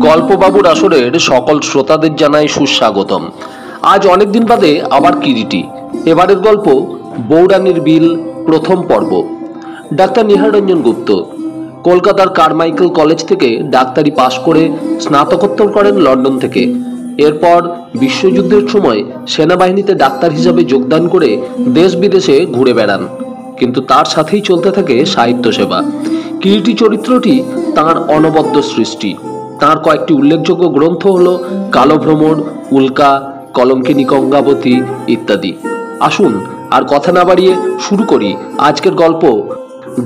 গল্পবাবুর আসরের সকল শ্রোতাদের জানাই সুস্বাগতম। আজ অনেকদিন বাদে আবার কিরিটি। এবারের গল্প বৌরানীর বিল, প্রথম পর্ব। ডাক্তার নিহার রঞ্জন গুপ্ত কলকাতার কারমাইকেল কলেজ থেকে ডাক্তারি পাশ করে স্নাতকোত্তর করেন লন্ডন থেকে। এরপর বিশ্বযুদ্ধের সময় সেনাবাহিনীতে ডাক্তার হিসাবে যোগদান করে দেশ বিদেশে ঘুরে বেড়ান, কিন্তু তার সাথেই চলতে থাকে সাহিত্য সেবা। কিরিটি চরিত্রটি তাঁর অনবদ্য সৃষ্টি। তাঁর কয়েকটি উল্লেখযোগ্য গ্রন্থ হল কালো ভ্রমর, উল্কা, কলঙ্কিনী গঙ্গাবতী ইত্যাদি। আসুন আর কথা না বাড়িয়ে শুরু করি আজকের গল্প,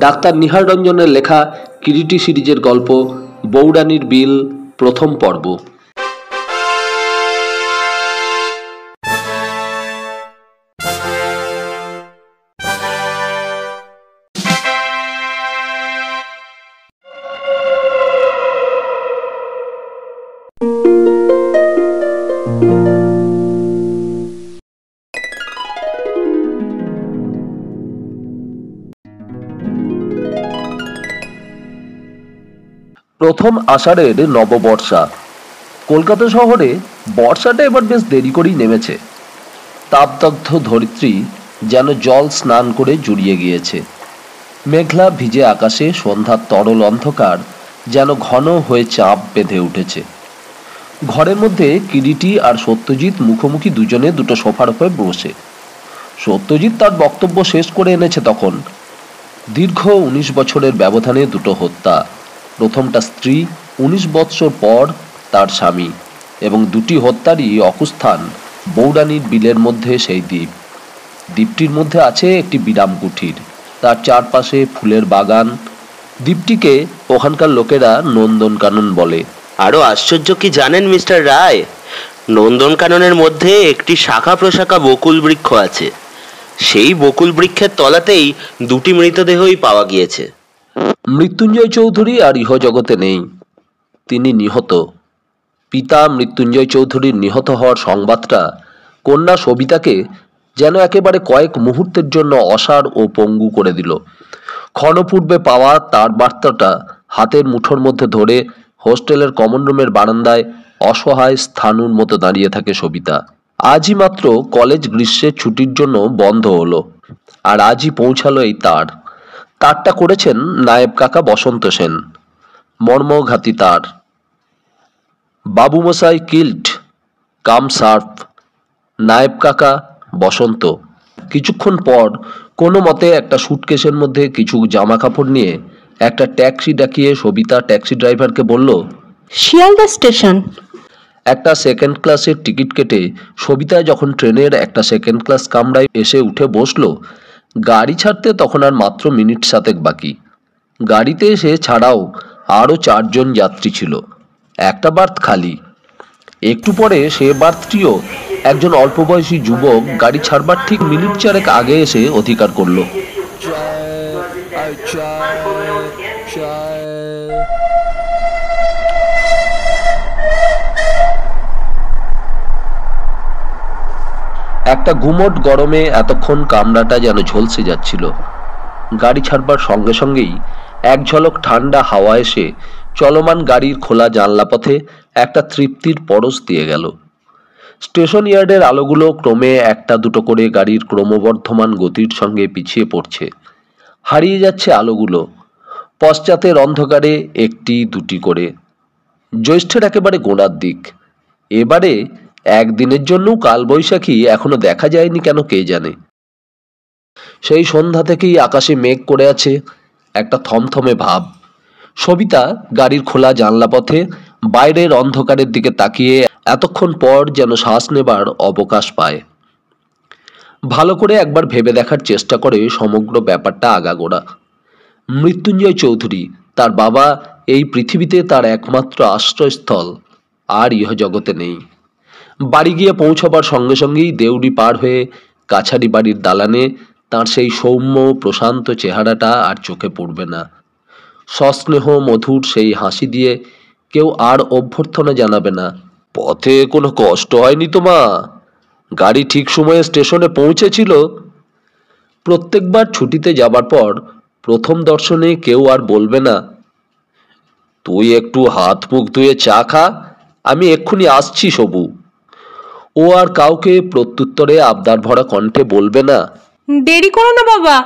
ডাক্তার নিহার রঞ্জনের লেখা কিরিটি সিরিজের গল্প বৌরানীর বিল, প্রথম পর্ব। প্রথম আষাঢ়ের নববর্ষা। কলকাতা শহরে বর্ষাটা এবার বেশ দেরি করেই নেমেছে। তাপদগ্ধ ধরিত্রী যেন জল স্নান করে জুড়িয়ে গিয়েছে। মেঘলা ভিজে আকাশে সন্ধ্যার তরল অন্ধকার যেন ঘন হয়ে চাপ বেঁধে উঠেছে। ঘরের মধ্যে কিরিটি আর সত্যজিৎ মুখোমুখি দুজনে দুটো সোফার উপরে বসে। সত্যজিৎ তার বক্তব্য শেষ করে এনেছে তখন। দীর্ঘ 19 বছরের ব্যবধানে দুটো হত্যা, প্রথমটা স্ত্রী, 19 বৎসর পর তার স্বামী, এবং দুটি হত্যারই অকুস্থান বৌরানীর বিলের মধ্যে সেই দ্বীপ। দ্বীপটির মধ্যে আছে একটি বিরাম কুঠির, তার চারপাশে ফুলের বাগান। দ্বীপটিকে ওখানকার লোকেরা নন্দনকানন বলে। আরো আশ্চর্য কি জানেন মিস্টার রায়, নন্দনকাননের মধ্যে একটি শাখা প্রশাখা বকুল বৃক্ষ আছে। সেই বকুল বৃক্ষের তলাতেই দুটি মৃতদেহই পাওয়া গিয়েছে। মৃত্যুঞ্জয় চৌধুরী আর ইহজগতে নেই, তিনি নিহত। পিতা মৃত্যুঞ্জয় চৌধুরীর নিহত হওয়ার সংবাদটা কন্যা সবিতাকে যেন একেবারে কয়েক মুহূর্তের জন্য অসাড় ও পঙ্গু করে দিল। ক্ষণপূর্বে পাওয়া তার বার্তাটা হাতের মুঠোর মধ্যে ধরে হোস্টেলের কমন রুমের বারান্দায় অসহায় স্থাণুর মতো দাঁড়িয়ে থাকে সবিতা। আজই মাত্র কলেজ গ্রীষ্মের ছুটির জন্য বন্ধ হলো, আর আজই পৌঁছালো এই তারটা করেছেন নায়েব কাকা বসন্ত সেন। মর্মঘাতী তার। বাবুমশাই কিল্ট কাম সার্ফ, নায়েব কাকা বসন্ত। কিছুক্ষণ পর কোনো মতে একটা সুটকেসের মধ্যে কিছু জামা কাপড় নিয়ে একটা ট্যাক্সি ডাকিয়ে সবিতা ট্যাক্সি ড্রাইভারকে বলল, শিয়ালদা স্টেশন। একটা সেকেন্ড ক্লাসের টিকিট কেটে সবিতা যখন ট্রেনের একটা সেকেন্ড ক্লাস কামরায় এসে উঠে বসলো, গাড়ি ছাড়তে তখন আর মাত্র মিনিট 7 বাকি। গাড়িতে এসে ছাড়াও আরও 4 জন যাত্রী ছিল, একটা বার্থ খালি। একটু পরে সে বার্থটিও একজন অল্প বয়সী যুবক গাড়ি ছাড়বার ঠিক মিনিট 4 আগে এসে অধিকার করলো। একটা গুমোট গরমে এতক্ষণ কামরাটা যেন ঝলসে যাচ্ছিল। গাড়ি ছাড়বার সঙ্গে সঙ্গেই এক ঝলক ঠান্ডা হাওয়া এসে চলমান গাড়ির খোলা জানলা পথে একটা তৃপ্তির পরশ দিয়ে গেল। স্টেশন ইয়ার্ডের আলোগুলো ক্রমে একটা দুটো করে গাড়ির ক্রমবর্ধমান গতির সঙ্গে পিছিয়ে পড়ছে। হারিয়ে যাচ্ছে আলোগুলো, পশ্চাতের অন্ধকারে একটি দুটি করে। জ্যৈষ্ঠের একেবারে গোড়ার দিক। এবারে একদিনের জন্যও কালবৈশাখী এখনো দেখা যায়নি কেন কে জানে। সেই সন্ধ্যা থেকেই আকাশে মেঘ করে আছে, একটা থমথমে ভাব। সবিতা গাড়ির খোলা জানলা পথে বাইরের অন্ধকারের দিকে তাকিয়ে এতক্ষণ পর যেন শ্বাস নেবার অবকাশ পায়। ভালো করে একবার ভেবে দেখার চেষ্টা করে সমগ্র ব্যাপারটা আগাগোড়া। মৃত্যুঞ্জয় চৌধুরী, তার বাবা, এই পৃথিবীতে তার একমাত্র আশ্রয়স্থল, আর ইহজগতে নেই। বাড়ি গিয়ে পৌঁছবার সঙ্গে সঙ্গেই দেউড়ি পার হয়ে কাছারি বাড়ির দালানে তার সেই সৌম্য প্রশান্ত চেহারাটা আর চোখে পড়বে না। সস্নেহ মধুর সেই হাসি দিয়ে কেউ আর অভ্যর্থনা জানাবে না, পথে কোনো কষ্ট হয়নি তো মা? গাড়ি ঠিক সময়ে স্টেশনে পৌঁছেছিল? প্রত্যেকবার ছুটিতে যাবার পর প্রথম দর্শনে কেউ আর বলবে না, তুই একটু হাত মুখ ধুয়ে চা খা, আমি এক্ষুনি আসছি সবু। ও আর কাউকে প্রত্যুত্তরে আবদার ভরা কণ্ঠে বলবে না। দেরি করো না বাবা,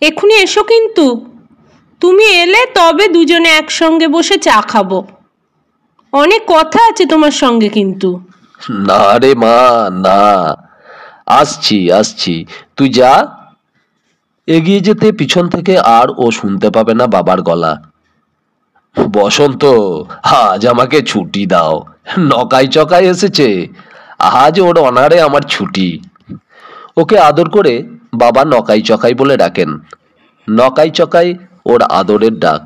এক্ষুনি এসো কিন্তু। তুমি এলে তবে দুজনে একসঙ্গে বসে চা খাবো। অনেক কথা আছে তোমার সঙ্গে কিন্তু। না রে মা, না, আসছি আসছি, তুই যা। এগিয়ে যেতে পিছন থেকে আর ও শুনতে পাবে না বাবার গলা। বসন্ত, আজ আমাকে ছুটি দাও, নকাই চকাই এসেছে, আজ ওর অনারে আমার ছুটি। ওকে আদর করে বাবা নকাই চকাই বলে ডাকেন। নকাই চকাই ওর আদরের ডাক।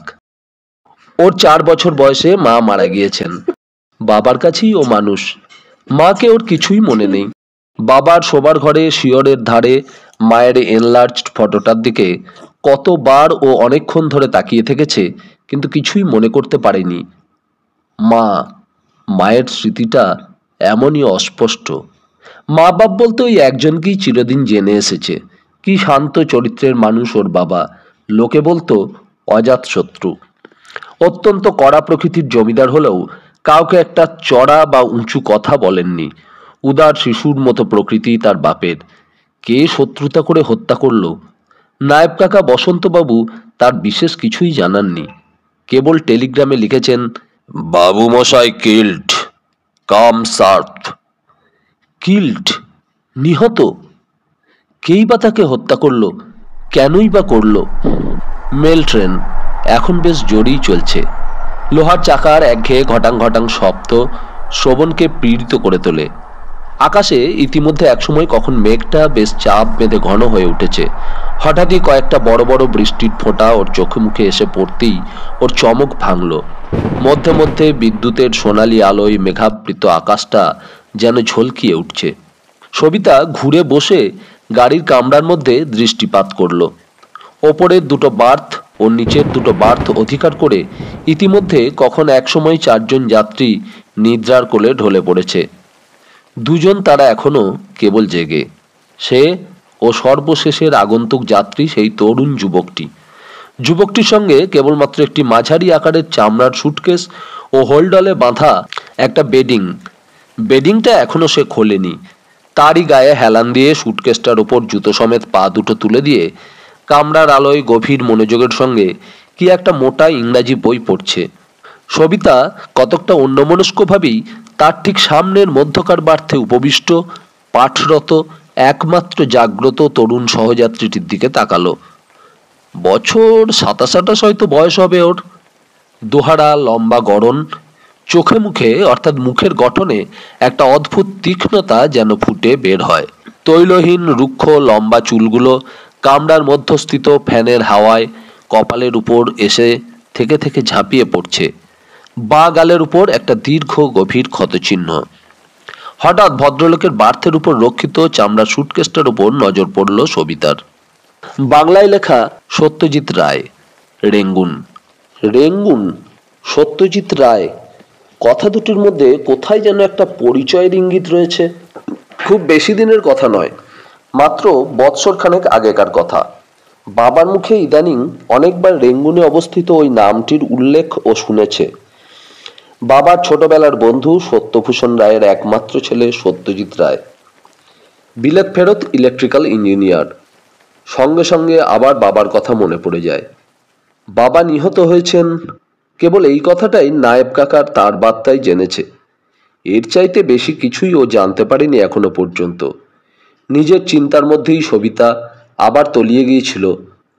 ওর 4 বছর বয়সে মা মারা গিয়েছেন। বাবার কাছেই ও মানুষ, মাকে ওর কিছুই মনে নেই। বাবার শোবার ঘরে শিয়রের ধারে মায়ের এনলার্জড ফটোটার দিকে কতবার ও অনেকক্ষণ ধরে তাকিয়ে থেকেছে, কিন্তু কিছুই মনে করতে পারেনি। মায়ের স্মৃতিটা এমনই অস্পষ্ট। মা বাপ বলতে ওই একজনকেই চিরদিন জেনে এসেছে। কি শান্ত চরিত্রের মানুষ ওর বাবা, লোকে বলতো অজাতশত্রু। অত্যন্ত কড়া প্রকৃতির জমিদার হলেও কাউকে একটা চড়া বা উঁচু কথা বলেননি। উদার শিশুর মতো প্রকৃতি তার বাপের। কে শত্রুতা করে হত্যা করল, নায়েব কাকা বসন্তবাবু তার বিশেষ কিছুই জানাননি। কেবল টেলিগ্রামে লিখেছেন, বাবু মশাই কিল্ড, কাম সার্ভ। কিল্ড, নিহত। কেই বা তাকে হত্যা করলো, কেনই বা করলো? মেল ট্রেন এখন বেশ জোরেই চলছে। লোহার চাকার একঘেয়ে ঘটাং ঘটাং শব্দ শ্রবণকে পীড়িত করে তোলে। আকাশে ইতিমধ্যে একসময় কখন মেঘটা বেশ চাপ বেঁধে ঘন হয়ে উঠেছে। হঠাৎই কয়েকটা বড় বড় বৃষ্টির ফোঁটা ওর চোখে মুখে এসে পড়তেই ওর চমক ভাঙল। মধ্যে মধ্যে বিদ্যুতের সোনালি আলোয় মেঘাবৃত আকাশটা যেন ঝলকিয়ে উঠছে। সবিতা ঘুরে বসে গাড়ির কামরার মধ্যে দৃষ্টিপাত করল। ওপরের দুটো বার্থ ও নিচের দুটো বার্থ অধিকার করে ইতিমধ্যে কখন একসময় 4 জন যাত্রী নিদ্রার কোলে ঢলে পড়েছে। দুজন তারা এখনো কেবল জেগে। সে ও সর্বশেষের আগন্তুক যাত্রী সেই তরুণ যুবকটি। যুবকটির সঙ্গে কেবলমাত্র একটি মাঝারি আকারের চামড়ার সুটকেস ও হোল্ডলে বাঁধা একটা বেডিংটা এখনো সে খোলেনি। তারই গায়ে হেলান দিয়ে সুটকেসটার ওপর জুতো সমেত পা দুটো তুলে দিয়ে কামরার আলোয় গভীর মনোযোগের সঙ্গে কি একটা মোটা ইংরাজি বই পড়ছে। সবিতা কতকটা অন্যমনস্কভাবেই তার ঠিক সামনের মধ্যকার বার্থে উপবিষ্ট পাঠরত একমাত্র জাগ্রত তরুণ সহযাত্রীটির দিকে তাকালো। বছর 27-28 হয়তো বয়স হবে ওর। দোহারা লম্বা গড়ন, চোখে মুখে অর্থাৎ মুখের গঠনে একটা অদ্ভুত তীক্ষ্ণতা যেন ফুটে বের হয়। তৈলহীন রুক্ষ লম্বা চুলগুলো কামরার মধ্যস্থিত ফ্যানের হাওয়ায় কপালের উপর এসে থেকে থেকে ঝাঁপিয়ে পড়ছে। বাঁ গালের উপর একটা দীর্ঘ গভীর ক্ষতচিহ্ন। হঠাৎ ভদ্রলোকের বার্থের উপর রক্ষিত চামড়ার সুটকেসটার উপর নজর পড়ল সবিতার। বাংলায় লেখা সত্যজিৎ রায়, রেঙ্গুন। রেঙ্গুন, সত্যজিৎ রায়, কথা দুটির মধ্যে কোথায় যেন একটা পরিচয়ের ইঙ্গিত রয়েছে। খুব বেশি দিনের কথা নয়, মাত্র বৎসরখানেক আগেকার কথা। বাবার মুখে ইদানিং অনেকবার রেঙ্গুনে অবস্থিত ওই নামটির উল্লেখ ও শুনেছে। বাবার ছোটবেলার বন্ধু সত্যভূষণ রায়ের একমাত্র ছেলে সত্যজিৎ রায়, বিলেত ফেরত ইলেকট্রিক্যাল ইঞ্জিনিয়ার। সঙ্গে সঙ্গে আবার বাবার কথা মনে পড়ে যায়। বাবা নিহত হয়েছেন, কেবল এই কথাটাই নায়েব কাকার তার বার্তায় জেনেছে। এর চাইতে বেশি কিছুই ও জানতে পারেনি এখনো পর্যন্ত। নিজের চিন্তার মধ্যেই সবিতা আবার তলিয়ে গিয়েছিল।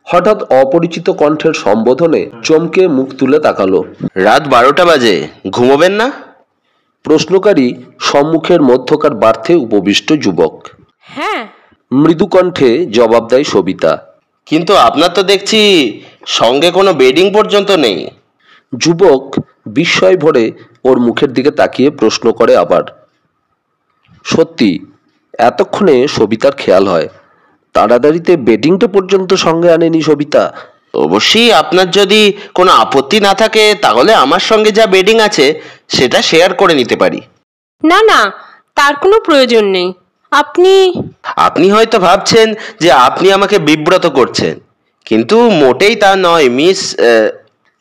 হঠাৎ অপরিচিত কণ্ঠের সম্বোধনে চমকে মুখ তুলে তাকালো। রাত 12টা বাজে, ঘুমোবেন না? প্রশ্নকারী সম্মুখের মধ্যকার বার্থে উপবিষ্ট যুবক। হ্যাঁ। মৃদু কণ্ঠে জবাব দেয় সবিতা। কিন্তু আপনার তো দেখছি সঙ্গে কোনো বেডিং পর্যন্ত নেই। যুবক বিস্ময় ভরে ওর মুখের দিকে তাকিয়ে প্রশ্ন করে আবার। সত্যি এতক্ষণে সবিতার খেয়াল হয় তাড়াতাড়িতে বেডিংটা পর্যন্ত সঙ্গে আনেনি সবিতা। অবশ্যই আপনার যদি কোনো আপত্তি না থাকে তাহলে আমার সঙ্গে যা বেডিং আছে সেটা শেয়ার করে নিতে পারি। না না, তার কোনো প্রয়োজন নেই। আপনি হয়তো ভাবছেন যে আপনি আমাকে বিব্রত করছেন, কিন্তু মোটেই তা নয় মিস।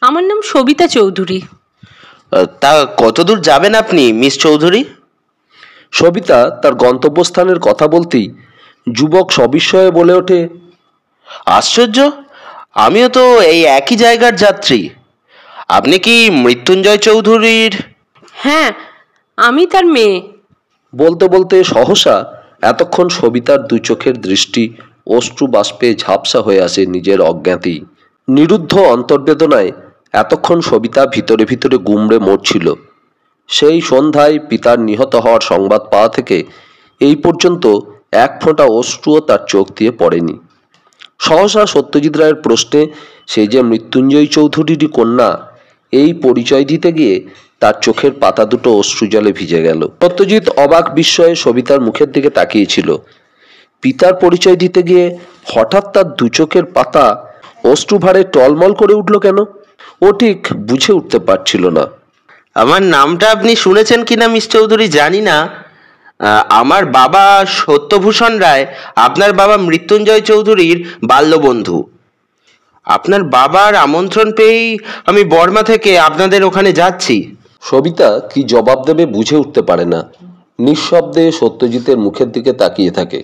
আমার নাম সবিতা চৌধুরী। তা কতদূর যাবেন আপনি মিস চৌধুরী? সবিতা তার গন্তব্যস্থানের কথা বলতেই যুবক সবিস্ময়ে বলে ওঠে, আশ্চর্য, আমিও তো এই একই জায়গার যাত্রী। আপনি কি মৃত্যুঞ্জয় চৌধুরীর? হ্যাঁ, আমি তার মেয়ে। বলতে বলতে সহসা এতক্ষণ সবিতার দু চোখের দৃষ্টি অশ্রু বাষ্পে ঝাপসা হয়ে আসে নিজের অজ্ঞাতেই। নিরুদ্ধ অন্তর্বেদনায় এতক্ষণ সবিতা ভিতরে ভিতরে গুমড়ে মরছিল। সেই সন্ধ্যায় পিতার নিহত হওয়ার সংবাদ পাওয়া থেকে এই পর্যন্ত এক ফোঁটা অশ্রুও তার চোখ দিয়ে পড়েনি। সহসা সত্যজিৎ রায়ের প্রশ্নে সে যে মৃত্যুঞ্জয় চৌধুরীরই কন্যা, এই পরিচয় দিতে গিয়ে তার চোখের পাতা দুটো অশ্রুজলে ভিজে গেল। সত্যজিৎ অবাক বিস্ময়ে সবিতার মুখের দিকে তাকিয়েছিল। পিতার পরিচয় দিতে গিয়ে হঠাৎ তার দু চোখের পাতা অশ্রুভারে টলমল করে উঠল কেন? ও ঠিক বুঝে উঠতে পারছিল না। আমার নামটা আপনি শুনেছেন কিনা মিস চৌধুরী জানি না। আমার বাবা সত্যভূষণ রায় আপনার বাবা মৃত্যুঞ্জয় চৌধুরীর বাল্যবন্ধু। আপনার বাবার আমন্ত্রণ পেয়েই আমি বর্মা থেকে আপনাদের ওখানে যাচ্ছি। সবিতা কি জবাব দেবে বুঝে উঠতে পারে না। নিঃশব্দে সত্যজিতের মুখের দিকে তাকিয়ে থাকে।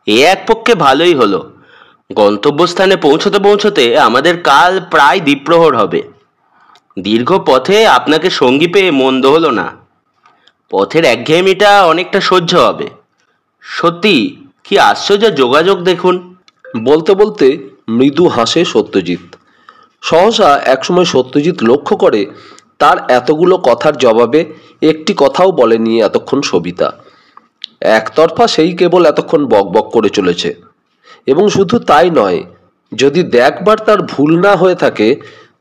এ এক পক্ষে ভালোই হলো। গন্তব্যস্থানে পৌঁছতে পৌঁছতে আমাদের কাল প্রায় দ্বিপ্রহর হবে। দীর্ঘ পথে আপনাকে সঙ্গী পেয়ে মন্দ হলো না। পথের একঘেয়েমিটা অনেকটা সহ্য হবে। সত্যি কি আশ্চর্য যোগাযোগ দেখুন। বলতে বলতে মৃদু হাসে সত্যজিৎ। সহসা একসময় সত্যজিৎ লক্ষ্য করে তার এতগুলো কথার জবাবে একটি কথাও বলেনি এতক্ষণ সবিতা। একতরফা সেই কেবল এতক্ষণ বকবক করে চলেছে। এবং শুধু তাই নয়, যদি দেখবার তার ভুল না হয়ে থাকে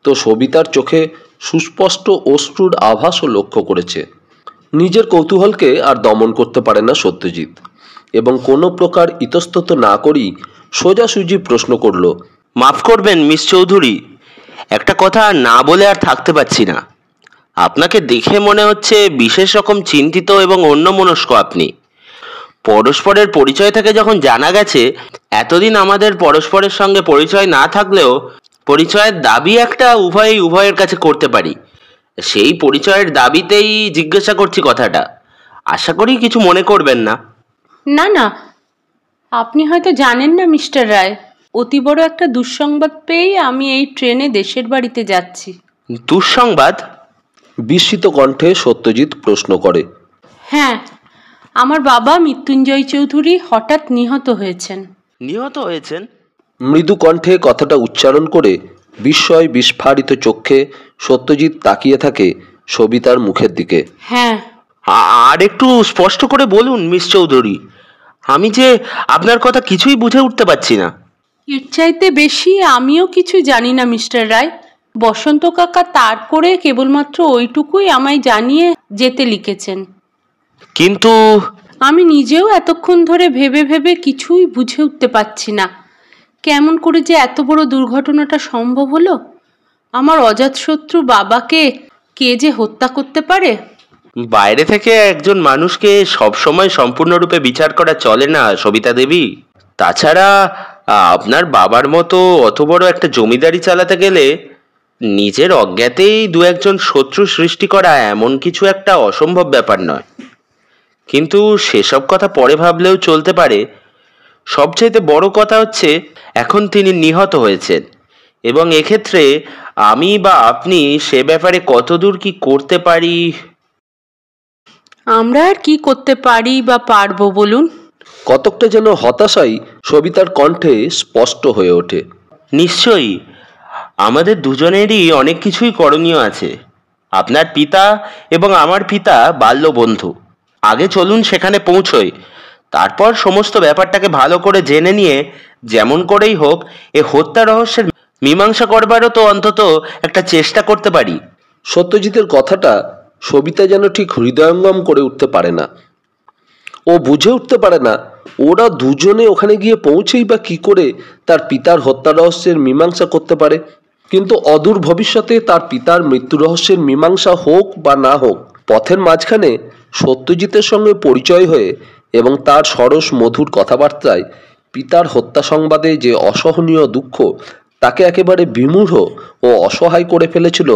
তো সবিতার চোখে সুস্পষ্ট অশ্রুর আভাসও লক্ষ্য করেছে। নিজের কৌতূহলকে আর দমন করতে পারে না সত্যজিৎ এবং কোনো প্রকার ইতস্তত না করেই সোজাসুজি প্রশ্ন করল, মাফ করবেন মিস চৌধুরী, একটা কথা না বলে আর থাকতে পারছি না। আপনাকে দেখে মনে হচ্ছে বিশেষ রকম চিন্তিত এবং অন্যমনস্ক আপনি। পরস্পরের পরিচয় থেকে যখন জানা গেছে এতদিন আমাদের পরস্পরের সঙ্গে পরিচয় না থাকলেও পরিচয়ের দাবি একটা উভয়ের কাছে করতে পারি, সেই পরিচয়ের দাবিতেই জিজ্ঞাসা করছি কথাটা। আশা করি কিছু মনে করবেন না। না না, আপনি হয়তো জানেন না মিস্টার রায়, অতি বড় একটা দুঃসংবাদ পেয়েই আমি এই ট্রেনে দেশের বাড়িতে যাচ্ছি। দুঃসংবাদ? বিস্মিত কণ্ঠে সত্যজিৎ প্রশ্ন করে। হ্যাঁ, আমার বাবা মৃত্যুঞ্জয় চৌধুরী হঠাৎ নিহত হয়েছেন। নিহত হয়েছেন? মৃদু কণ্ঠে কথাটা উচ্চারণ করে বিস্ময় বিস্ফারিত চোখে সত্যজিৎ তাকিয়ে থাকে সবিতার মুখের দিকে। হ্যাঁ। আর একটু স্পষ্ট করে বলুন মিস চৌধুরী, আমি যে আপনার কথা কিছুই বুঝে উঠতে পারছি না। এর চাইতে বেশি আমিও কিছু জানি না মিস্টার রায়। বসন্ত কাকা তার করে কেবলমাত্র ওইটুকুই আমায় জানিয়ে যেতে লিখেছেন। কিন্তু আমি নিজেও এতক্ষণ ধরে ভেবে ভেবে কিছুই বুঝে উঠতে পারছি না, কেমন করে যে এত বড় দুর্ঘটনাটা সম্ভব হলো। আমার অজাতশত্রু বাবাকে কে যে হত্যা করতে পারে? বাইরে থেকে একজন মানুষকে সবসময় সম্পূর্ণরূপে বিচার করা চলে না সবিতা দেবী। তাছাড়া আপনার বাবার মতো অত বড় একটা জমিদারি চালাতে গেলে নিজের অজ্ঞাতেই দু একজন শত্রু সৃষ্টি করা এমন কিছু একটা অসম্ভব ব্যাপার নয়। কিন্তু সেসব কথা পরে ভাবলেও চলতে পারে। সবচাইতে বড় কথা হচ্ছে এখন তিনি নিহত হয়েছেন এবং এক্ষেত্রে আমি বা আপনি সে ব্যাপারে কতদূর কি করতে পারি। আমরা আর কি করতে পারি বা পারবো বলুন? কতকটা যেন হতাশাই সবিতার কণ্ঠে স্পষ্ট হয়ে ওঠে। নিশ্চয়ই আমাদের দুজনেরই অনেক কিছুই করণীয় আছে। আপনার পিতা এবং আমার পিতা বাল্য বন্ধু। আগে চলুন সেখানে পৌঁছই, তারপর সমস্ত ব্যাপারটাকে ভালো করে জেনে নিয়ে যেমন করেই হোক এ হত্যা রহস্যের মীমাংসা করবারও তো অন্তত একটা চেষ্টা করতে পারি। সত্যজিতের কথাটা সবিতা যেন ঠিক হৃদয়ঙ্গম করে উঠতে পারে না। ও বুঝে উঠতে পারে না ওরা দুজনে ওখানে গিয়ে পৌঁছেই বা কি করে তার পিতার হত্যা রহস্যের মীমাংসা করতে পারে। কিন্তু অদূর ভবিষ্যতে তার পিতার মৃত্যু রহস্যের মীমাংসা হোক বা না হোক, পথের মাঝখানে সত্যজিতের সঙ্গে পরিচয় হয়ে এবং তার সরস মধুর কথাবার্তায় পিতার হত্যা সংবাদে যে অসহনীয় দুঃখ তাকে একেবারে বিমূঢ় ও অসহায় করে ফেলেছিল,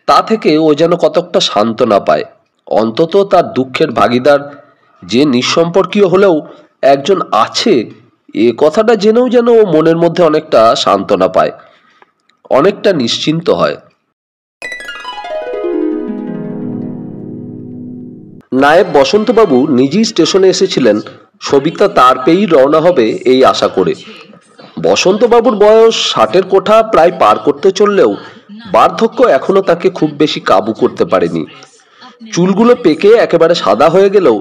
তা থেকে ও যেন কতকটা সান্ত্বনা পায়। অন্তত তার দুঃখের ভাগিদার যে নিঃসম্পর্কীয় হলেও একজন আছে, এ কথাটা জেনেও যেন ও মনের মধ্যে অনেকটা সান্ত্বনা পায়, অনেকটা নিশ্চিন্ত হয়। নায়েব বসন্তবাবু নিজেই স্টেশনে এসেছিলেন সবিতা তার পেয়েই রওনা হবে এই আশা করে। বসন্তবাবুর বয়স 60-এর কোঠা প্রায় পার করতে চললেও বার্ধক্য এখনো তাকে খুব বেশি কাবু করতে পারেনি। চুলগুলো পেকে একেবারে সাদা হয়ে গেলেও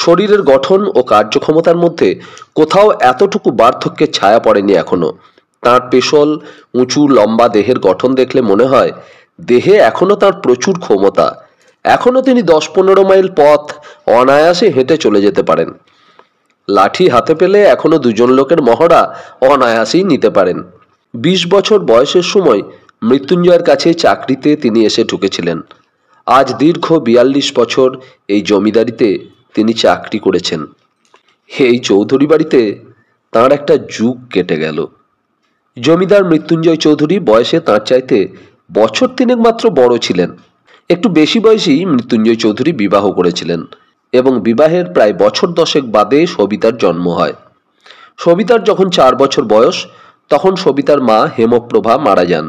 শরীরের গঠন ও কার্যক্ষমতার মধ্যে কোথাও এতটুকু বার্ধক্যের ছায়া পড়েনি এখনো। তার পেশল উঁচু লম্বা দেহের গঠন দেখলে মনে হয় দেহে এখনো তার প্রচুর ক্ষমতা। এখনো তিনি 10-15 মাইল পথ অনায়াসে হেঁটে চলে যেতে পারেন। লাঠি হাতে পেলে এখনো 2জন লোকের মহড়া অনায়াসেই নিতে পারেন। 20 বছর বয়সের সময় মৃত্যুঞ্জয়ের কাছে চাকরিতে তিনি এসে ঢুকেছিলেন। আজ দীর্ঘ 42 বছর এই জমিদারিতে তিনি চাকরি করেছেন। এই চৌধুরী বাড়িতে তাঁর একটা যুগ কেটে গেল। জমিদার মৃত্যুঞ্জয় চৌধুরী বয়সে তাঁর চাইতে বছর 3 মাত্র বড় ছিলেন। একটু বেশি বয়সী মৃত্যুঞ্জয় চৌধুরী বিবাহ করেছিলেন এবং বিবাহের প্রায় বছর 10 বাদে সবিতার জন্ম হয়। সবিতার যখন 4 বছর বয়স তখন সবিতার মা হেমপ্রভা মারা যান।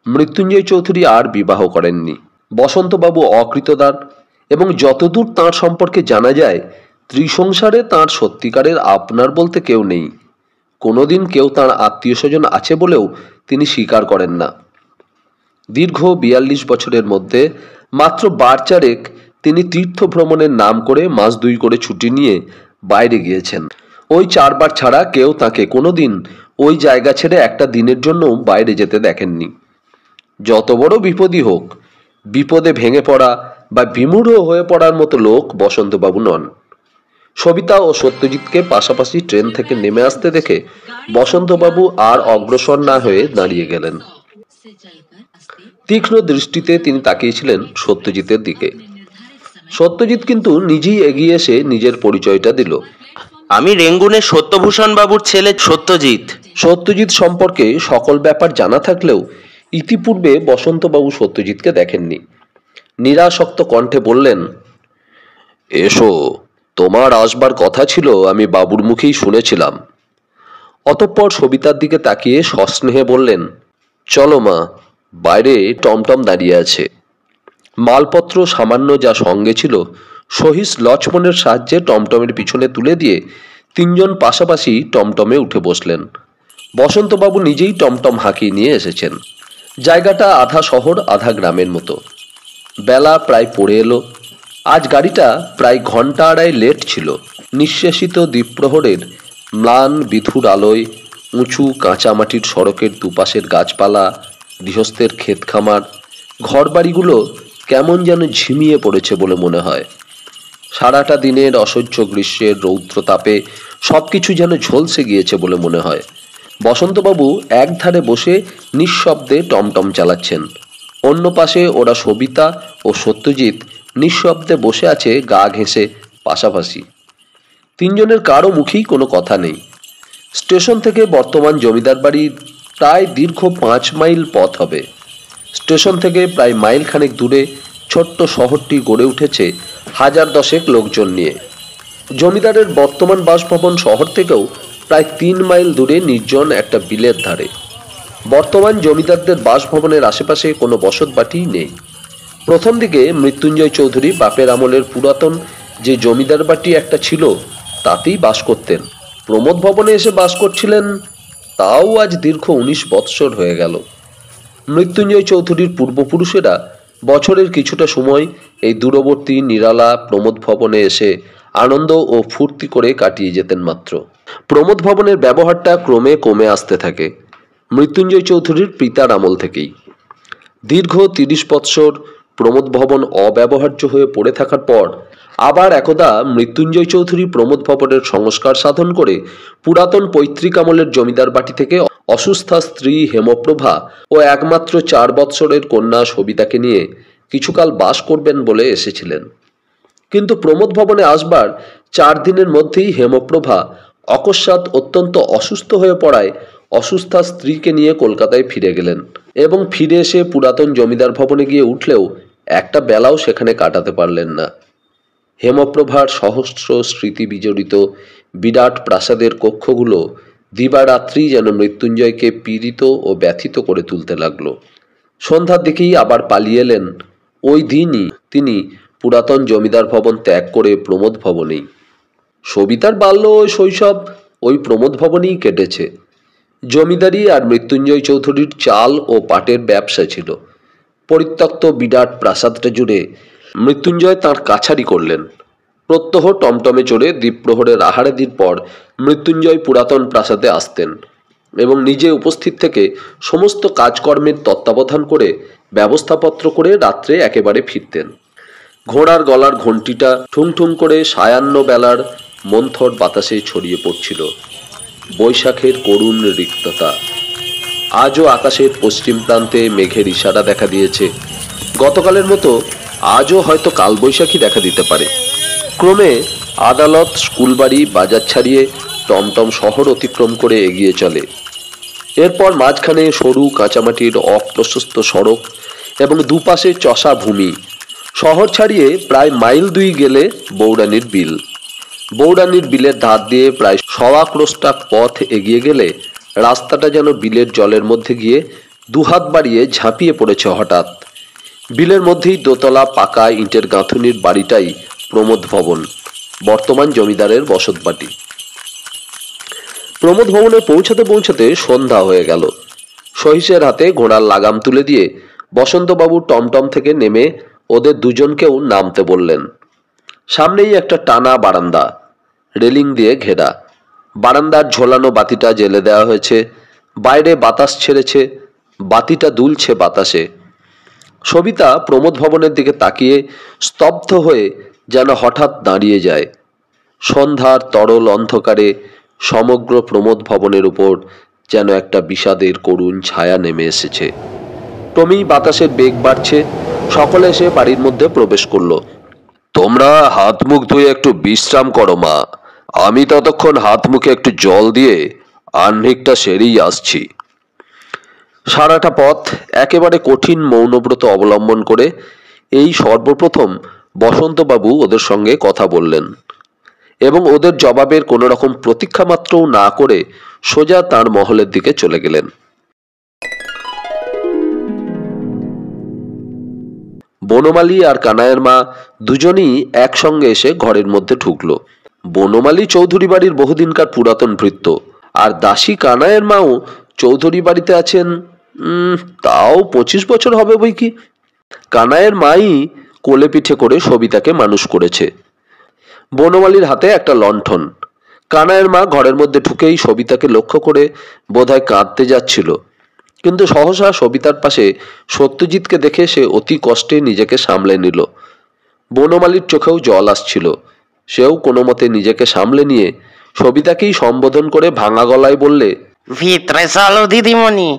মৃত্যুঞ্জয় চৌধুরী আর বিবাহ করেননি। বসন্তবাবু অকৃতদার এবং যতদূর তাঁর সম্পর্কে জানা যায় ত্রিসংসারে তাঁর সত্যিকারের আপনার বলতে কেউ নেই। কোনোদিন কেউ তাঁর আত্মীয় স্বজন আছে বলেও তিনি স্বীকার করেন না। দীর্ঘ 42 বছরের মধ্যে মাত্র 4 তিনি তীর্থ ভ্রমণের নাম করে মাস 2 করে ছুটি নিয়ে বাইরে গিয়েছেন। ওই 4 বার ছাড়া কেউ তাকে কোনোদিন ওই জায়গা ছেড়ে একটা দিনের জন্য বাইরে যেতে দেখেননি। যত বড় বিপদই হোক, বিপদে ভেঙে পড়া বা বিমূঢ় হয়ে পড়ার মতো লোক বসন্তবাবু নন। সবিতা ও সত্যজিৎকে পাশাপাশি ট্রেন থেকে নেমে আসতে দেখে বসন্তবাবু আর অগ্রসর না হয়ে দাঁড়িয়ে গেলেন। তীক্ষ্ণ দৃষ্টিতে তিনি তাকিয়েছিলেন সত্যজিতের দিকে। সত্যজিৎ কিন্তু নিজেই এগিয়ে এসে নিজের পরিচয়টা দিল। আমি রেঙ্গুনের সত্যভূষণ বাবুর ছেলে সত্যজিৎ। সত্যজিৎ সম্পর্কে সকল ব্যাপার জানা থাকলেও ইতিপূর্বে বসন্তবাবু সত্যজিৎকে দেখেননি। নিরাসক্ত কণ্ঠে বললেন, এসো, তোমার আসবার কথা ছিল, আমি বাবুর মুখেই শুনেছিলাম। অতঃপর সবিতার দিকে তাকিয়ে সস্নেহে বললেন, চলো মা, বাইরে টমটম দাঁড়িয়ে আছে। মালপত্র সামান্য যা সঙ্গে ছিল সহিস লক্ষ্মণের সাহায্যে টমটমের পিছনে তুলে দিয়ে 3 জন পাশাপাশি টমটমে উঠে বসলেন। বসন্তবাবু নিজেই টমটম হাঁকিয়ে নিয়ে এসেছেন। জায়গাটা আধা শহর আধা গ্রামের মতো। বেলা প্রায় পড়ে এলো। আজ গাড়িটা প্রায় ঘন্টা আড়াই লেট ছিল। নিঃশেষিত দ্বীপ্রহরের ম্লান বিধুর আলোয় উঁচু কাঁচামাটির সড়কের দুপাশের গাছপালা, গৃহস্থের ক্ষেত খামার, ঘরবাড়িগুলো কেমন যেন ঝিমিয়ে পড়েছে বলে মনে হয়। সারাটা দিনের অসহ্য গ্রীষ্মের রৌদ্রতাপে সবকিছু যেন ঝলসে গিয়েছে বলে মনে হয়। বসন্তবাবু একধারে বসে নিঃশব্দে টমটম চালাচ্ছেন। অন্য পাশে ওরা সবিতা ও সত্যজিৎ নিঃশব্দে বসে আছে গা ঘেঁষে পাশাপাশি। 3 জনের কারো মুখেই কোনো কথা নেই। স্টেশন থেকে বর্তমান জমিদার বাড়ির প্রায় দীর্ঘ 5 মাইল পথ হবে। স্টেশন থেকে প্রায় মাইল খানেক দূরে ছোট্ট শহরটি গড়ে উঠেছে 1000 লোকজন নিয়ে। জমিদারের বর্তমান বাসভবন শহর থেকেও প্রায় 3 মাইল দূরে নির্জন একটা বিলের ধারে। বর্তমান জমিদারদের বাসভবনের আশেপাশে কোনো বসতবাটিই নেই। প্রথম দিকে মৃত্যুঞ্জয় চৌধুরী বাপের আমলের পুরাতন যে জমিদার বাটি একটা ছিল তাতেই বাস করতেন। প্রমোদ ভবনে এসে বাস করছিলেন, তাও আজ দীর্ঘ 19 বৎসর হয়ে গেল। মৃত্যুঞ্জয় চৌধুরীর পূর্বপুরুষেরা বছরের কিছুটা সময় এই দূরবর্তী নিরালা প্রমোদ ভবনে এসে আনন্দ ও ফুর্তি করে কাটিয়ে যেতেন মাত্র। প্রমোদ ভবনের ব্যবহারটা ক্রমে কমে আসতে থাকে মৃত্যুঞ্জয় চৌধুরীর পিতার আমল থেকেই। দীর্ঘ 30 বৎসর প্রমোদ ভবন অব্যবহার্য হয়ে পড়ে থাকার পর আবার একদা মৃত্যুঞ্জয় চৌধুরী প্রমোদ ভবনের সংস্কার সাধন করে পুরাতন পৈতৃক আমলের জমিদার বাটি থেকে অসুস্থা স্ত্রী হেমপ্রভা ও একমাত্র 4 বৎসরের কন্যা সবিতাকে নিয়ে কিছুকাল বাস করবেন বলে এসেছিলেন। কিন্তু প্রমোদ ভবনে আসবার 4 দিনের মধ্যেই হেমপ্রভা অকস্মাৎ অত্যন্ত অসুস্থ হয়ে পড়ায় অসুস্থা স্ত্রীকে নিয়ে কলকাতায় ফিরে গেলেন। এবং ফিরে এসে পুরাতন জমিদার ভবনে গিয়ে উঠলেও একটা বেলাও সেখানে কাটাতে পারলেন না। হেমপ্রভার সহস্র স্মৃতি বিজড়িত বিরাট প্রাসাদের কক্ষগুলো দিবারাত্রি যেন মৃত্যুঞ্জয়কে পীড়িত ও ব্যথিত করে তুলতে লাগলো। সন্ধ্যার দিকেই আবার পালিয়ে এলেন। ওই দিনই তিনি পুরাতন জমিদার ভবন ত্যাগ করে প্রমোদ ভবনেই। সবিতার বাল্য ও শৈশব ওই প্রমোদ ভবনেই কেটেছে। জমিদারি আর মৃত্যুঞ্জয় চৌধুরীর চাল ও পাটের ব্যবসা ছিল। পরিত্যক্ত বিরাট প্রাসাদটা জুড়ে মৃত্যুঞ্জয় তাঁর কাছারি করলেন। প্রত্যহ টমটমে চড়ে দ্বীপ্রহরের আহারাদির পর মৃত্যুঞ্জয় পুরাতন প্রাসাদে আসতেন এবং নিজে উপস্থিত থেকে সমস্ত কাজকর্মের তত্ত্বাবধান করে ব্যবস্থাপত্র করে রাত্রে একেবারে ফিরতেন। ঘোড়ার গলার ঘণ্টিটা ঠুং ঠুং করে সায়াহ্ন বেলার মন্থর বাতাসে ছড়িয়ে পড়ছিল। বৈশাখের করুণ রিক্ততা। আজও আকাশের পশ্চিম প্রান্তে মেঘের ইশারা দেখা দিয়েছে। গতকালের মতো আজও হয়তো কালবৈশাখী দেখা দিতে পারে। ক্রমে আদালত, স্কুলবাড়ি, বাজার ছাড়িয়ে টমটম শহর অতিক্রম করে এগিয়ে চলে। এরপর মাঝখানে সরু কাঁচামাটির অপ্রশস্ত সড়ক এবং দুপাশে চষা ভূমি। শহর ছাড়িয়ে প্রায় মাইল 2 গেলে বৌরানীর বিল। বৌরানীর বিলের ধার দিয়ে প্রায় 1.25 ক্রোস্টাক পথ এগিয়ে গেলে রাস্তাটা যেন বিলের জলের মধ্যে গিয়ে দুহাত বাড়িয়ে ঝাঁপিয়ে পড়েছে হঠাৎ। বিলের মধ্যেই দোতলা পাকা ইটের গাঁথুনির বাড়িটাই প্রমোদ ভবন, বর্তমান জমিদারের বসতবাটি। প্রমোদ ভবনে পৌঁছাতে পৌঁছাতে সন্ধ্যা হয়ে গেল। সহিসের হাতে ঘোড়ার লাগাম তুলে দিয়ে বসন্তবাবু টমটম থেকে নেমে ওদের দুজনকেও নামতে বললেন। সামনেই একটা টানা বারান্দা, রেলিং দিয়ে ঘেরা। বারান্দার ঝোলানো বাতিটা জ্বেলে দেওয়া হয়েছে। বাইরে বাতাস ছেড়েছে, বাতিটা দুলছে বাতাসে। সবিতা প্রমোদ ভবনের দিকে তাকিয়ে স্তব্ধ হয়ে যেন হঠাৎ দাঁড়িয়ে যায়। সন্ধ্যার তরল অন্ধকারে সমগ্র প্রমোদ ভবনের উপর যেন একটা বিষাদের করুণ ছায়া নেমে এসেছে। ক্রমেই বাতাসের বেগ বাড়ছে। সকলে এসে বাড়ির মধ্যে প্রবেশ করলো। তোমরা হাত মুখ ধুয়ে একটু বিশ্রাম করো মা, আমি ততক্ষণ হাত মুখে একটু জল দিয়ে আহ্নিকটা সেরেই আসছি। সারাটা পথ একেবারে কঠিন মৌনব্রত অবলম্বন করে এই সর্বপ্রথম বসন্তবাবু ওদের সঙ্গে কথা বললেন এবং ওদের জবাবের কোনো রকম প্রতীক্ষা মাত্রও না করে সোজা তাঁর মহলের দিকে চলে গেলেন। বনমালী আর কানাইয়ের মা দুজনই একসঙ্গে এসে ঘরের মধ্যে ঢুকলো। বনমালী চৌধুরী বাড়ির বহুদিনকার পুরাতন ভৃত্য, আর দাসী কানাইয়ের মাও চৌধুরী বাড়িতে আছেন তাও 25 বছর হবে বই কি। কানাইয়ের মাই কোলে পিঠে করে সবিতাকে মানুষ করেছে। বনমালীর হাতে একটা লণ্ঠন। কানাইয়ের মা ঘরের মধ্যে ঢুকেই সবিতাকে লক্ষ্য করে বোধহয় কাঁদতে যাচ্ছিল, কিন্তু সহসা সবিতার পাশে সত্যজিৎকে দেখে সে অতি কষ্টে নিজেকে সামলে নিল। বনমালীর চোখেও জল আসছিল। সেও কোনো মতে নিজেকে সামলে নিয়ে সবিতাকেই সম্বোধন করে ভাঙা গলায় বললে, ভিতরে চলো দিদিমণি।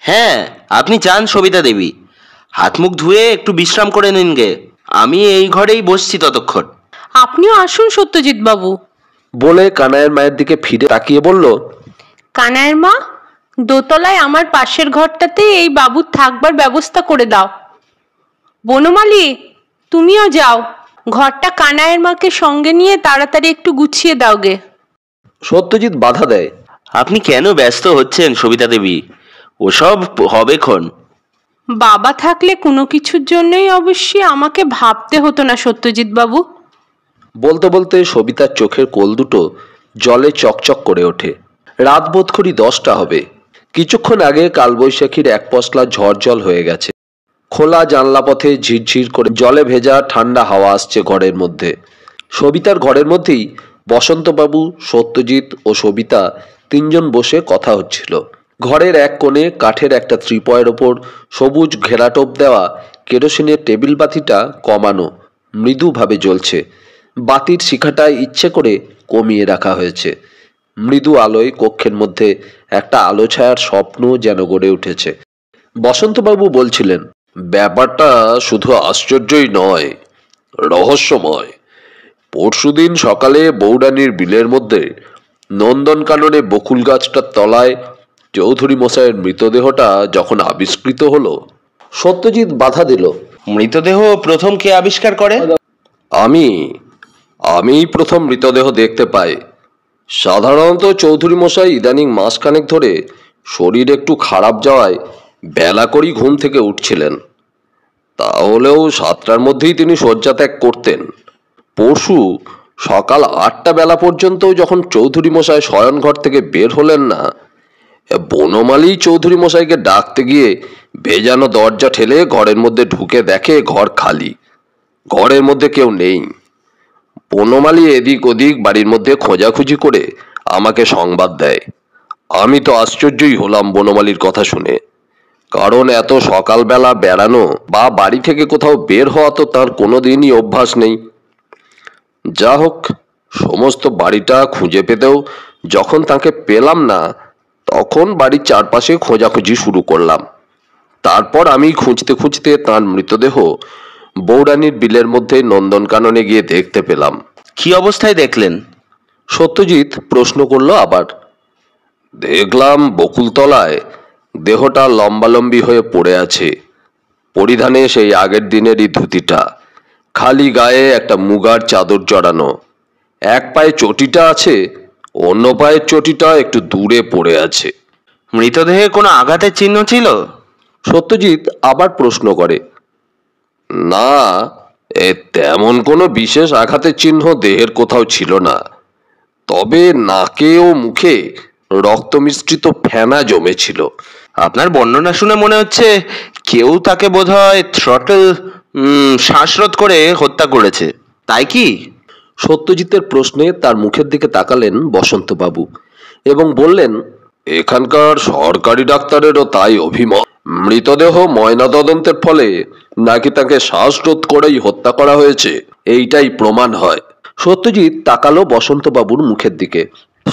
হ্যাঁ, আপনি চান সবিতা দেবী? হাত মুখ ধুয়ে একটু বিশ্রাম করে নিন গে, আমি এই ঘরেই বসছি ততক্ষণ। আপনিও আসুন সত্যজিৎ বাবু। বলে কানাইয়ের মায়ের দিকে ফিরে তাকিয়ে বলল, কানাইয়ের মা, দোতলায় আমার পাশের ঘরটাতে এই বাবুর থাকবার ব্যবস্থা করে দাও। বনমালী, তুমিও যাও, ঘরটা কানাইয়ের মাকে সঙ্গে নিয়ে তাড়াতাড়ি একটু গুছিয়ে দাও গে। সত্যজিৎ বাধা দেয়। আপনি কেন ব্যস্ত হচ্ছেন সবিতা দেবী? ওসব হবেক্ষণ। বাবা থাকলে কোনো কিছুর জন্যই অবশ্যই আমাকে ভাবতে হতো না সত্যজিৎ বাবু। বলতে বলতে সবিতার চোখের কোল দুটো জলে চকচক করে ওঠে। রাত বোধ করি 10টা হবে। কিছুক্ষণ আগে কালবৈশাখীর এক পশলা ঝড় জল হয়ে গেছে। খোলা জানলা পথে ঝিরঝির করে জলে ভেজা ঠান্ডা হাওয়া আসছে ঘরের মধ্যে। সবিতার ঘরের মধ্যেই বসন্তবাবু, সত্যজিৎ ও সবিতা তিনজন বসে কথা হচ্ছিল। ঘরের এক কোণে কাঠের একটা ত্রিপয়ের ওপর সবুজ ঘেরাটোপ দেওয়া কেরোসিনের টেবিল বাতিটা কমানো মৃদুভাবে জ্বলছে। বাতির শিখাটা ইচ্ছে করে কমিয়ে রাখা হয়েছে। মৃদু আলোয় কক্ষের মধ্যে একটা আলো ছায়ার স্বপ্ন যেন গড়ে উঠেছে। বসন্তবাবু বলছিলেন, ব্যাপারটা শুধু আশ্চর্যই নয়, রহস্যময়। পরশুদিন সকালে বৌরানীর বিলের মধ্যে নন্দনকাননে বকুল গাছটার তলায় চৌধুরী মশাইয়ের মৃতদেহটা যখন আবিষ্কৃত হলো। সত্যজিৎ বাধা দিল। মৃতদেহ প্রথম কে আবিষ্কার করে? আমি প্রথম মৃতদেহ দেখতে পাই। সাধারণত চৌধুরী মশাই ইদানিং মাসখানেক ধরে শরীর একটু খারাপ যাওয়ায় বেলা করেই ঘুম থেকে উঠছিলেন। তাহলেও 7টার মধ্যেই তিনি শয্যা ত্যাগ করতেন। পরশু সকাল 8টা বেলা পর্যন্ত যখন চৌধুরী মশাই শয়নঘর থেকে বের হলেন না, বনমালী চৌধুরী মশাইকে ডাকতে গিয়ে ভেজানো দরজা ঠেলে ঘরের মধ্যে ঢুকে দেখে ঘর খালি, ঘরের মধ্যে কেউ নেই। বনমালী এদিক ওদিক বাড়ির মধ্যে খোঁজাখুঁজি করে আমাকে সংবাদ দেয়। আমি তো আশ্চর্যই হলাম বনমালীর কথা শুনে, কারণ এত সকালবেলা বেড়ানো বা বাড়ি থেকে কোথাও বের হওয়া তো তার কোনোদিনই অভ্যাস নেই। যা হোক, সমস্ত বাড়িটা খুঁজে পেতেও যখন তাকে পেলাম না, তখন বাড়ির চারপাশে খোঁজাখুঁজি শুরু করলাম। তারপর আমি খুঁজতে খুঁজতে তার মৃতদেহ বৌরানীর বিলের মধ্যে নন্দনকাননে গিয়ে দেখতে পেলাম। কি অবস্থায় দেখলেন? সত্যজিৎ প্রশ্ন করলো আবার। দেখলাম বকুলতলায় দেহটা লম্বালম্বি হয়ে পড়ে আছে, পরিধানে সেই আগের দিনেরই ধুতিটা, খালি গায়ে একটা মুগার চাদর জড়ানো। এক পায়ে চটিটা আছে, অন্য পায়ের চটিটা একটু দূরে পড়ে আছে। মৃতদেহে কোনো আঘাতের চিহ্ন ছিল? সত্যজিৎ আবার প্রশ্ন করে। না, তেমন কোনো বিশেষ আঘাতের চিহ্ন দেহের কোথাও ছিল না, তবে নাকে ও মুখে রক্ত মিশ্রিত ফেনা জমেছিল। আপনার বর্ণনা শুনে মনে হচ্ছে কেউ তাকে বোধহয় শ্বাসরোধ করে হত্যা করেছে, তাই কি? সত্যজিতের প্রশ্নে তার মুখের দিকে তাকালেন বসন্তবাবু এবং বললেন, এখানকার সরকারি ডাক্তারেরও তাই অভিমত। মৃতদেহ ময়নাতদন্তের ফলে নাকি তাকে শ্বাসরোধ করেই হত্যা করা হয়েছে, এইটাই প্রমাণ হয়। সত্যজিৎ তাকালো বসন্তবাবুর মুখের দিকে।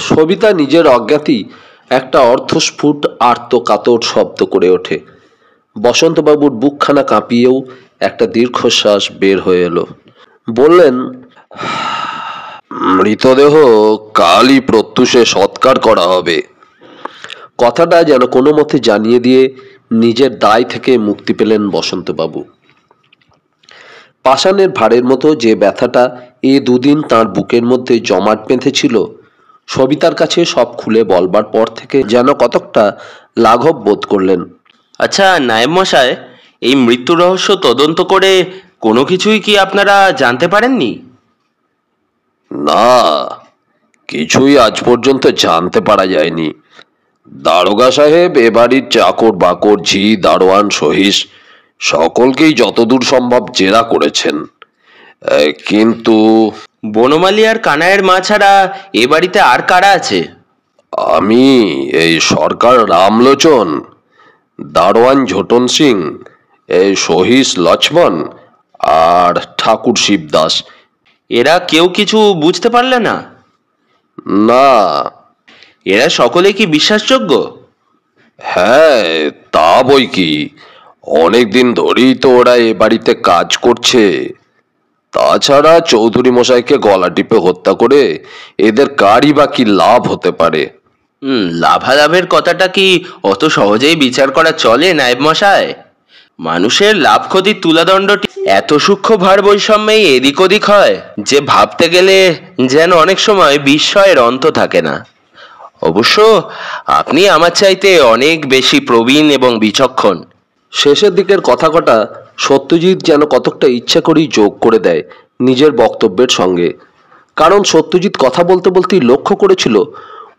সবিতা নিজের অজ্ঞাতেই একটা অর্ধস্ফুট আর্তকাতর শব্দ করে ওঠে। বসন্তবাবুর বুকখানা কাঁপিয়েও একটা দীর্ঘশ্বাস বের হয়ে এলো। বললেন, মৃতদেহ কালই প্রত্যুষে সৎকার করা হবে। কথাটা যেন কোনো মতে জানিয়ে দিয়ে নিজের দায় থেকে মুক্তি পেলেন বসন্তবাবু। পাষাণের ভারের মতো যে ব্যথাটা এ দুদিন তাঁর বুকের মধ্যে জমাট বেঁধেছিল, সবিতার কাছে সব খুলে বলবার পর থেকে যেন কতকটা লাঘব বোধ করলেন। আচ্ছা নায়েব মশাই, এই মৃত্যু রহস্য তদন্ত করে কোনো কিছুই কি আপনারা জানতে পারেননি? না, কিছুই আজ পর্যন্ত জানতে পারা যায়নি। দারোগা সাহেব এ বাড়ির চাকর বাকর, ঝি, দারোয়ান, সহিস সকলকেই যতদূর সম্ভব জেরা করেছেন, কিন্তু বনমালী আর কানাইয়ের মা ছাড়া এ বাড়িতে আর কারা আছে? আমি, এই সরকার রামলোচন, দারোয়ান ঝোটন সিং, এই সহিস লক্ষ্মণ আর ঠাকুর শিবদাস। এরা কেউ কিছু বুঝতে পারলে না? না। এরা সকলে কি বিশ্বাসযোগ্য? হ্যাঁ, তা বই কি, অনেকদিন ধরেই তো ওরা এ বাড়িতে কাজ করছে। তাছাড়া চৌধুরী মশাইকে গলা টিপে হত্যা করে এদের কারই বা কি লাভ হতে পারে? লাভালাভের কথাটা কি অত সহজেই বিচার করা চলে নায়েব মশাই? মানুষের লাভ ক্ষতির তুলাদণ্ডটি এত সূক্ষ্ম ভার বৈষম্যেই এদিক ওদিক হয় যে ভাবতে গেলে যেন অনেক সময় বিস্ময়ের অন্ত থাকে না। অবশ্য আপনি আমার চাইতে অনেক বেশি প্রবীণ এবং বিচক্ষণ। শেষের দিকের কথা কটা সত্যজিৎ যেন কতকটা ইচ্ছা করেই যোগ করে দেয় নিজের বক্তব্যের সঙ্গে, কারণ সত্যজিৎ কথা বলতে বলতেই লক্ষ্য করেছিল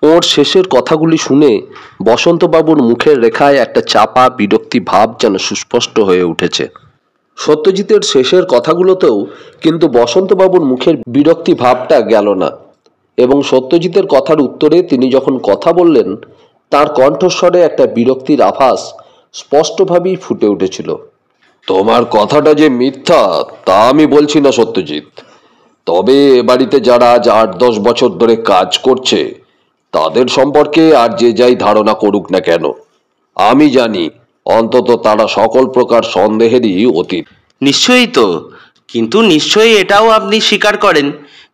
ওর শেষের কথাগুলি শুনে বসন্তবাবুর মুখের রেখায় একটা চাপা বিরক্তি ভাব যেন সুস্পষ্ট হয়ে উঠেছে। সত্যজিতের শেষের কথাগুলোতেও কিন্তু বসন্তবাবুর মুখের বিরক্তি ভাবটা গেল না, এবং সত্যজিতের কথার উত্তরে তিনি যখন কথা বললেন তার কণ্ঠস্বরে একটা বিরক্তির আভাস স্পষ্টভাবেই ফুটে উঠেছিল। তোমার কথাটা যে মিথ্যা তা আমি বলছি না সত্যজিৎ, তবে এ বাড়িতে যারা আজ 8-10 বছর ধরে কাজ করছে তাদের সম্পর্কে আর যে যাই ধারণা করুক না কেন, আমি জানি অন্তত তারা সকল প্রকার সন্দেহেরই অতীত। নিশ্চয়ই তো, কিন্তু নিশ্চয়ই এটাও আপনি স্বীকার করেন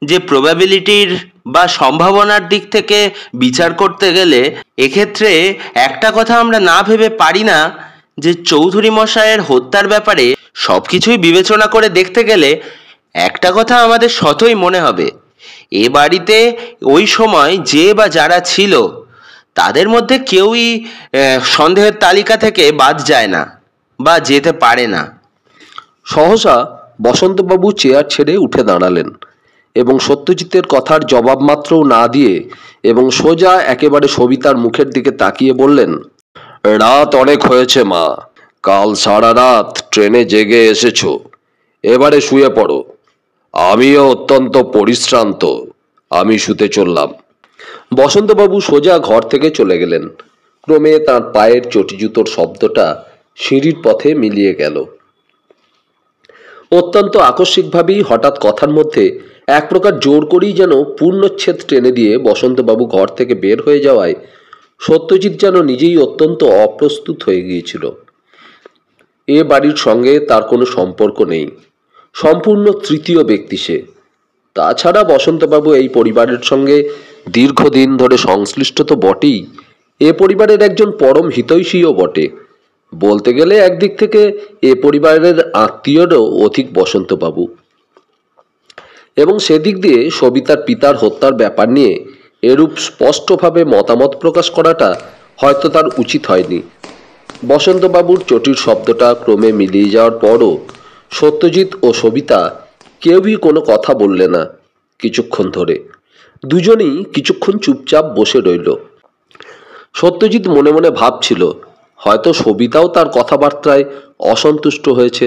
যে প্রবাবিলিটির বা সম্ভাবনার দিক থেকে বিচার করতে গেলে এক্ষেত্রে একটা কথা আমরা না ভেবে পারি না যে চৌধুরী মশাইয়ের হত্যার ব্যাপারে সবকিছুই বিবেচনা করে দেখতে গেলে একটা কথা আমাদের শতই মনে হবে, এ বাড়িতে ওই সময় যে বা যারা ছিল তাদের মধ্যে কেউই সন্দেহের তালিকা থেকে বাদ যায় না বা যেতে পারে না। সহসা বসন্তবাবু চেয়ার ছেড়ে উঠে দাঁড়ালেন এবং সত্যজিতের কথার জবাব মাত্রও না দিয়ে এবং সোজা একেবারে সবিতার মুখের দিকে তাকিয়ে বললেন, রাত অনেক হয়েছে মা, কাল সারা রাত ট্রেনে জেগে এসেছো, এবারে শুয়ে পড়ো। আমিও অত্যন্ত পরিশ্রান্ত, আমি শুতে চললাম। বসন্তবাবু সোজা ঘর থেকে চলে গেলেন। ক্রমে তাঁর পায়ের চটি জুতোর শব্দটা সিঁড়ির পথে মিলিয়ে গেল। অত্যন্ত আকস্মিকভাবেই হঠাৎ কথার মধ্যে এক প্রকার জোর করেই যেন পূর্ণচ্ছেদ টেনে দিয়ে বসন্তবাবু ঘর থেকে বের হয়ে যাওয়ায় সত্যজিৎ যেন নিজেই অত্যন্ত অপ্রস্তুত হয়ে গিয়েছিল। এ বাড়ির সঙ্গে তার কোনো সম্পর্ক নেই, সম্পূর্ণ তৃতীয় ব্যক্তি সে। তাছাড়া বসন্তবাবু এই পরিবারের সঙ্গে দীর্ঘদিন ধরে সংশ্লিষ্ট তো বটেই, এ পরিবারের একজন পরম হিতৈষীও বটে। বলতে গেলে একদিক থেকে এ পরিবারের আত্মীয়রও অধিক বসন্তবাবু। এবং সেদিক দিয়ে সবিতার পিতার হত্যার ব্যাপার নিয়ে এরূপ স্পষ্টভাবে মতামত প্রকাশ করাটা হয়তো তার উচিত হয়নি। বসন্তবাবুর চটির শব্দটা ক্রমে মিলিয়ে যাওয়ার পরও সত্যজিৎ ও সবিতা কেউই কোনো কথা বললে না। কিছুক্ষণ ধরে দুজনেই কিছুক্ষণ চুপচাপ বসে রইল। সত্যজিৎ মনে মনে ভাবছিল হয়তো সবিতাও তার কথাবার্তায় অসন্তুষ্ট হয়েছে।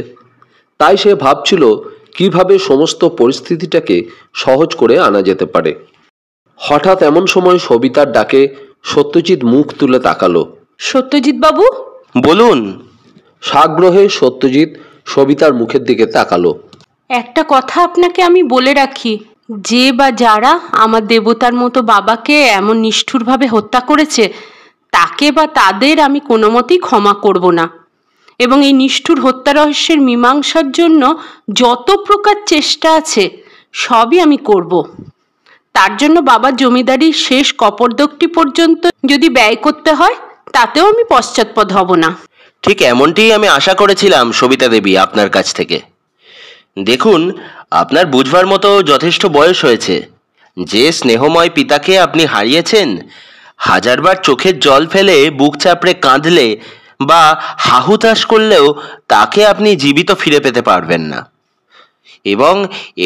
তাই সে ভাবছিল কিভাবে সমস্ত পরিস্থিতিটাকে সহজ করে আনা যেতে পারে। হঠাৎ এমন সময় সবিতার ডাকে সত্যজিৎ মুখ তুলে তাকালো। সত্যজিৎ বাবু। বলুন। সাগ্রহে সত্যজিৎ সবিতার মুখের দিকে তাকালো। একটা কথা আপনাকে আমি বলে রাখি, যে বা যারা আমার দেবতার মতো বাবাকে এমন নিষ্ঠুরভাবে হত্যা করেছে তাকে বা তাদের আমি কোনো মতেই ক্ষমা করব না, এবং এই নিষ্ঠুর হত্যা রহস্যের মীমাংসার জন্য যত প্রকার চেষ্টা আছে সবই আমি করব। তার জন্য বাবার জমিদারির শেষ কপরদকটি পর্যন্ত যদি ব্যয় করতে হয় তাতেও আমি পশ্চাৎপদ হব না। ঠিক এমনটিই আমি আশা করেছিলাম সবিতা দেবী আপনার কাছ থেকে। দেখুন, আপনার বুঝবার মতো যথেষ্ট বয়স হয়েছে। যে স্নেহময় পিতাকে আপনি হারিয়েছেন, হাজারবার চোখের জল ফেলে বুক চাপড়ে কাঁদলে বা হাহুতাশ করলেও তাকে আপনি জীবিত ফিরে পেতে পারবেন না। এবং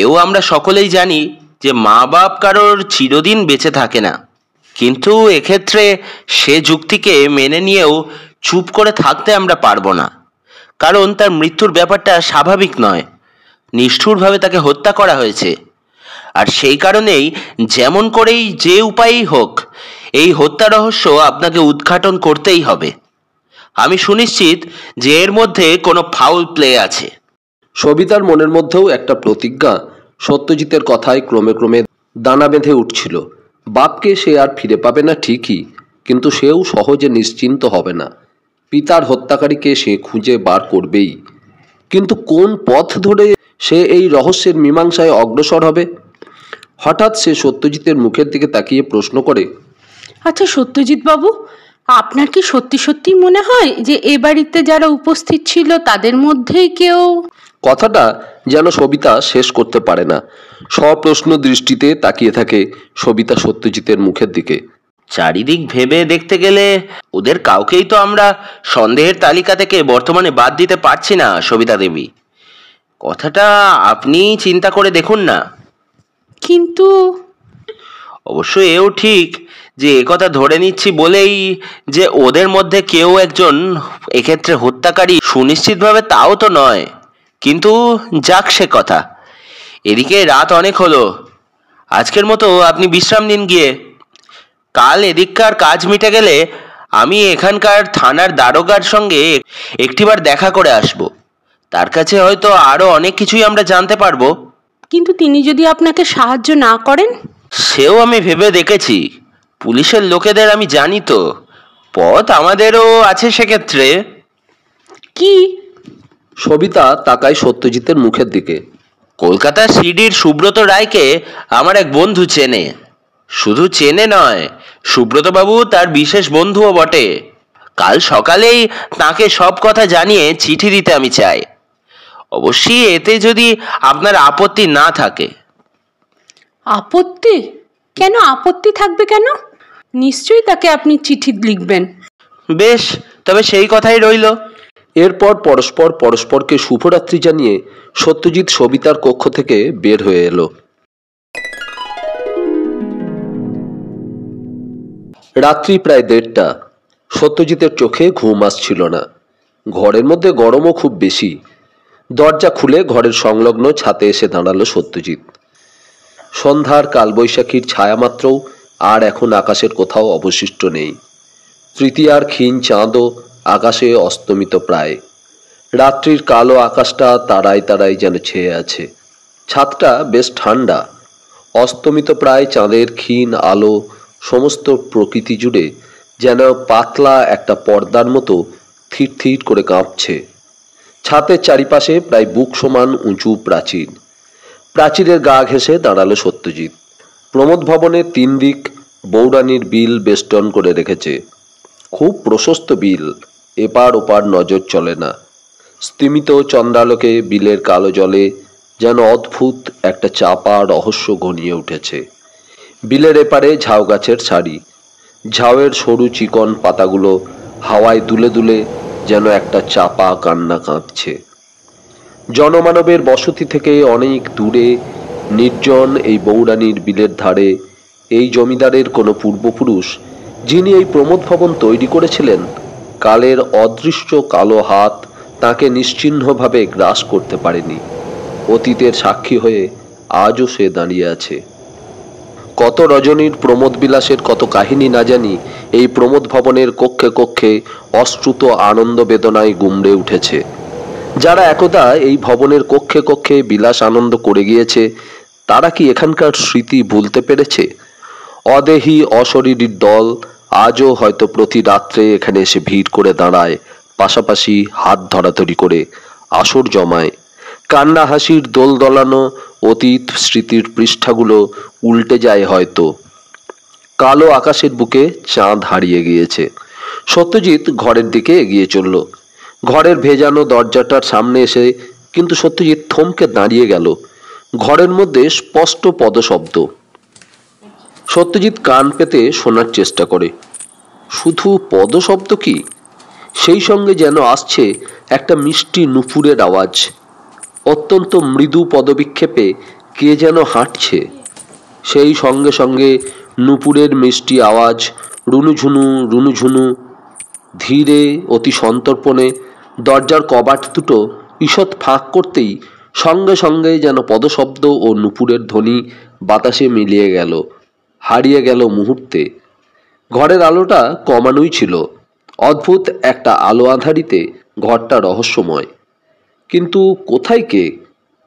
এও আমরা সকলেই জানি যে মা বাপ কারোর চিরদিন বেঁচে থাকে না। কিন্তু এক্ষেত্রে সে যুক্তিকে মেনে নিয়েও চুপ করে থাকতে আমরা পারবো না, কারণ তার মৃত্যুর ব্যাপারটা স্বাভাবিক নয়। নিষ্ঠুরভাবে তাকে হত্যা করা হয়েছে, আর সেই কারণেই যেমন করেই যে উপায়েই হোক এই হত্যা রহস্য আপনাকে উদ্ঘাটন করতেই হবে। আমি সুনিশ্চিত যে এর মধ্যে কোনো ফাউল প্লে আছে। সবিতার মনের মধ্যেও একটা প্রতিজ্ঞা সত্যজিতের কথায় ক্রমে ক্রমে দানা বেঁধে উঠছিল। বাপকে সে আর ফিরে পাবে না ঠিকই, কিন্তু সেও সহজে নিশ্চিন্ত হবে না। পিতার হত্যাকারীকে সে খুঁজে বার করবেই, কিন্তু কোন পথ ধরে সে এই রহস্যের মীমাংসায় অগ্রসর হবে? হঠাৎ সে সত্যজিতের মুখের দিকে তাকিয়ে প্রশ্ন করে, আচ্ছা সত্যজিৎ বাবু, আপনার কি সত্যি সত্যি মনে হয় যে এ বাড়িতে যারা উপস্থিত ছিল তাদের মধ্যেই কেউ? কথাটা যেন সবিতা শেষ করতে পারে না। সপ্রশ্ন দৃষ্টিতে তাকিয়ে থাকে সবিতা সত্যজিতের মুখের দিকে। চারিদিক ভেবে দেখতে গেলে ওদের কাউকেই তো আমরা সন্দেহের তালিকা থেকে বর্তমানে বাদ দিতে পারছি না সবিতা দেবী। কথাটা আপনি চিন্তা করে দেখুন না। কিন্তু অবশ্য এও ঠিক যে একথা ধরে নিচ্ছি বলেই যে ওদের মধ্যে কেউ একজন এক্ষেত্রে হত্যাকারী সুনিশ্চিতভাবে তাও তো নয়। কিন্তু যাক সে কথা। এদিকে রাত অনেক হলো, আজকের মতো আপনি বিশ্রাম নিন গিয়ে। কাল এদিককার কাজ মিটে গেলে আমি এখানকার থানার দারোগার সঙ্গে একটিবার দেখা করে আসব। তার কাছে হয়তো আরো অনেক কিছুই আমরা জানতে পারবো। কিন্তু তিনি যদি আপনাকে সাহায্য না করেন? সেও আমি ভেবে দেখেছি। পুলিশের লোকেদের আমি জানি তো, পথ আমাদেরও আছে সেক্ষেত্রে। কি? সবিতা তাকায় সত্যজিতের মুখের দিকে। কলকাতা সিডির সুব্রত রায়কে আমার এক বন্ধু চেনে। শুধু চেনে নয়, সুব্রতবাবু তার বিশেষ বন্ধুও বটে। কাল সকালেই তাকে সব কথা জানিয়ে চিঠি দিতে আমি চাই। অবশ্যই এতে যদি আপনার আপত্তি না থাকে। আপত্তি? কেন আপত্তি থাকবে কেন? নিশ্চয়ই তাকে আপনি চিঠি লিখবেন। বেশ, তবে সেই কথাই রইল। এরপর পরস্পর পরস্পরকে শুভরাত্রি জানিয়ে সত্যজিৎ সবিতার কক্ষ থেকে বের হয়ে এলো। রাত্রি প্রায় 1:30। সত্যজিতের চোখে ঘুম আসছিল না। ঘরের মধ্যে গরমও খুব বেশি। দরজা খুলে ঘরের সংলগ্ন ছাদে এসে দাঁড়ালো সত্যজিৎ। সন্ধ্যার কালবৈশাখীর ছায়ামাত্রও আর এখন আকাশের কোথাও অবশিষ্ট নেই। তৃতীয়ার ক্ষীণ চাঁদও আকাশে অস্তমিত প্রায়। রাত্রির কালো আকাশটা তারায় তারায় যেন ছেয়ে আছে। ছাদটা বেশ ঠান্ডা। অস্তমিত প্রায় চাঁদের ক্ষীণ আলো সমস্ত প্রকৃতি জুড়ে যেন পাতলা একটা পর্দার মতো থির থির করে কাঁপছে। ছাদের চারিপাশে প্রায় বুক সমান উঁচু প্রাচীর। প্রাচীরের গা ঘেঁষে দাঁড়ালো সত্যজিৎ। প্রমোদ ভবনের 3 দিক বৌরানীর বিল বেষ্টন করে রেখেছে। খুব প্রশস্ত বিল, এপার ওপার নজর চলে না। স্তিমিত চন্দ্রালোকে বিলের কালো জলে যেন অদ্ভুত একটা চাপা রহস্য ঘনিয়ে উঠেছে। বিলের এপারে ঝাউ গাছের সারি। ঝাউয়ের সরু চিকন পাতাগুলো হাওয়ায় দুলে দুলে যেন একটা চাপা কান্না কাঁদছে। জনমানবের বসতি থেকে অনেক দূরে নির্জন এই বৌরানীর বিলের ধারে এই জমিদারের কোনো পূর্বপুরুষ, যিনি এই প্রমোদ ভবন তৈরি করেছিলেন, কালের অদৃশ্য কালো হাত তাকে নিশ্চিহ্নভাবে গ্রাস করতে পারেনি। অতীতের সাক্ষী হয়ে আজও সে দাঁড়িয়ে আছে। কত রজনীর প্রমোদ বিলাসের কত কাহিনী না জানি এই প্রমোদ ভবনের কক্ষে কক্ষে অশ্রুত আনন্দ বেদনায় গুমড়ে উঠেছে। যারা একদা এই ভবনের কক্ষে কক্ষে বিলাস আনন্দ করে গিয়েছে, তারা কি এখানকার স্মৃতি ভুলতে পেরেছে? অদেহী অশরীরীর দল আজও হয়তো প্রতি রাত্রে এখানে এসে ভিড় করে দাঁড়ায়, পাশাপাশি হাত ধরাধরি করে আসর জমায়। কান্না হাসির দোল দোলানো অতীত স্মৃতির পৃষ্ঠাগুলো উল্টে যায় হয়তো। কালো আকাশের বুকে চাঁদ হারিয়ে গিয়েছে। সত্যজিৎ ঘরের দিকে এগিয়ে চলল। ঘরের ভেজানো দরজাটার সামনে এসে কিন্তু সত্যজিৎ থমকে দাঁড়িয়ে গেল। ঘরের মধ্যে স্পষ্ট পদশব্দ। সত্যজিৎ কান পেতে শোনার চেষ্টা করে। শুধু পদশব্দ কি, সেই সঙ্গে যেন আসছে একটা মিষ্টি নুপুরের আওয়াজ। অত্যন্ত মৃদু পদবিক্ষেপে কে যেন হাঁটছে। সেই সঙ্গে সঙ্গে নুপুরের মিষ্টি আওয়াজ রুনুঝুনু রুনুঝুনু। ধীরে অতি সন্তর্পণে দরজার কবাট দুটো ঈষৎ ফাঁক করতেই সঙ্গে সঙ্গে যেন পদশব্দ ও নুপুরের ধ্বনি বাতাসে মিলিয়ে গেল, হারিয়ে গেল মুহূর্তে। ঘরের আলোটা কমানোই ছিল। অদ্ভুত একটা আলো আঁধারিতে ঘরটা রহস্যময়। কিন্তু কোথায় কে?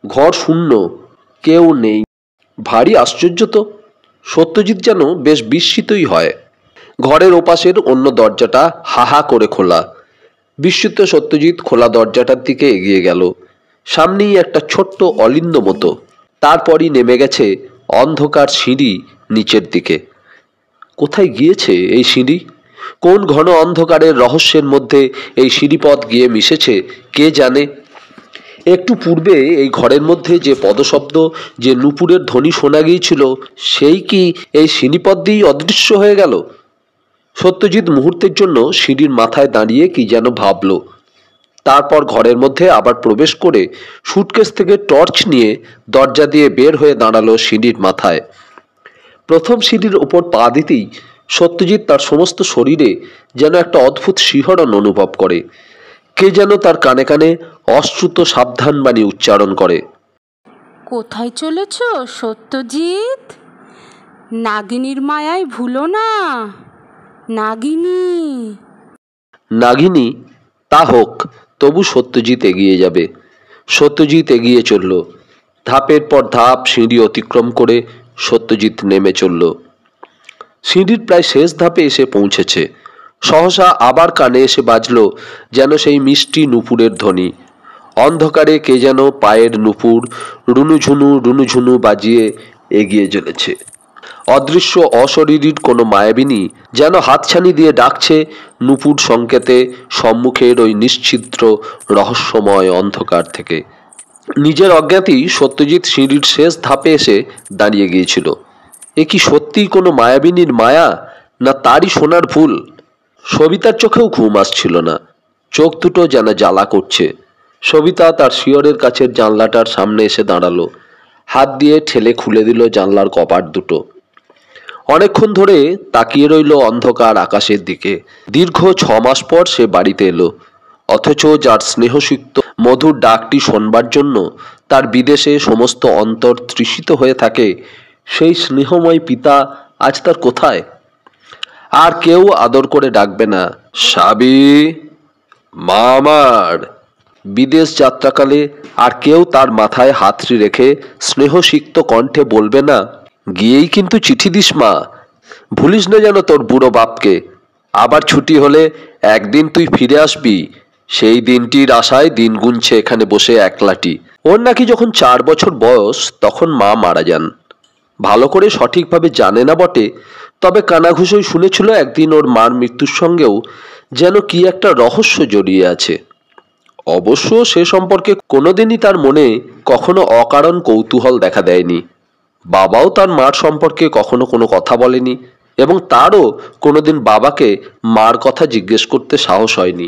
ঘর শূন্য, কেউ নেই। ভারী আশ্চর্য তো। সত্যজিৎ যেন বেশ বিস্মিতই হয়। ঘরের ওপাশের অন্য দরজাটা হাহা করে খোলা। বিস্মিত সত্যজিৎ খোলা দরজাটার দিকে এগিয়ে গেল। সামনেই একটা ছোট্ট অলিন্দ মতো। তারপরই নেমে গেছে অন্ধকার সিঁড়ি নিচের দিকে। কোথায় গিয়েছে এই সিঁড়ি? কোন ঘন অন্ধকারের রহস্যের মধ্যে এই সিঁড়িপথ গিয়ে মিশেছে কে জানে। একটু পূর্বে এই ঘরের মধ্যে যে পদশব্দ, যে নুপুরের ধ্বনি শোনা গিয়েছিল, সেই কি এই সিঁড়িপথ দিয়েই অদৃশ্য হয়ে গেল? সত্যজিৎ মুহূর্তের জন্য সিঁড়ির মাথায় দাঁড়িয়ে কি যেন ভাবল। তারপর ঘরের মধ্যে আবার প্রবেশ করে সুটকেস থেকে টর্চ নিয়ে দরজা দিয়ে বের হয়ে দাঁড়ালো সিঁড়ির মাথায়। প্রথম সিঁড়ির ওপর পা দিতেই সত্যজিৎ তার সমস্ত শরীরে যেন একটা অদ্ভুত শিহরণ অনুভব করে। কে যেন তার কানে কানে অশ্রুত সাবধানবাণী উচ্চারণ করে। কোথায় চলেছ সত্যজিৎ? নাগিনীর মায়ায় ভুলো না, নাগিনী। নাগিনী? তা হোক, তবু সত্যজিৎ এগিয়ে যাবে। সত্যজিৎ এগিয়ে চলল। ধাপের পর ধাপ সিঁড়ি অতিক্রম করে সত্যজিৎ নেমে চলল। সিঁড়ির প্রায় শেষ ধাপে এসে পৌঁছেছে। সহসা আবার কানে এসে বাজল যেন সেই মিষ্টি নুপুরের ধ্বনি। অন্ধকারে কে যেন পায়ের নুপুর রুনুঝুনু রুনুঝুনু বাজিয়ে এগিয়ে চলেছে। অদৃশ্য অশরীরীর কোনো মায়াবিনী যেন হাতছানি দিয়ে ডাকছে নূপুর সংকেতে সম্মুখের ওই নিশ্ছিদ্র রহস্যময় অন্ধকার থেকে। নিজের অজ্ঞাতেই সত্যজিৎ সিঁড়ির শেষ ধাপে এসে দাঁড়িয়ে গিয়েছিল। এ কি সত্যিই কোনো মায়াবিনীর মায়া, না তারই শোনার ভুল? সবিতার চোখেও ঘুম আসছিল না, চোখ দুটো যেন জ্বালা করছে। সবিতা তার শিয়রের কাছের জানলাটার সামনে এসে দাঁড়ালো, হাত দিয়ে ঠেলে খুলে দিল জানলার কপাট দুটো। অনেকক্ষণ ধরে তাকিয়ে রইল অন্ধকার আকাশের দিকে। দীর্ঘ 6 মাস পর সে বাড়িতে এলো, অথচ যার স্নেহসিক্ত মধুর ডাকটি শোনবার জন্য তার বিদেশে সমস্ত অন্তর তৃষিত হয়ে থাকে, সেই স্নেহময় পিতা আজ তার কোথায়? আর কেউ আদর করে ডাকবে না, সাবি, মা আমার। বিদেশ যাত্রাকালে আর কেউ তার মাথায় হাতড়ি রেখে স্নেহসিক্ত কণ্ঠে বলবে না, গিয়েই কিন্তু চিঠি দিস মা, ভুলিস না যেন তোর বুড়ো বাপকে। আবার ছুটি হলে একদিন তুই ফিরে আসবি। সেই দিনটির আশায় দিন গুনছে এখানে বসে একলাটি। ওর নাকি যখন 4 বছর বয়স তখন মা মারা যান। ভালো করে সঠিকভাবে জানে না বটে, তবে কানাঘুষোই শুনেছিল একদিন ওর মার মৃত্যুর সঙ্গেও যেন কি একটা রহস্য জড়িয়ে আছে। অবশ্য সে সম্পর্কে কোনোদিনই তার মনে কখনো অকারণ কৌতূহল দেখা দেয়নি। বাবাও তার মার সম্পর্কে কখনো কোনো কথা বলেনি, এবং তারও কোনোদিন বাবাকে মার কথা জিজ্ঞেস করতে সাহস হয়নি।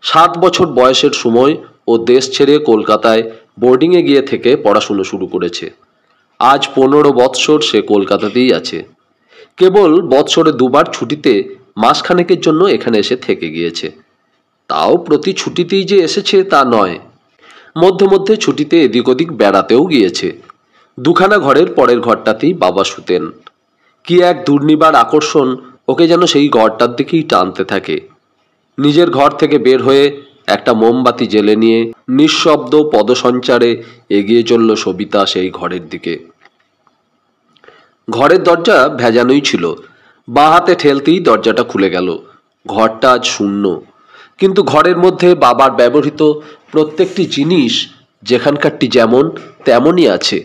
7 বছর বয়সের সময় ও দেশ ছেড়ে কলকাতায় বোর্ডিংয়ে গিয়ে থেকে পড়াশুনো শুরু করেছে। আজ 15 বৎসর সে কলকাতাতেই আছে। কেবল বৎসরে 2 বার ছুটিতে মাসখানেকের জন্য এখানে এসে থেকে গিয়েছে। তাও প্রতি ছুটিতেই যে এসেছে তা নয়, মধ্যে মধ্যে ছুটিতে এদিক ওদিক বেড়াতেও গিয়েছে। 2খানা ঘরের পরের ঘরটাতেই বাবা শুতেন। কি এক দুর্নিবার আকর্ষণ ওকে যেন সেই ঘরটার দিকেই টানতে থাকে। নিজের ঘর থেকে বের হয়ে একটা মোমবাতি জ্বেলে নিয়ে নিঃশব্দ পদসঞ্চারে এগিয়ে চলল সবিতা সেই ঘরের দিকে। ঘরের দরজা ভেজানোই ছিল, বাঁ হাতে ঠেলতেই দরজাটা খুলে গেল। ঘরটা আজ শূন্য, কিন্তু ঘরের মধ্যে বাবার ব্যবহৃত প্রত্যেকটি জিনিস যেখানকারটি যেমন তেমনই আছে।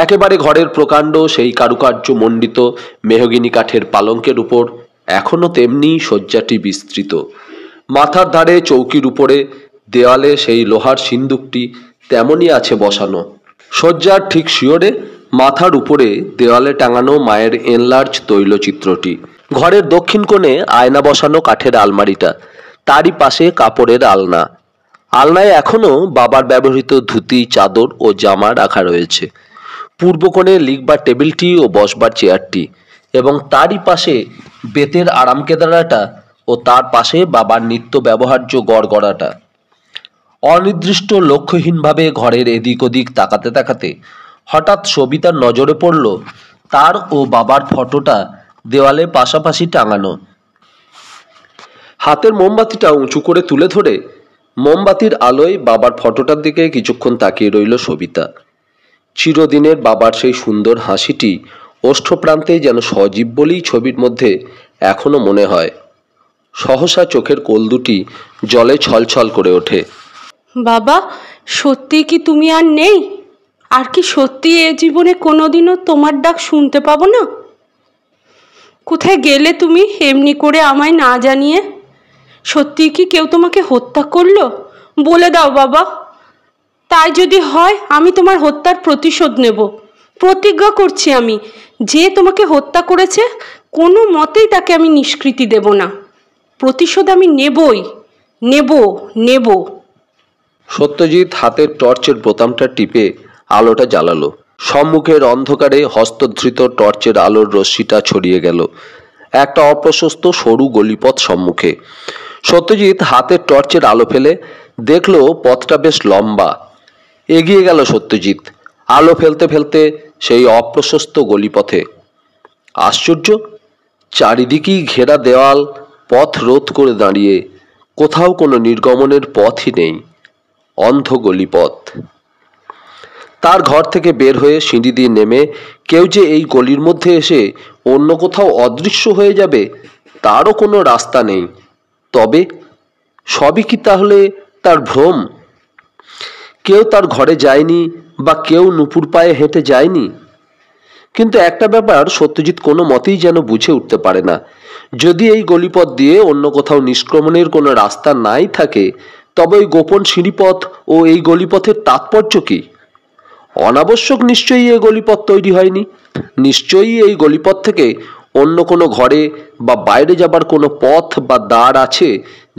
একেবারে ঘরের প্রকাণ্ড সেই কারুকার্য মণ্ডিত মেহগিনি কাঠের পালঙ্কের উপর এখনো তেমনি শয্যাটি বিস্তৃত। মাথার ধারে চৌকির উপরে দেওয়ালে সেই লোহার সিন্দুকটি তেমনই আছে বসানো। শয্যার ঠিক শিয়রে মাথার উপরে দেওয়ালে টাঙানো মায়ের এনলার্জ তৈলচিত্রটি। ঘরের দক্ষিণ কোণে আয়না বসানো কাঠের আলমারিটা, তারই পাশে কাপড়ের আলনা। আলনায় এখনো বাবার ব্যবহৃত ধুতি, চাদর ও জামা রাখা রয়েছে। পূর্ব কোণে লিখবার টেবিলটি ও বসবার চেয়ারটি, এবং তারই পাশে বেতের আরামকেদারাটা ও তার পাশে বাবার নিত্য ব্যবহার্য গড়গড়াটা। অনির্দিষ্ট লক্ষ্যহীনভাবে ঘরের এদিক ওদিক তাকাতে তাকাতে হঠাৎ সবিতার নজরে পড়ল তার ও বাবার ফটোটা দেওয়ালে পাশাপাশি টাঙানো। হাতের মোমবাতিটা উঁচু করে তুলে ধরে মোমবাতির আলোয় বাবার ফটোটার দিকে কিছুক্ষণ তাকিয়ে রইল সবিতা। চিরদিনের বাবার সেই সুন্দর হাসিটি ওষ্ঠপ্রান্তে যেন সজীব বলেই ছবির মধ্যে এখনো মনে হয়। সহসা চোখের কোল দুটি জলে ছলছল করে ওঠে। বাবা, সত্যি কি তুমি আর নেই? আর কি সত্যি এ জীবনে কোনোদিনও তোমার ডাক শুনতে পাবো না? কোথায় গেলে তুমি এমনি করে আমায় না জানিয়ে? সত্যি কি কেউ তোমাকে হত্যা করলো? বলে দাও বাবা। তাই যদি হয় আমি তোমার হত্যার প্রতিশোধ নেব। প্রতিজ্ঞা করছি আমি, যে তোমাকে হত্যা করেছে কোনো মতেই তাকে আমি নিষ্কৃতি দেব না। প্রতিশোধ আমি নেবই, নেব। সত্যজিৎ হাতের টর্চের বোতামটা টিপে আলোটা জ্বালালো। সম্মুখের অন্ধকারে হস্তধৃত টর্চের আলোর রশ্মিটা ছড়িয়ে গেল একটা অপ্রশস্ত সরু গলিপথ সম্মুখে। সত্যজিৎ হাতের টর্চের আলো ফেলে দেখল পথটা বেশ লম্বা। এগিয়ে গেল সত্যজিৎ আলো ফেলতে ফেলতে সেই অপ্রশস্ত গলিপথে। আশ্চর্য, চারিদিকেই ঘেরা দেওয়াল, পথ রোধ করে দাঁড়িয়ে, কোথাও কোনো নির্গমনের পথই নেই। অন্ধ গলিপথ। তার ঘর থেকে বের হয়ে সিঁড়ি দিয়ে নেমে কেউ যে এই গলির মধ্যে এসে অন্য কোথাও অদৃশ্য হয়ে যাবে তারও কোনো রাস্তা নেই। তবে সবই কি তাহলে তার ভ্রম? কেউ তার ঘরে যায়নি, বা কেউ নুপুর পায়ে হেঁটে যায়নি? কিন্তু একটা ব্যাপার সত্যজিৎ কোনো মতেই যেন বুঝে উঠতে পারে না। যদি এই গলিপথ দিয়ে অন্য কোথাও নিষ্ক্রমণের কোনো রাস্তা নাই থাকে, তবে ওই গোপন সিঁড়িপথ ও এই গলিপথের তাৎপর্য কি? অনাবশ্যক নিশ্চয়ই এই গলিপথ তৈরি হয়নি। নিশ্চয়ই এই গলিপথ থেকে অন্য কোনো ঘরে বা বাইরে যাবার কোনো পথ বা দ্বার আছে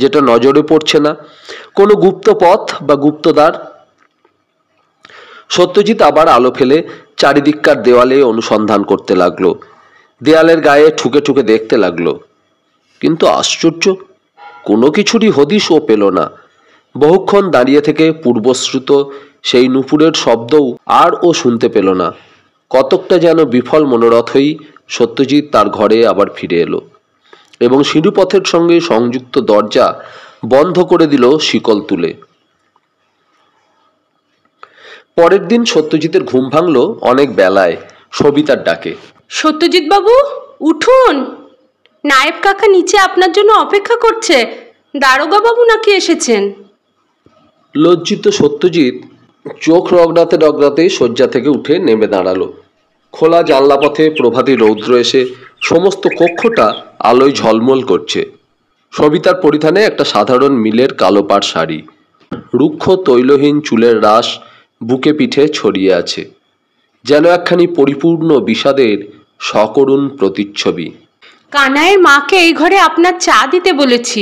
যেটা নজরে পড়ছে না, কোনো গুপ্ত পথ বা গুপ্ত দ্বার। সত্যজিৎ আবার আলো ফেলে চারিদিককার দেওয়ালে অনুসন্ধান করতে লাগলো, দেয়ালের গায়ে ঠুকে ঠুকে দেখতে লাগলো। কিন্তু আশ্চর্য, কোনো কিছুরই হদিশ ও পেল না। বহুক্ষণ দাঁড়িয়ে থেকে পূর্বশ্রুত সেই নুপুরের শব্দও আর ও শুনতে পেল না। কতকটা যেন বিফল মনোরথ হয়েই সত্যজিৎ তার ঘরে আবার ফিরে এলো এবং সিঁড়িপথের সঙ্গে সংযুক্ত দরজা বন্ধ করে দিল শিকল তুলে। পরের দিন সত্যজিতের ঘুম ভাঙল অনেক বেলায় সবিতার ডাকে। সত্যজিৎ বাবু, উঠুন, নায়েব কাকা নিচে আপনার জন্য অপেক্ষা করছে। দারোগা বাবু নাকি এসেছেন? লজ্জিত সত্যজিৎ চোখ রগড়াতে রগড়াতেই শয্যা থেকে উঠে নেমে দাঁড়ালো। খোলা জানলা পথে প্রভাতী রৌদ্র এসে সমস্ত কক্ষটা আলোয় ঝলমল করছে। সবিতার পরিধানে একটা সাধারণ মিলের কালো পাড় শাড়ি, রুক্ষ তৈলহীন চুলের রাশ বুকে পিঠে ছড়িয়ে আছে, যেন একখানি পরিপূর্ণ বিষাদের সকরুণ প্রতিচ্ছবি। কানাইয়ের মাকে এই ঘরে আপনার চা দিতে বলেছি।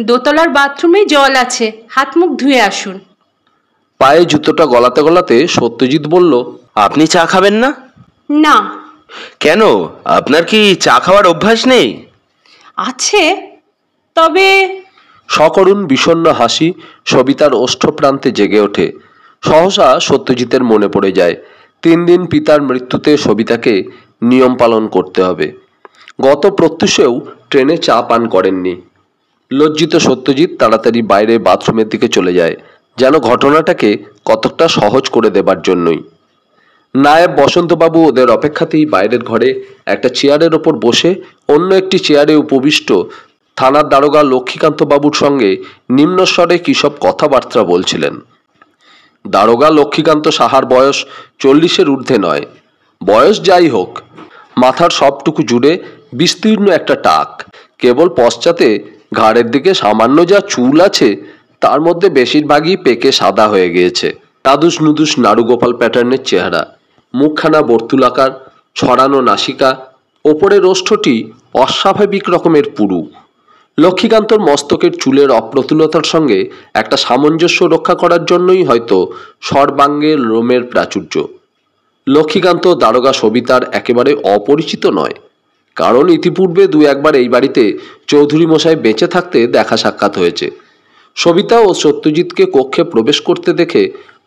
দোতলার বাথরুমে জল আছে, হাত মুখ ধুয়ে আসুন। পায়ে জুতোটা গলাতে গলাতে সত্যজিৎ বলল, আপনি চা খাবেন না? না। কেন, আপনার কি চা খাওয়ার অভ্যাস নেই? আছে, তবে। সকরুণ বিষণ্ণ হাসি সবিতার ওষ্ঠপ্রান্তে জেগে ওঠে। সহসা সত্যজিতের মনে পড়ে যায় 3 দিন পিতার মৃত্যুতে সবিতাকে নিয়ম পালন করতে হবে। গত প্রত্যুষেও ট্রেনে চা পান করেননি। লজ্জিত সত্যজিৎ তাড়াতাড়ি বাইরে বাথরুমের দিকে চলে যায়, যেন ঘটনাটাকে কতকটা সহজ করে দেবার জন্যই। নায়েব বসন্তবাবু ওদের অপেক্ষাতেই বাইরের ঘরে একটা চেয়ারের ওপর বসে অন্য একটি চেয়ারে উপবিষ্ট থানার দারোগা লক্ষ্মীকান্ত বাবুর সঙ্গে নিম্নস্বরে কী সব কথাবার্তা বলছিলেন। দারোগা লক্ষ্মীকান্ত সাহার বয়স 40-এর ঊর্ধ্বে নয়। বয়স যাই হোক, মাথার সবটুকু জুড়ে বিস্তীর্ণ একটা টাক, কেবল পশ্চাতে ঘাড়ের দিকে সামান্য যা চুল আছে তার মধ্যে বেশিরভাগই পেকে সাদা হয়ে গিয়েছে। নাদুস নুদুস নাড়ুগোপাল প্যাটার্নের চেহারা, মুখখানা বর্তুলাকার, ছড়ানো নাসিকা, ওপরের ওষ্ঠটি অস্বাভাবিক রকমের পুরু। লক্ষ্মীকান্তর মস্তকের চুলের অপ্রতুলতার সঙ্গে একটা সামঞ্জস্য রক্ষা করার জন্যই হয়তো সর্বাঙ্গের লোমের প্রাচুর্য। লক্ষ্মীকান্ত দারোগা সবিতার একেবারে অপরিচিত নয়, কারণ ইতিপূর্বে 2-1 এই বাড়িতে চৌধুরী মশাই বেঁচে থাকতে দেখা সাক্ষাৎ হয়েছে। সবিতা ও সত্যজিৎকে কক্ষে প্রবেশ করতে দেখে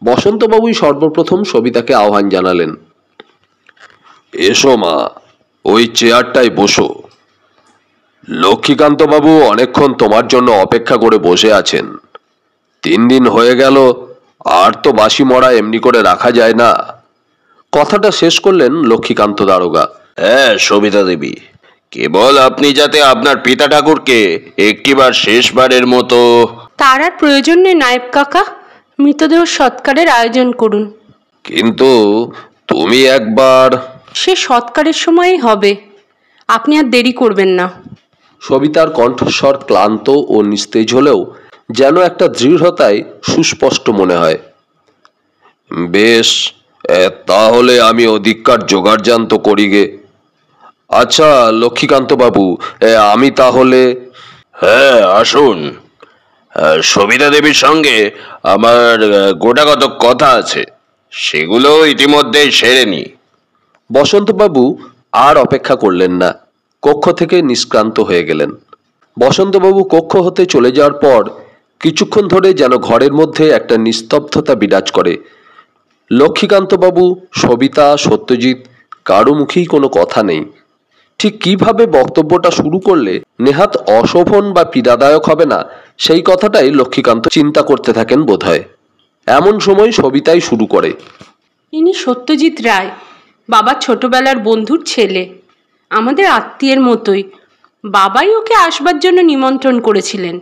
বসন্তবাবুই সর্বপ্রথম সবিতাকে আহ্বান জানালেন। এসো মা, ওই চেয়ারটায় বসো। লক্ষ্মীকান্তবাবু অনেকক্ষণ তোমার জন্য অপেক্ষা করে বসে আছেন। 3 দিন হয়ে গেল, আর তো বাসি মরা এমনি করে রাখা যায় না। কথাটা শেষ করলেন লক্ষ্মীকান্ত দারোগা। হ্যাঁ সবিতা দেবী, কেবল আপনি যাতে আপনার পিতা ঠাকুরকে একটিবার শেষবারের মতো। তার আর প্রয়োজন নেই নায়েব কাকা, মৃতদেহ সৎকারের আয়োজন করুন। কিন্তু তুমি একবার। সে সৎকারের সময়ই হবে, আপনি আর দেরি করবেন না। সবিতার কণ্ঠস্বর ক্লান্ত ও নিস্তেজ হলেও যেন একটা দৃঢ়তায় সুস্পষ্ট মনে হয়। বেশ, তাহলে আমি অধিককার জোগাড়জান্ত করি গে। আচ্ছা লক্ষ্মীকান্তবাবু, আমি তাহলে। হ্যাঁ আসুন, সবিতা দেবীর সঙ্গে আমার গোটাকত কথা আছে, সেগুলো ইতিমধ্যে সেরে নি। বসন্তবাবু আর অপেক্ষা করলেন না, কক্ষ থেকে নিষ্ক্রান্ত হয়ে গেলেন। বসন্তবাবু কক্ষ হতে চলে যাওয়ার পর কিছুক্ষণ ধরে যেন ঘরের মধ্যে একটা নিস্তব্ধতা বিরাজ করে। লক্ষ্মীকান্তবাবু, সবিতা, সত্যজিৎ কারো মুখেই কোনো কথা নেই। ঠিক কিভাবে বক্তব্যটা শুরু করলে নেহাত অশোভন বা পীড়াদায়ক হবে না, সেই কথাটাই লক্ষ্মীকান্ত চিন্তা করতে থাকেন বোধহয়। এমন সময় সবিতাই শুরু করে। ইনি সত্যজিৎ রায়, বাবার ছোটবেলার বন্ধুর ছেলে, আমাদের আত্মীয়ের মতোই। বাবাই ওকে আসবার জন্য নিমন্ত্রণ করেছিলেন।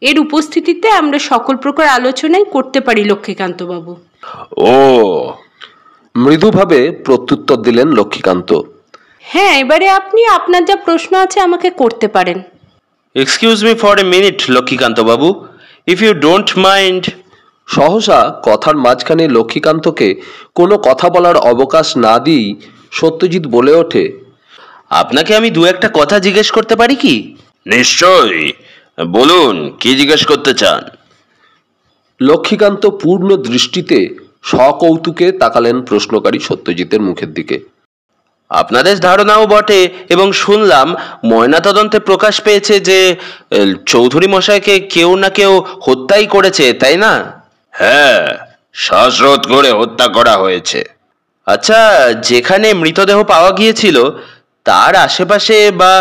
এর উপস্থিতিতে আমরা সকল প্রকার আলোচনাই করতে পারি লক্ষ্মীকান্তবাবু। ও, মৃদুভাবে প্রত্যুত্তর দিলেন লক্ষ্মীকান্ত। হ্যাঁ, এবারে আপনি আপনার যা প্রশ্ন আছে আমাকে করতে পারেন। Excuse me for a minute Lakshmikanta babu, if you don't mind. সহসা কথার মাঝখানে লক্ষ্মীকান্তকে কোনো কথা বলার অবকাশ না দিয়েই সত্যজিৎ বলে ওঠে, আপনাকে আমি দু একটা কথা জিজ্ঞেস করতে পারি কি? নিশ্চয়ই, বলুন কি জিজ্ঞেস করতে চান। লক্ষ্মীকান্ত পূর্ণ দৃষ্টিতে সকৌতুকে তাকালেন প্রশ্নকারী সত্যজিতের মুখের দিকে। আপনাদের ধারণাও বটে, এবং শুনলাম ময়নাতদন্তে প্রকাশ পেয়েছে যে চৌধুরী মশাইকে কেউ না কেউ হত্যাই করেছে, তাই না? হ্যাঁ, শ্বাসরোধ করে হত্যা করা হয়েছে। আচ্ছা, যেখানে মৃতদেহ পাওয়া গিয়েছিল তার আশেপাশে বা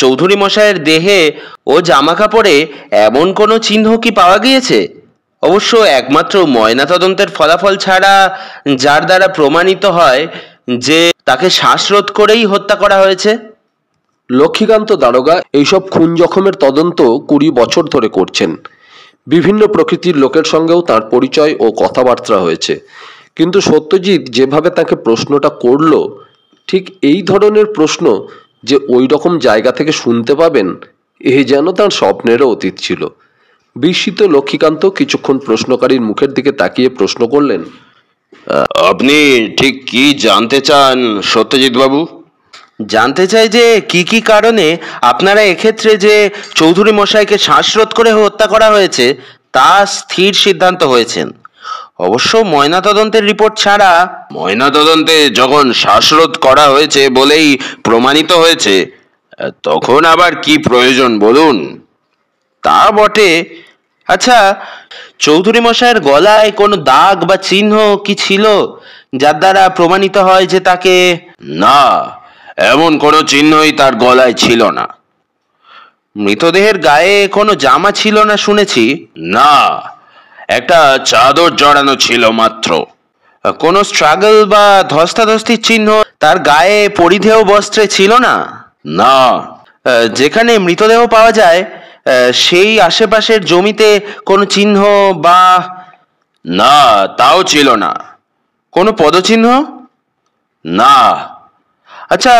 চৌধুরী মশাইয়ের দেহে ও জামা কাপড়ে এমন কোনো চিহ্ন কি পাওয়া গিয়েছে? অবশ্য একমাত্র ময়নাতদন্তের ফলাফল ছাড়া যার দ্বারা প্রমাণিত হয় যে তাকে শ্বাসরোধ করেই হত্যা করা হয়েছে। লক্ষ্মীকান্ত দারোগা এইসব খুন জখমের তদন্ত 20 বছর ধরে করছেন। বিভিন্ন প্রকৃতির লোকের সঙ্গেও তার পরিচয় ও কথাবার্তা হয়েছে, কিন্তু সত্যজিৎ যেভাবে তাকে প্রশ্নটা করল, ঠিক এই ধরনের প্রশ্ন যে ওই রকম জায়গা থেকে শুনতে পাবেন, এ যেন তার স্বপ্নেরও অতীত ছিল। বিস্মিত লক্ষ্মীকান্ত কিছুক্ষণ প্রশ্নকারীর মুখের দিকে তাকিয়ে প্রশ্ন করলেন, আপনি ঠিক কি জানতে চান সত্যজিৎ বাবু? জানতে চাই যে কি কি কারণে আপনারা এক্ষেত্রে যে চৌধুরী মশাইকে শ্বাসরোধ করে হত্যা করা হয়েছে তা স্থির সিদ্ধান্ত হয়েছেন। অবশ্য ময়নাতদন্তের রিপোর্ট ছাড়া, ময়নাতদন্তে যখন শ্বাসরোধ করা হয়েছে বলেই প্রমাণিত হয়েছে, তখন আবার কি প্রয়োজন বলুন? তা বটে। আচ্ছা, চৌধুরী মশাইয়ের গলায় কোনো দাগ বা চিহ্ন কি ছিল যার দ্বারা প্রমাণিত হয় যে তাকে? না, এমন কোনো চিহ্নই তার গলায় ছিল না। মৃতদেহের গায়ে কোনো জামা ছিল না শুনেছি। না, একটা চাদর জড়ানো ছিল মাত্র। কোনো স্ট্রাগল বা ধস্তাধস্তির চিহ্ন তার গায়ে পরিধেয় বস্ত্রে ছিল না। না। যেখানে মৃতদেহ পাওয়া যায় সেই আশেপাশের জমিতে কোনো চিহ্ন বা? না, তাও ছিল না। কোনো পদচিহ্ন? না। আচ্ছা,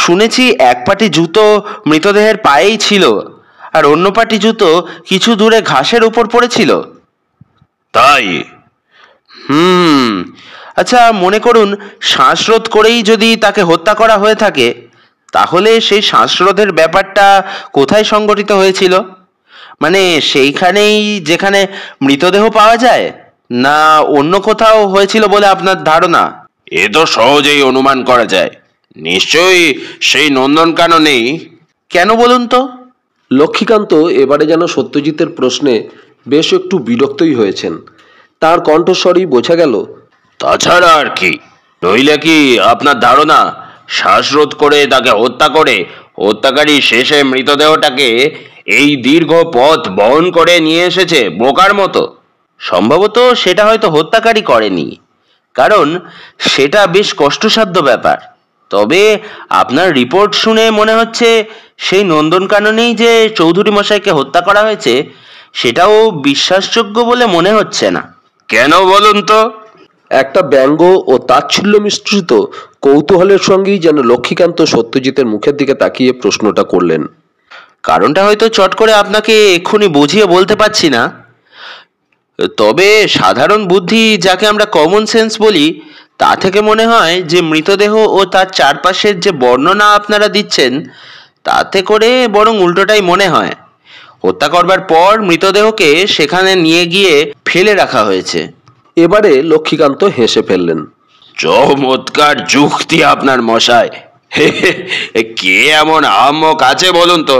শুনেছি এক পাটি জুতো মৃতদেহের পায়েই ছিল আর অন্য পাটি জুতো কিছু দূরে ঘাসের উপর পড়েছিল। তাই? আচ্ছা, মনে করুন শ্বাসরোধ করেই যদি তাকে হত্যা করা হয়ে থাকে, তাহলে সেই শ্বাসরোধের ব্যাপারটা কোথায় সংঘটিত হয়েছিল? মানে সেইখানেই যেখানে মৃতদেহ পাওয়া যায়, না অন্য কোথাও হয়েছিল বলে আপনার ধারণা? এ তো সহজেই অনুমান করা যায়। নিশ্চয়ই সেই নন্দনকাননেই। কেন বলুন তো? লক্ষ্মীকান্ত এবারে যেন সত্যজিতের প্রশ্নে বেশ একটু বিরক্তই হয়েছেন। তার কণ্ঠস্বরেই বোঝা গেল, তাছাড়া আর কি? নইলে কি আপনার ধারণা শ্বাসরোধ করে তাকে হত্যা করে হত্যাকারী শেষে মৃতদেহটাকে এই দীর্ঘ পথ বহন করে নিয়ে এসেছে বোকার মতো? সম্ভবত সেটা হয়তো হত্যাকারী করেনি, কারণ সেটা বেশ কষ্টসাধ্য ব্যাপার। তবে আপনার রিপোর্ট শুনে মনে হচ্ছে সেই নন্দনকাননেই যে চৌধুরী মশাইকে হত্যা করা হয়েছে সেটাও বিশ্বাসযোগ্য বলে মনে হচ্ছে না। কেন বলুন তো? একটা ব্যঙ্গ ও তাচ্ছিল্য মিশ্রিত কৌতূহলের সঙ্গেই যেন লক্ষ্মীকান্ত সত্যজিতের মুখের দিকে তাকিয়ে প্রশ্নটা করলেন। কারণটা হয়তো চট করে আপনাকে এক্ষুনি বুঝিয়ে বলতে পারছি না, তবে সাধারণ বুদ্ধি যাকে আমরা কমন সেন্স বলি, তা থেকে মনে হয় যে মৃতদেহ ও তার চারপাশের যে বর্ণনা আপনারা দিচ্ছেন তাতে করে বরং উল্টোটাই মনে হয়। হত্যা করবার পর মৃতদেহকে সেখানে নিয়ে গিয়ে ফেলে রাখা হয়েছে। এবারে লক্ষ্মীকান্ত হেসে ফেললেন। চমৎকার যুক্তি আপনার মশাই। কে এমন আহাম্মক আছে বলুন তো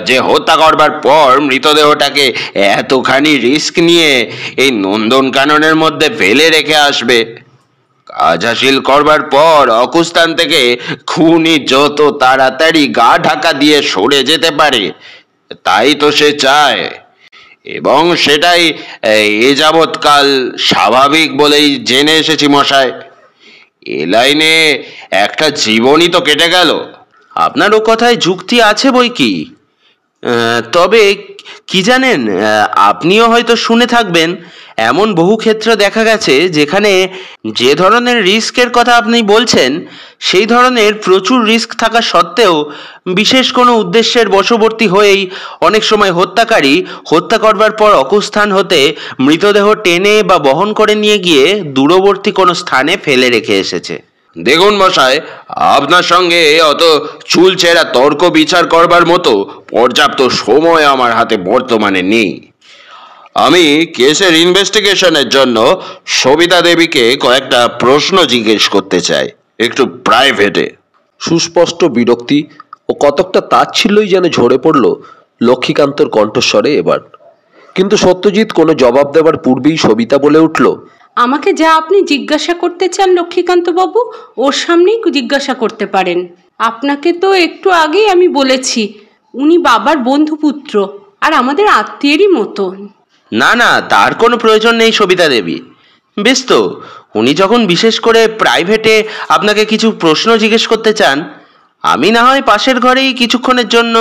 যে হত্যা করবার পর মৃতদেহটাকে এতখানি রিস্ক নিয়ে এই নন্দনকাননের মধ্যে ফেলে রেখে আসবে? কাজ হাসিল করবার পর অকুস্থান থেকে খুনি যত তাড়াতাড়ি গা ঢাকা দিয়ে সরে যেতে পারে তাই তো সে চায়, এবং সেটাই এ যাবৎকাল স্বাভাবিক বলেই জেনে এসেছি মশাই। এ লাইনে একটা জীবনই তো কেটে গেল। আপনার ও কথায় যুক্তি আছে বই কি, তবে কি জানেন, আপনিও হয়তো শুনে থাকবেন, এমন বহু ক্ষেত্র দেখা গেছে যেখানে যে ধরনের রিস্কের কথা আপনি বলছেন সেই ধরনের প্রচুর রিস্ক থাকা সত্ত্বেও বিশেষ কোনো উদ্দেশ্যের বশবর্তী হয়েই অনেক সময় হত্যাকারী হত্যা করবার পর অকুস্থান হতে মৃতদেহ টেনে বা বহন করে নিয়ে গিয়ে দূরবর্তী কোনো স্থানে ফেলে রেখে এসেছে। দেখুন মশাই, আপনার সঙ্গে অত চুলচেরা তর্ক বিচার করবার মতো পর্যাপ্ত সময় আমার হাতে বর্তমানে নেই। আমি কেসের ইনভেস্টিগেশনের জন্য সবিতা দেবীকে কয়েকটা প্রশ্ন জিজ্ঞেস করতে চাই, একটু প্রাইভেটে। সুস্পষ্ট বিরক্তি ও কতকটা তাচ্ছিল্যই যেন ঝরে পড়ল লক্ষ্মীকান্তর কণ্ঠস্বরে এবার। কিন্তু সত্যজিৎ কোনো জবাব দেবার পূর্বেই সবিতা বলে উঠল, আমাকে যা আপনি জিজ্ঞাসা করতে চান লক্ষ্মীকান্ত বাবু, ওর সামনেই জিজ্ঞাসা করতে পারেন। আপনাকে তো একটু আগেই আমি বলেছি উনি বাবার বন্ধুপুত্র আর আমাদের আত্মীয়েরই মতো। না না, তার কোনো প্রয়োজন নেই সবিতা দেবী। বেশ তো, উনি যখন বিশেষ করে প্রাইভেটে আপনাকে কিছু প্রশ্ন জিজ্ঞেস করতে চান, আমি না হয় পাশের ঘরেই কিছুক্ষণের জন্য।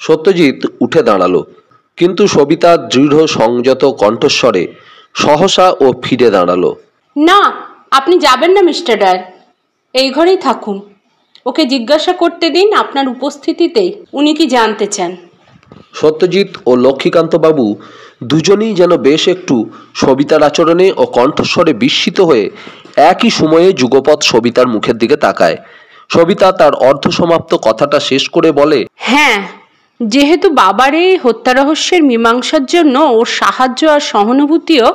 সত্যজিৎ উঠে দাঁড়ালো, কিন্তু সবিতা দৃঢ় সংযত কণ্ঠস্বরে সহসা ও ফিরে দাঁড়ালো। না, আপনি যাবেন না মিস্টার রায়, এই ঘরেই থাকুন। ওকে জিজ্ঞাসা করতে দিন আপনার উপস্থিতিতেই উনি কি জানতে চান। সত্যজিৎ ও লক্ষ্মীকান্ত বাবু দুজনেই যেন বেশ একটু সবিতার আচরণে ও কণ্ঠস্বরে বিস্মিত হয়ে একই সময়ে যুগপৎ সবিতার মুখের দিকে তাকায়। সবিতা তার অর্ধসমাপ্ত কথাটা শেষ করে বলে, হ্যাঁ, যেহেতু বাবার এই হত্যা রহস্যের মীমাংসার জন্য ওর সাহায্য আর সহানুভূতিও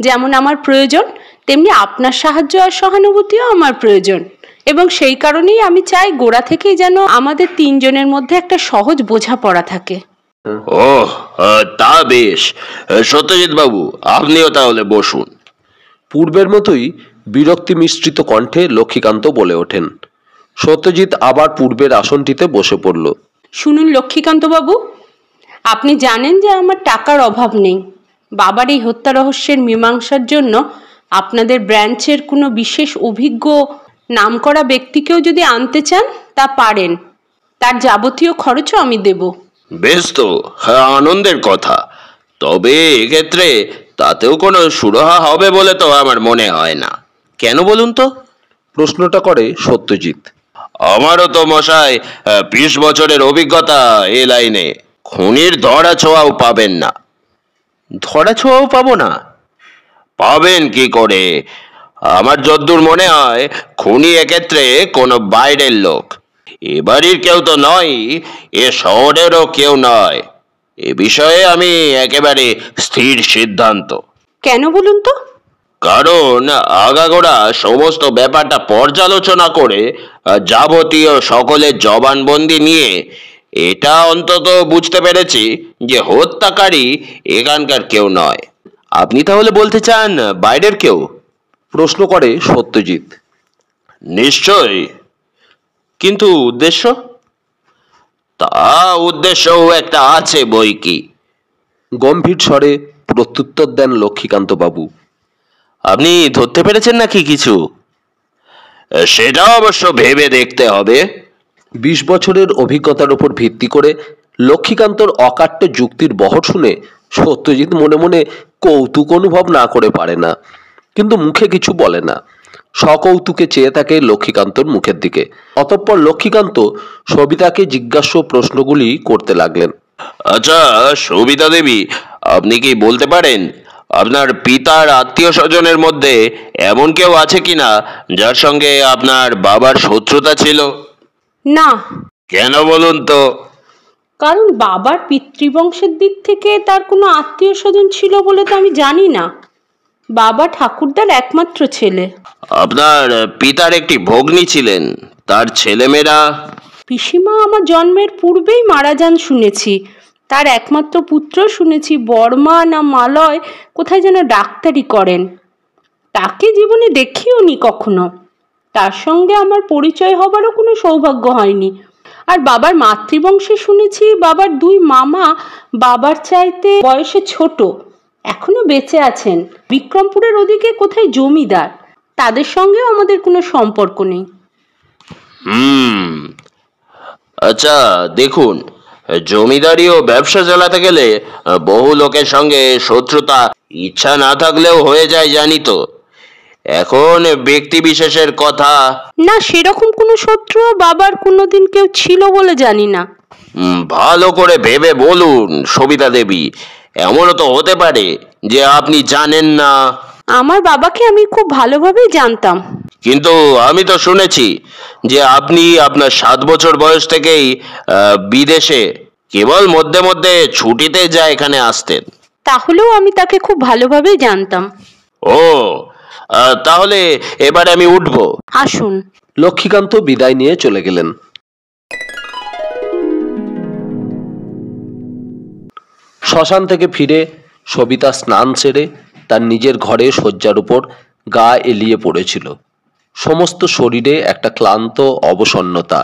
যেমন আমার প্রয়োজন, তেমনি আপনার সাহায্য আর সহানুভূতিও আমার প্রয়োজন। এবং সেই কারণেই আমি চাই গোড়া থেকেই যেন আমাদের তিনজনের মধ্যে একটা সহজ বোঝাপড়া থাকে। ওহ, তা বেশ। সত্যজিৎ বাবু, আপনিও তাহলে বসুন। পূর্বের মতোই বিরক্তি মিশ্রিত কণ্ঠে লক্ষ্মীকান্ত বলে ওঠেন। সত্যজিৎ আবার পূর্বের আসনটিতে বসে পড়ল। শুনুন লক্ষ্মীকান্ত বাবু, আপনি জানেন যে আমার টাকার অভাব নেই। বাবার এই হত্যা রহস্যের মীমাংসার জন্য আপনাদের ব্রাঞ্চের কোনো বিশেষ অভিজ্ঞ নামকরা ব্যক্তিকেও যদি আনতে চান তা পারেন, তার যাবতীয় খরচও আমি দেব। বেশ তো, হ্যাঁ, আনন্দের কথা। তবে এক্ষেত্রে তাতেও কোনো সুরাহা হবে বলে তো আমার মনে হয় না। কেন বলুন তো? প্রশ্নটা করে সত্যজিৎ। আমারও তো মশাই 20 বছরের অভিজ্ঞতা এ লাইনে। খুনির ধরা ছোঁয়াও পাবেন না। ধরা ছোঁয়াও পাবো না? পাবেন কি করে? আমার যদ্দূর মনে হয় খুনি এক্ষেত্রে কোনো বাইরের লোক। এ বাড়ির কেউ তো নয়, এ শহরেরও কেউ নয়। এ বিষয়ে আমি একেবারে স্থির সিদ্ধান্ত। কেন বলুন তো? কারণ আগাগোড়া সমস্ত ব্যাপারটা পর্যালোচনা করে যাবতীয় সকলের জবানবন্দি নিয়ে এটা অন্তত বুঝতে পেরেছি যে হত্যাকারী এখানকার কেউ নয়। আপনি তাহলে বলতে চান বাইরের কেউ? প্রশ্ন করে সত্যজিৎ। নিশ্চয়ই। কিন্তু উদ্দেশ্য? তা উদ্দেশ্যও একটা আছে বই কি। গম্ভীর স্বরে প্রত্যুত্তর দেন লক্ষ্মীকান্ত বাবু। আপনি ধরতে পেরেছেন নাকি কিছু? সেটা অবশ্য ভেবে দেখতে হবে। 20 বছরের অভিজ্ঞতার উপর ভিত্তি করে লক্ষ্মীকান্তর অকাট্য যুক্তির বহর শুনে সত্যজিৎ মনে মনে কৌতুক অনুভব না করে পারে না, কিন্তু মুখে কিছু বলে না। সকৌতুকে চেয়ে থাকে লক্ষ্মীকান্তর মুখের দিকে। অতঃপর লক্ষ্মীকান্ত সবিতাকে জিজ্ঞাস্য প্রশ্নগুলি করতে লাগলেন। আচ্ছা সবিতা দেবী, আপনি কি বলতে পারেন আপনার পিতার আত্মীয় স্বজনের মধ্যে এমন কেউ আছে কিনা যার সঙ্গে আপনার বাবার শত্রুতা ছিল? না। কেন বলুন তো? কারণ বাবার পিতৃবংশের দিক থেকে তার কোনো আত্মীয় স্বজন ছিল বলে তো আমি জানি না। বাবা ঠাকুরদার একমাত্র ছেলে। আপনার পিতার একটি ভগ্নী ছিলেন, তার ছেলেমেয়েরা? পিসিমা আমার জন্মের পূর্বেই মারা যান শুনেছি। তার একমাত্র পুত্র শুনেছি বর্মা না মালয় কোথায় যেন ডাক্তারি করেন। তাকে জীবনে দেখিও নি কখনো। তার সঙ্গে আমার পরিচয় হবারও কোনো সৌভাগ্য হয়নি। আর বাবার মাতৃবংশে শুনেছি বাবার 2 মামা বাবার চাইতে বয়সে ছোট, এখনো বেঁচে আছেন। বিক্রমপুরের ওদিকে কোথায় জমিদার। তাদের সঙ্গেও আমাদের কোনো সম্পর্ক নেই। আচ্ছা দেখুন, জমিদারি ও ব্যবসা চালাতে গেলে বহু লোকের সঙ্গে শত্রুতা ইচ্ছা না থাকলেও হয়ে যায়, জানি তো। এখন ব্যক্তি বিশেষের কথা। না, সেরকম কোনো শত্রু বাবার কোনোদিন কেউ ছিল বলে জানি না। ভালো করে ভেবে বলুন সবিতা দেবী, এমনও তো হতে পারে যে আপনি জানেন না। আমার বাবাকে আমি খুব ভালোভাবেই জানতাম। কিন্তু আমি তো শুনেছি যে আপনি আপনার 7 বছর বয়স থেকেই বিদেশে কেবল মধ্যে মধ্যে ছুটিতে যা এখানে আসতেন। তাহলেও আমি তাকে খুব ভালোভাবেই জানতাম। ও, তাহলে এবারে আমি উঠবো। আসুন। লক্ষ্মীকান্ত বিদায় নিয়ে চলে গেলেন। শ্মশান থেকে ফিরে সবিতা স্নান সেরে তার নিজের ঘরে শয্যার উপর গা এলিয়ে পড়েছিল। সমস্ত শরীরে একটা ক্লান্ত অবসন্নতা।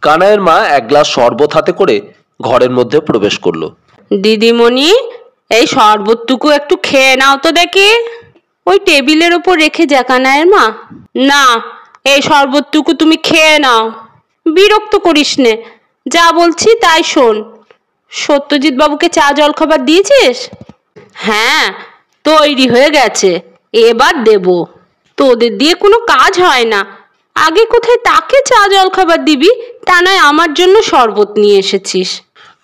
কানাইয়ের মা এক গ্লাস শরবত হাতে করে ঘরের মধ্যে প্রবেশ করলো। দিদিমণি, এই শরবতটুকু একটু খেয়ে নাও তো দেখি। ওই টেবিলের ওপর রেখে যা কানাইয়ের মা। না, এই শরবতটুকু তুমি খেয়ে নাও। বিরক্ত করিস নে, যা বলছি তাই শোন। সত্যজিৎ বাবুকে চা জল খাবার দিয়েছিস? হ্যাঁ, তৈরি হয়ে গেছে, এবার দেব। তোদের দিয়ে কোনো কাজ হয় না। আগে কোথায় তাকে চা জল খাবার দিবি, তা নয় আমার জন্য শরবত নিয়ে এসেছিস।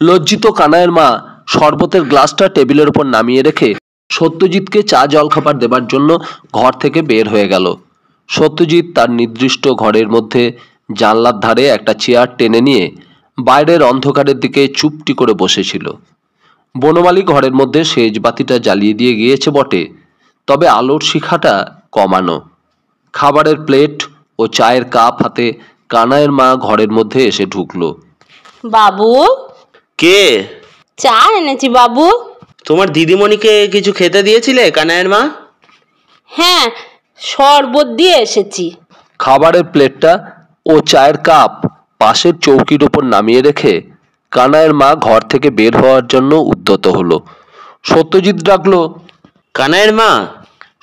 লজ্জিত কানাইয়ের মা শরবতের গ্লাসটা টেবিলের উপর নামিয়ে রেখে সত্যজিৎকে চা জল খাবার দেবার জন্য ঘর থেকে বের হয়ে গেল। সত্যজিৎ তার নির্দিষ্ট ঘরের মধ্যে জানলার ধারে একটা চেয়ার টেনে নিয়ে বাইরের অন্ধকারের দিকে চুপটি করে বসেছিল। বনমালী ঘরের মধ্যে সেজ বাতিটা জ্বালিয়ে দিয়ে গিয়েছে বটে, তবে আলোর শিখাটা কমানো। খাবারের প্লেট ও চায়ের কাপ হাতে কানাইয়ের মা ঘরের মধ্যে এসে ঢুকলো। বাবু, কে? চা এনেছি বাবু। তোমার দিদিমণিকে কিছু খেতে দিয়েছিলে কানাইয়ের মা? হ্যাঁ, শরবত দিয়ে এসেছি। খাবারের প্লেটটা ও চায়ের কাপ পাশের চৌকির ওপর নামিয়ে রেখে কানাইয়ের মা ঘর থেকে বের হওয়ার জন্য উদ্যত হলো। সত্যজিৎ ডাকলো, কানাইয়ের মা।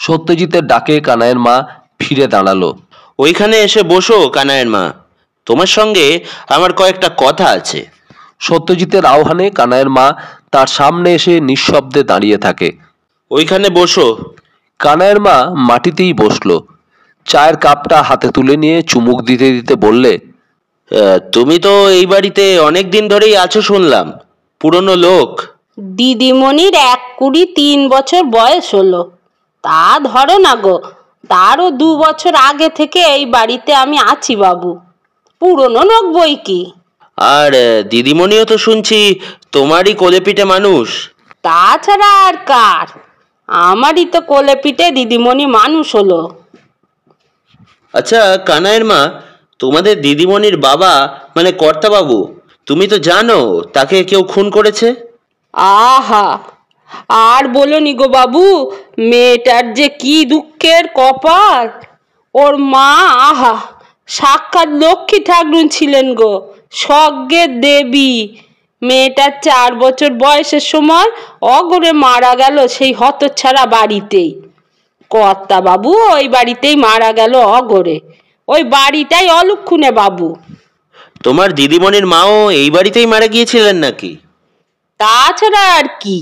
সত্যজিতের ডাকে কানাইয়ের মা ফিরে দাঁড়ালো। ওইখানে এসে বসো কানাইয়ের মা, তোমার সঙ্গে আমার কয়েকটা কথা আছে। সত্যজিতের আহ্বানে কানাইয়ের মা তার সামনে এসে নিঃশব্দে দাঁড়িয়ে থাকে। ওইখানে বসো। কানাইয়ের মা মাটিতেই বসলো। চায়ের কাপটা হাতে তুলে নিয়ে চুমুক দিতে দিতে বললে, তুমি তো এই বাড়িতে অনেক দিন ধরেই আছো শুনলাম, পুরনো লোক। দিদিমণির 23 বছর বয়স হলো। তা ধরো না গো, তারও 2 বছর আগে থেকে এই বাড়িতে আমি আছি বাবু। পুরনো লোক বই কি। আর দিদিমণিও তো শুনছি তোমারই কোলেপিঠে মানুষ। তাছাড়া আর কার, আমারই তো কোলে পিঠে দিদিমণি মানুষ হলো। আচ্ছা কানাইয়ের মা, তোমাদের দিদিমণির বাবা মানে কর্তাবাবু, তুমি তো জানো তাকে কেউ খুন করেছে। আহা, আর বলোনি গো বাবু, মেয়েটার যে কি দুঃখের কপাল। ওর মা আহা সাক্ষাৎ লক্ষ্মী ঠাকুর ছিলেন গো, স্বর্গের দেবী। মেয়েটার 4 বছর বয়সের সময় অগরে মারা গেল সেই হতচ্ছাড়া বাড়িতেই। কর্তা বাবু ওই বাড়িতেই মারা গেল অগরে। ওই বাড়িটাই অলক্ষণে বাবু। তোমার দিদিমণির মাও এই বাড়িতেই মারা গিয়েছিলেন নাকি? তাছাড়া আর কি,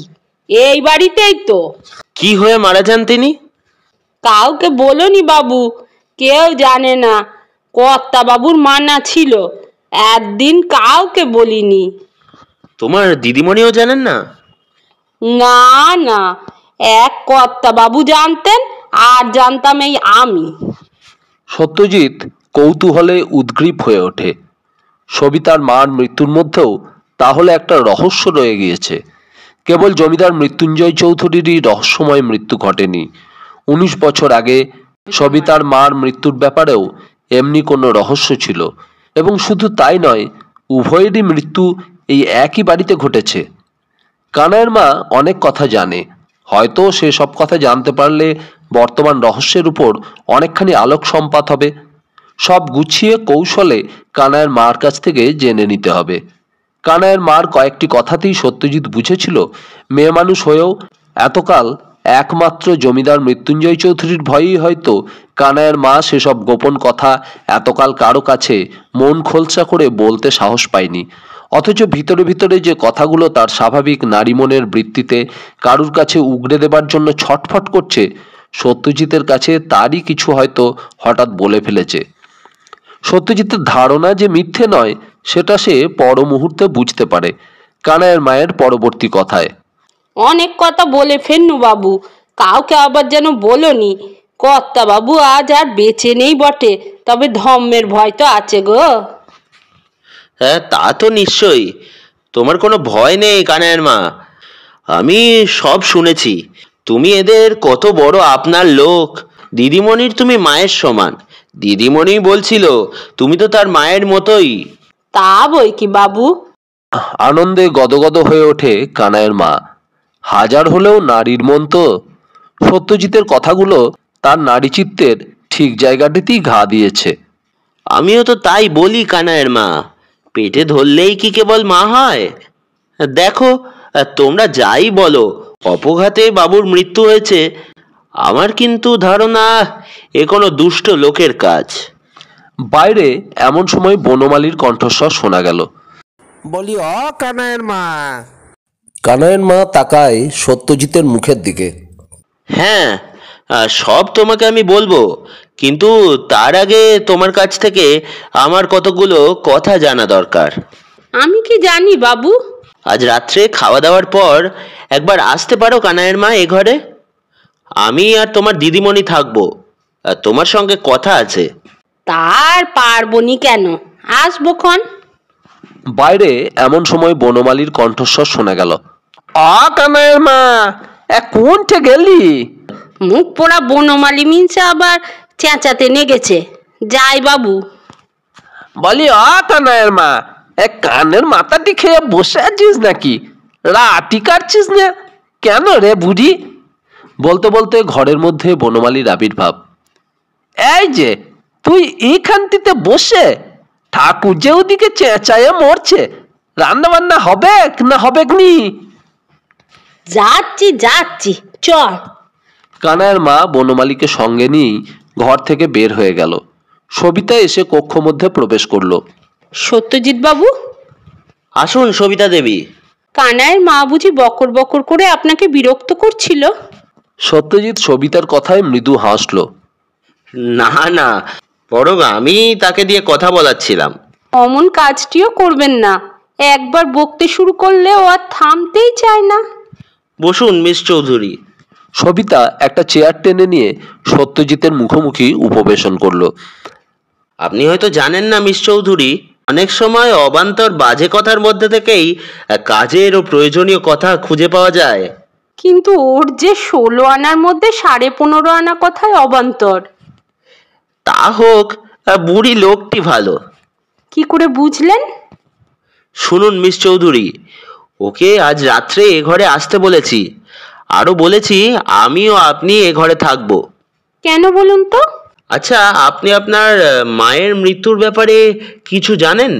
এই বাড়িতেই তো। কি হয়ে মারা যান তিনি? কাউকে বলোনি বাবু, কেউ জানে না। কর্তা বাবুর মানা ছিল, একদিন কাউকে বলিনি। তোমার দিদিমণিও জানেন না? না না, এক কর্তা বাবু জানতেন, আর জানতাম এই আমি। সত্যজিৎ কৌতূহলে উদ্গ্রীব হয়ে ওঠে। সবিতার মার মৃত্যুর মধ্যেও তাহলে একটা রহস্য রয়ে গিয়েছে। কেবল জমিদার মৃত্যুঞ্জয় চৌধুরীরই রহস্যময় মৃত্যু ঘটেনি। 19 বছর আগে সবিতার মার মৃত্যুর ব্যাপারেও এমনি কোনো রহস্য ছিল, এবং শুধু তাই নয়, উভয়েরই মৃত্যু এই একই বাড়িতে ঘটেছে। কানাইয়ের মা অনেক কথা জানে, হয়তো সে সব কথা জানতে পারলে বর্তমান রহস্যের উপর অনেকখানি আলোক সম্পাত হবে। সব গুছিয়ে কৌশলে কানাইয়ের মার কাছ থেকে জেনে নিতে হবে। কানাইয়ের মার কয়েকটি কথাতেই সত্যজিৎ বুঝেছিল, মেয়ে মানুষ হয়েও এতকাল একমাত্র জমিদার মৃত্যুঞ্জয় চৌধুরীর ভয়েই হয়তো কানাইয়ের মা সেসব গোপন কথা এতকাল কারো কাছে মন খোলসা করে বলতে সাহস পায়নি। অথচ ভিতরে ভিতরে যে কথাগুলো তার স্বাভাবিক নারী মনের বৃত্তিতে কারুর কাছে উগড়ে দেবার জন্য ছটফট করছে, সত্যজিতের কাছে তারই কিছু হয়তো হঠাৎ বলে ফেলেছে। সত্যজিতের ধারণা যে মিথ্যে নয় সেটা সে পর মুহূর্তে বুঝতে পারে কানাইয়ের মায়ের পরবর্তী কথায়। অনেক কথা বলে ফেলনু বাবু, কাউকে আবার যেন বলনি। কর্তা বাবু আজ আর বেঁচে নেই বটে, তবে ধম্মের ভয় তো আছে গো। হ্যাঁ, তা তো নিশ্চয়ই। তোমার কোনো ভয় নেই কানাইয়ের মা। আমি সব শুনেছি। তুমি এদের কত বড় আপনার লোক। দিদিমণির তুমি মায়ের সমান। দিদিমণি বলছিল তুমি তো তার মায়ের মতোই। তা বই কি বাবু। আনন্দে গদগদ হয়ে ওঠে কানাইয়ের মা। হাজার হলেও নারীর মন তো। সত্যজিতের কথাগুলো তার নারী চিত্তের ঠিক জায়গাটিতেই ঘা দিয়েছে। আমিও তো তাই বলি কানাইয়ের মা, পেটে ধরলেই কি কেবল মা হয়? দেখো, তোমরা যাই বলো, অপঘাতে বাবুর মৃত্যু হয়েছে। আমার কিন্তু ধারণা এ কোনো দুষ্ট লোকের কাজ। বাইরে এমন সময় বনমালীর কণ্ঠস্বর শোনা গেল। বলি, অ কানাইয়ের মা। কানাইয়ের মা তাকায় সত্যজিতের মুখের দিকে। হ্যাঁ, সব তোমাকে আমি বলবো, কিন্তু তার আগে তোমার কাছ থেকে আমার কতগুলো কথা জানা দরকার। আমি কি জানি বাবু? আজ রাত্রে খাওয়া দাওয়ার পর একবার আসতে পারো কানাইয়ের মা এ ঘরে? আমি আর তোমার দিদিমণি থাকবো, তোমার সঙ্গে কথা আছে। তার পারবনি কেন, আসবো ক্ষণ। বাইরে এমন সময় বনমালীর কণ্ঠস্বর শোনা গেল। কানাইয়ের মা, কোনটা গেলি? মুখ পোড়া বনমালী মিনছে আবার চেঁচাতে নেগেছে। যাই বাবু। বলি, কানাইয়ের মা, কানের মাথাটি খেয়ে বসে আছিস নাকি? রাতি কাটছিস না কেন রে বুড়ি? বলতে বলতে ঘরের মধ্যে বনমালীর আবির্ভাব। এই যে তুই এইখানটিতে বসে, ঠাকুর যে ওদিকে চেঁচায়ে মরছে, রান্না বান্না হবে না হবে নি? যাচ্ছি যাচ্ছি, চল। কানাইয়ের মা বনমালীকে সঙ্গে নিয়েই ঘর থেকে বের হয়ে গেল। সবিতা এসে কক্ষ মধ্যে প্রবেশ করলো। সত্যজিৎ বাবু, আসুন সবিতা দেবী। কানাইয়ের মা বুঝি বকর বকর করে আপনাকে বিরক্ত করছিল? সত্যজিৎ সবিতার কথায় মৃদু হাসল। না না, বরং আমি তাকে দিয়ে কথা বলাচ্ছিলাম। অমন কাজটিও করবেন না। একবার বকতে শুরু করলে ও আর থামতেই চায় না। বসুন মিস চৌধুরী। সবিতা একটা চেয়ার টেনে নিয়ে সত্যজিতের মুখোমুখি উপবেশন করলো। আপনি হয়তো জানেন না মিস চৌধুরী, অনেক সময় অবান্তর বাজে কথার মধ্যে থেকেই কাজের ও প্রয়োজনীয় কথা খুঁজে পাওয়া যায়। কিন্তু ওর যে 16 আনার মধ্যে 15.5 আনা কথাই অবান্তর। তা হোক, বুড়ি লোকটি ভালো। কি করে বুঝলেন? শুনুন মিস চৌধুরী, ওকে আজ রাত্রে এ ঘরে আসতে বলেছি। আরো বলেছি আমি ও আপনি এ ঘরে থাকবো। কেন বলুন তো? আচ্ছা, আপনি আপনার মায়ের মৃত্যুর ব্যাপারে কিছু জানেন?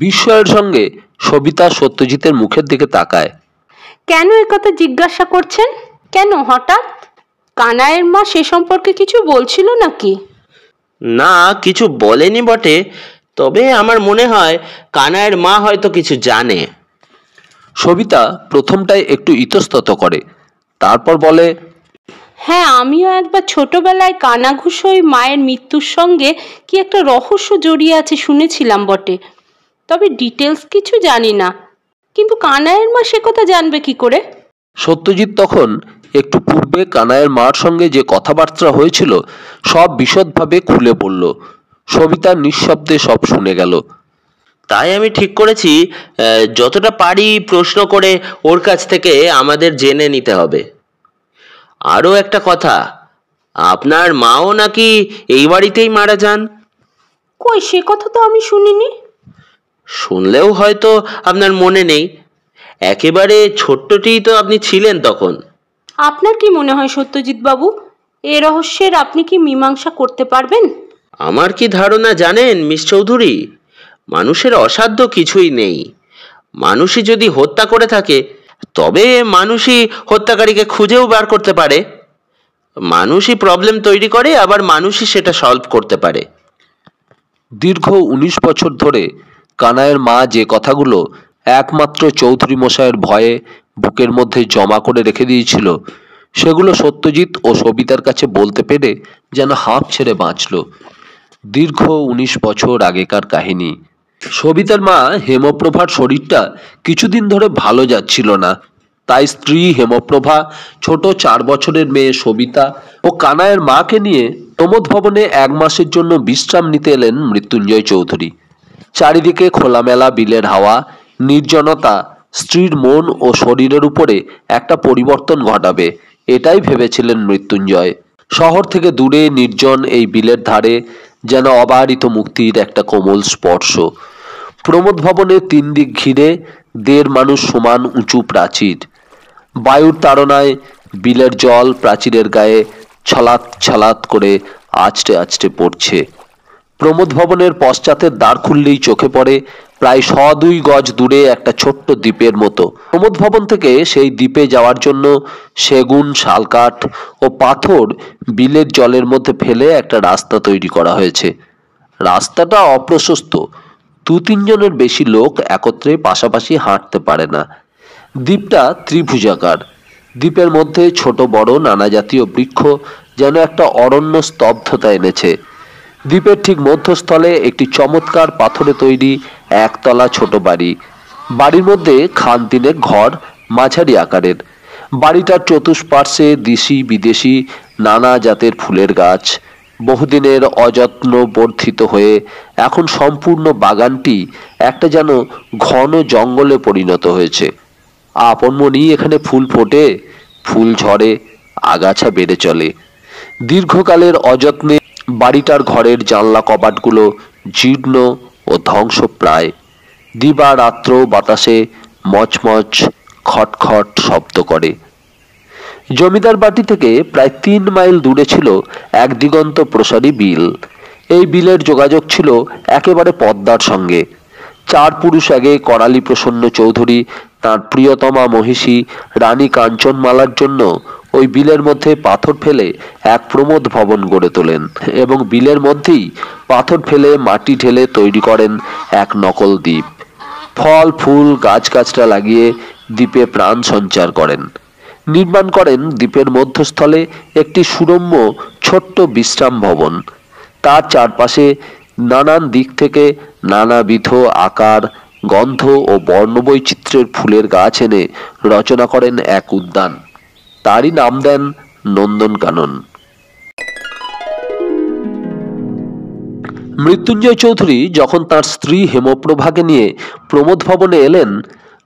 বিস্ময়ের সঙ্গে সবিতা সত্যজিতের মুখের দিকে তাকায়। কেন কথা জিজ্ঞাসা করছেন? কেন হঠাৎ? কানাইয়ের মা সে সম্পর্কে কিছু বলছিল নাকি? না, কিছু বলেনি বটে, তবে আমার মনে হয় কানাইয়ের মা হয়তো কিছু জানে। সবিতা প্রথমটায় একটু ইতস্তত করে, তারপর বলে, হ্যাঁ, আমিও একবার ছোটবেলায় কানাঘুষোয় মায়ের মৃত্যুর সঙ্গে কি একটা রহস্য জড়িয়ে আছে শুনেছিলাম বটে, তবে ডিটেলস কিছু জানি না। কিন্তু কানাইয়ের মা সে কথা জানবে কি করে? সত্যজিৎ তখন একটু পূর্বে কানাইয়ের মার সঙ্গে যে কথাবার্তা হয়েছিল সব বিশদভাবে খুলে বলল। সবিতা নিঃশব্দে সব শুনে গেল। তাই আমি ঠিক করেছি যতটা পারি প্রশ্ন করে ওর কাছ থেকে আমাদের জেনে নিতে হবে। আরও একটা কথা, আপনার মাও নাকি এই বাড়িতেই মারা যান। কই, সে কথা তো আমি শুনিনি। শুনলেও হয়তো আপনার মনে নেই। একেবারে ছোট্টটিই তো আপনি ছিলেন তখন। আপনার কি মনে হয় সত্যজিৎ বাবু, এ রহস্যের আপনি কি মীমাংসা করতে পারবেন? আমার কি ধারণা জানেন মিস চৌধুরী, মানুষের অসাধ্য কিছুই নেই। মানুষই যদি হত্যা করে থাকে তবে মানুষই হত্যাকারীকে খুঁজেও বার করতে পারে। মানুষই প্রবলেম তৈরি করে, আবার মানুষই সেটা সলভ করতে পারে। দীর্ঘ 19 বছর ধরে কানাইয়ের মা যে কথাগুলো একমাত্র চৌধুরী মশাইয়ের ভয়ে বুকের মধ্যে জমা করে রেখে দিয়েছিল, সেগুলো সত্যজিৎ ও সবিতার কাছে বলতে পেরে যেন হাঁপ ছেড়ে বাঁচল। দীর্ঘ 19 বছর আগেকার কাহিনী। সবিতার মা হেমপ্রভার শরীরটা কিছুদিন ধরে ভালো যাচ্ছিল না, তাই স্ত্রী হেমপ্রভা, ছোট 4 বছরের মেয়ে সবিতা ও কানাইয়ের মাকে নিয়ে প্রমোদ ভবনে 1 মাসের জন্য বিশ্রাম নিতে এলেন মৃত্যুঞ্জয় চৌধুরী। চারিদিকে খোলামেলা বিলের হাওয়া, নির্জনতা স্ত্রীর মন ও শরীরের উপরে একটা পরিবর্তন ঘটাবে, এটাই ভেবেছিলেন মৃত্যুঞ্জয়। শহর থেকে দূরে নির্জন এই বিলের ধারে যেন অবারিত মুক্তির একটা কোমল স্পর্শ। প্রমোদ ভবনের 3 দিক ঘিরে 1.5 মানুষ সমান উঁচু প্রাচীর। বায়ুর তাড়নায় বিলের জল প্রাচীরের গায়ে ছলাৎ ছলাৎ করে আছড়ে আছড়ে পড়ছে। প্রমোদ ভবনের পশ্চাতের দ্বার খুললেই চোখে পড়ে প্রায় 102 গজ দূরে একটা ছোট্ট দ্বীপের মতো। প্রমোদ ভবন থেকে সেই দ্বীপে যাওয়ার জন্য সেগুন, শালকাঠ ও পাথর বিলের জলের মধ্যে ফেলে একটা রাস্তা তৈরি করা হয়েছে। রাস্তাটা অপ্রশস্ত, 2-3 জনের বেশি লোক একত্রে পাশাপাশি হাঁটতে পারে না। দ্বীপটা ত্রিভুজাকার। দ্বীপের মধ্যে ছোট বড় নানা জাতীয় বৃক্ষ যেন একটা অরণ্য স্তব্ধতা এনেছে। দ্বীপের ঠিক মধ্যস্থলে একটি চমৎকার পাথরে তৈরি 1 তলা ছোট বাড়ি। বাড়ির মধ্যে খান 3 ঘর, মাঝারি আকারের। বাড়িটার চতুষ্পার্শ্বে দেশি বিদেশি নানা জাতের ফুলের গাছ। বহুদিনের অযত্ন বর্ধিত হয়ে এখন সম্পূর্ণ বাগানটি একটা যেন ঘন জঙ্গলে পরিণত হয়েছে। আপন মনেই এখানে ফুল ফোটে, ফুল ঝরে, আগাছা বেড়ে চলে। দীর্ঘকালের অযত্নে বাড়িটার ঘরের জানলা কপাটগুলো জীর্ণ ও ধ্বংসপ্রায়। দিবা রাত্র বাতাসে মচমচ খটখট শব্দ করে। জমিদার বাড়ি থেকে প্রায় 3 মাইল দূরে ছিল এক দিগন্ত প্রসারী বিল। এই বিলের যোগাযোগ ছিল একেবারে পদ্মার সঙ্গে। 4 পুরুষ আগে করালি প্রসন্ন চৌধুরী তাঁর প্রিয়তমা মহিষী রানী কাঞ্চনমালার জন্য ওই বিলের মধ্যে পাথর ফেলে এক প্রমোদ ভবন গড়ে তোলেন এবং বিলের মধ্যেই পাথর ফেলে মাটি ঢেলে তৈরি করেন এক নকল দ্বীপ। ফল ফুল গাছগাছরা লাগিয়ে দ্বীপে প্রাণ সঞ্চার করেন। নির্মাণ করেন দ্বীপের মধ্যস্থলে একটি সুরম্য ছোট্ট বিশ্রাম ভবন। তার চারপাশে নানান দিক থেকে নানাবিধ আকার, গন্ধ ও বর্ণবৈচিত্র্যের ফুলের গাছ এনে রচনা করেন এক উদ্যান। তারই নাম দেন নন্দনকানন। মৃত্যুঞ্জয় চৌধুরী যখন তার স্ত্রী হেমপ্রভাকে নিয়ে প্রমোদ ভবনে এলেন,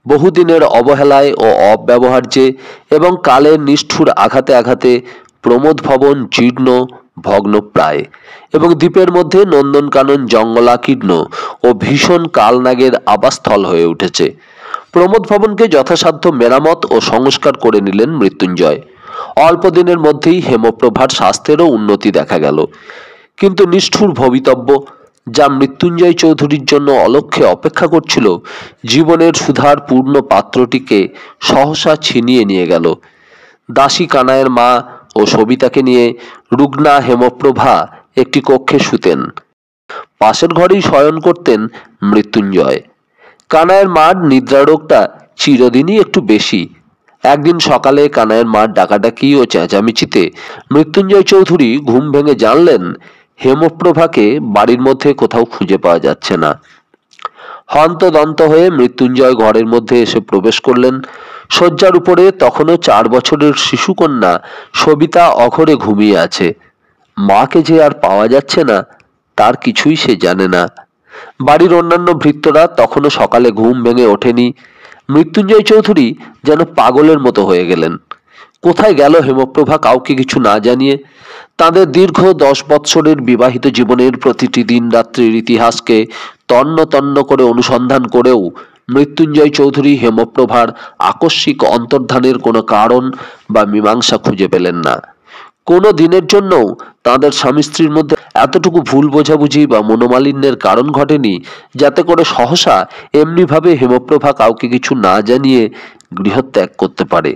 বহুদিনের অবহেলায় ও অব্যবহার্যে এবং কালের নিষ্ঠুর আঘাতে আঘাতে প্রমোদ ভবন জীর্ণ ভগ্নপ্রায় এবং দ্বীপের মধ্যে নন্দনকানন জঙ্গলাকীর্ণ ও ভীষণ কালনাগের আবাসস্থল হয়ে উঠেছে। প্রমোদ ভবনকে যথাসাধ্য মেরামত ও সংস্কার করে নিলেন মৃত্যুঞ্জয়। অল্প দিনের মধ্যেই হেমপ্রভার স্বাস্থ্যেরও উন্নতি দেখা গেল। কিন্তু নিষ্ঠুর ভবিতব্য, যা মৃত্যুঞ্জয় চৌধুরীর জন্য অলক্ষ্যে অপেক্ষা করছিল, জীবনের সুধার পূর্ণ পাত্রটিকে সহসা ছিনিয়ে নিয়ে গেল। দাসী কানাইয়ের মা ও সবিতাকে নিয়ে রুগ্না হেমপ্রভা একটি কক্ষে শুতেন। পাশের ঘরেই শয়ন করতেন মৃত্যুঞ্জয়। কানাইয়ের মার নিদ্রারোগটা চিরদিনই একটু বেশি। একদিন সকালে কানাইয়ের মার ডাকাডাকি ও চেঁচামেচিতে মৃত্যুঞ্জয় চৌধুরী ঘুম ভেঙে জানলেন হেমপ্রভাকে বাড়ির মধ্যে কোথাও খুঁজে পাওয়া যাচ্ছে না। হন্তদন্ত হয়ে মৃত্যুঞ্জয় ঘরের মধ্যে এসে প্রবেশ করলেন। শয্যার উপরে তখনও 4 বছরের শিশুকন্যা সবিতা অঘরে ঘুমিয়ে আছে। মাকে যে আর পাওয়া যাচ্ছে না তার কিছুই সে জানে না। বাড়ির অন্যান্য ভৃত্যরা তখনও সকালে ঘুম ভেঙে ওঠেনি। মৃত্যুঞ্জয় চৌধুরী যেন পাগলের মতো হয়ে গেলেন। কোথায় গেল হেমপ্রভা কাউকে কিছু না জানিয়ে? তাদের দীর্ঘ 10 বৎসরের বিবাহিত জীবনের প্রতিটি দিন রাত্রির ইতিহাসকে তন্ন তন্ন করে অনুসন্ধান করেও মৃত্যুঞ্জয় চৌধুরী হেমপ্রভার আকস্মিক অন্তর্ধানের কোনো কারণ বা মীমাংসা খুঁজে পেলেন না। কোনো দিনের জন্যও তাঁদের স্বামী স্ত্রীর মধ্যে এতটুকু ভুল বোঝাবুঝি বা মনোমালিন্যের কারণ ঘটেনি যাতে করে সহসা এমনিভাবে হেমপ্রভা কাউকে কিছু না জানিয়ে গৃহত্যাগ করতে পারে।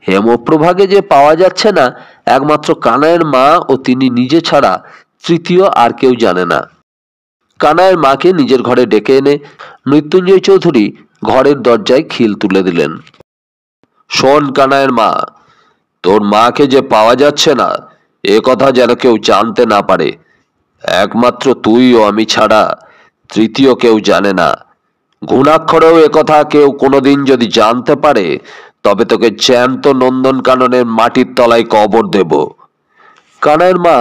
হেমপ্রভাকে যে পাওয়া যাচ্ছে না একমাত্র কানাইয়ের মা ও তিনি নিজে ছাড়া তৃতীয় আর কেউ জানে না। কানাইয়ের মাকে নিজের ঘরে ডেকে এনে মৃত্যুঞ্জয় চৌধুরী ঘরের দরজায় খিল তুলে দিলেন। শোন কানাইয়ের মা, তোর মাকে যে পাওয়া যাচ্ছে না এ কথা যেন কেউ জানতে না পারে। একমাত্র তুই ও আমি ছাড়া তৃতীয় কেউ জানে না। ঘুণাক্ষরেও একথা কেউ কোনোদিন যদি জানতে পারে তবে তোকে জ্যান্ত নন্দনকাননের মাটির তলায় কবর দেব। কানাইয়ের মা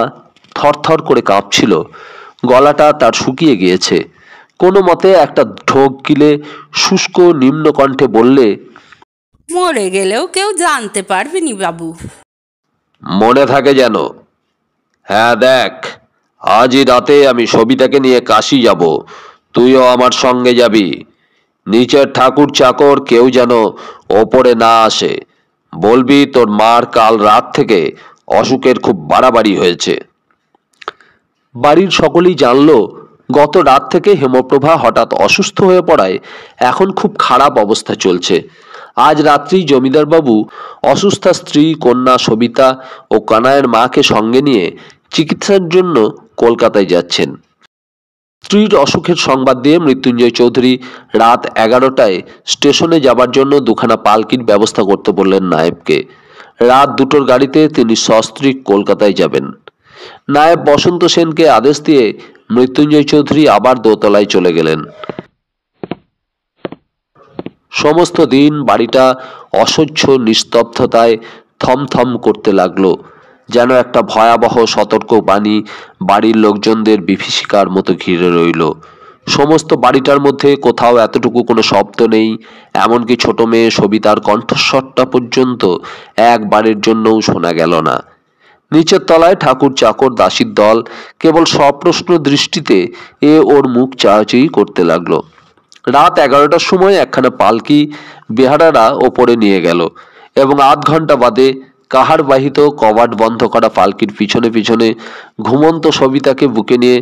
থরথর করে কাঁপছিল, গলাটা তার শুকিয়ে গিয়েছে। কোনো মতে একটা ঢোক গিলে শুষ্ক নিম্ন কণ্ঠে বললে, মরে গেলেও কেউ জানতে পারবে নি বাবু। মনে থাকে যেন। হ্যাঁ দেখ, আজই রাতে আমি সবিতাকে নিয়ে কাশি যাব, তুইও আমার সঙ্গে যাবি। নিচের ঠাকুর চাকর কেউ যেন ওপরে না আসে। বলবি তোর মার কাল রাত থেকে অসুখের খুব বাড়াবাড়ি হয়েছে। বাড়ির সকলেই জানলো গত রাত থেকে হেমপ্রভা হঠাৎ অসুস্থ হয়ে পড়ায় এখন খুব খারাপ অবস্থা চলছে। আজ রাত্রি জমিদার বাবু অসুস্থা স্ত্রী কন্যা সবিতা ও কানাইয়ের মাকে সঙ্গে নিয়ে চিকিৎসার জন্য কলকাতায় যাচ্ছেন। স্ত্রীর অসুখের সংবাদ দিয়ে মৃত্যুঞ্জয় চৌধুরী রাত 11টায় স্টেশনে যাবার জন্য দুখানা পালকির ব্যবস্থা করতে বললেন নায়েবকে। রাত 2টোর গাড়িতে তিনি সস্ত্রী কলকাতায় যাবেন। নায়েব বসন্ত সেনকে আদেশ দিয়ে মৃত্যুঞ্জয় চৌধুরী আবার দোতলায় চলে গেলেন। সমস্ত দিন বাড়িটা অসহ্য নিস্তব্ধতায় থমথম করতে লাগলো, যেন একটা ভয়াবহ সতর্ক বাণী বাড়ির লোকজনদের বিভীষিকার মতো ঘিরে রইল। সমস্ত বাড়িটার মধ্যে কোথাও এতটুকু কোনো শব্দ নেই, এমনকি ছোট মেয়ে সবিতার কণ্ঠস্বরটা পর্যন্ত একবারের জন্যও শোনা গেল না। নিচের তলায় ঠাকুর চাকর দাসীর দল কেবল সপ্রশ্ন দৃষ্টিতে ওর মুখ চাওয়াচাই করতে লাগলো। রাত 11টার সময় একখানা পালকি বেহারারা ওপরে নিয়ে গেল এবং আধ ঘন্টা বাদে কাহার বাহিত কবাট বন্ধ করা পালকির পিছনে পিছনে ঘুমন্ত সবিতাকে বুকে নিয়ে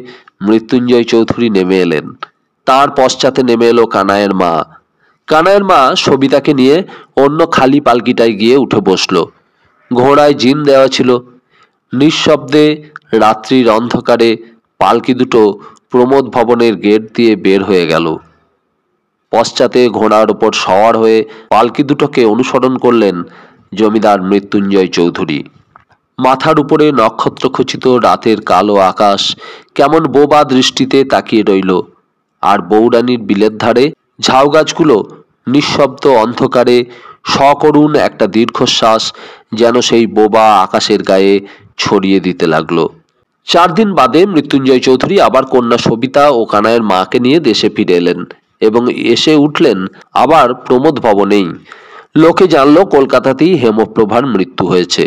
মৃত্যুঞ্জয় চৌধুরী নেমে এলেন। তার পশ্চাতে নেমে এলো কানাইয়ের মা। কানাইয়ের মা সবিতাকে নিয়ে অন্য খালি পালকিটায় গিয়ে উঠে বসলো। ঘোড়ায় জিন দেওয়া ছিল। নিঃশব্দে রাত্রির অন্ধকারে পালকি দুটো প্রমোদ ভবনের গেট দিয়ে বের হয়ে গেল। পশ্চাতে ঘোড়ার ওপর সওয়ার হয়ে পালকি দুটোকে অনুসরণ করলেন জমিদার মৃত্যুঞ্জয় চৌধুরী। মাথার উপরে নক্ষত্রখচিত রাতের কালো আকাশ কেমন বোবা দৃষ্টিতে তাকিয়ে রইল, আর বৌরানীর বিলের ধারে ঝাউ গাছগুলো নিঃশব্দ অন্ধকারে সকরুণ একটা দীর্ঘশ্বাস যেন সেই বোবা আকাশের গায়ে ছড়িয়ে দিতে লাগলো। 4 দিন বাদে মৃত্যুঞ্জয় চৌধুরী আবার কন্যা সবিতা ও কানাইয়ের মাকে নিয়ে দেশে ফিরে এলেন এবং এসে উঠলেন আবার প্রমোদ ভবনেই। লোকে জানলো কলকাতাতেই হেমপ্রভার মৃত্যু হয়েছে।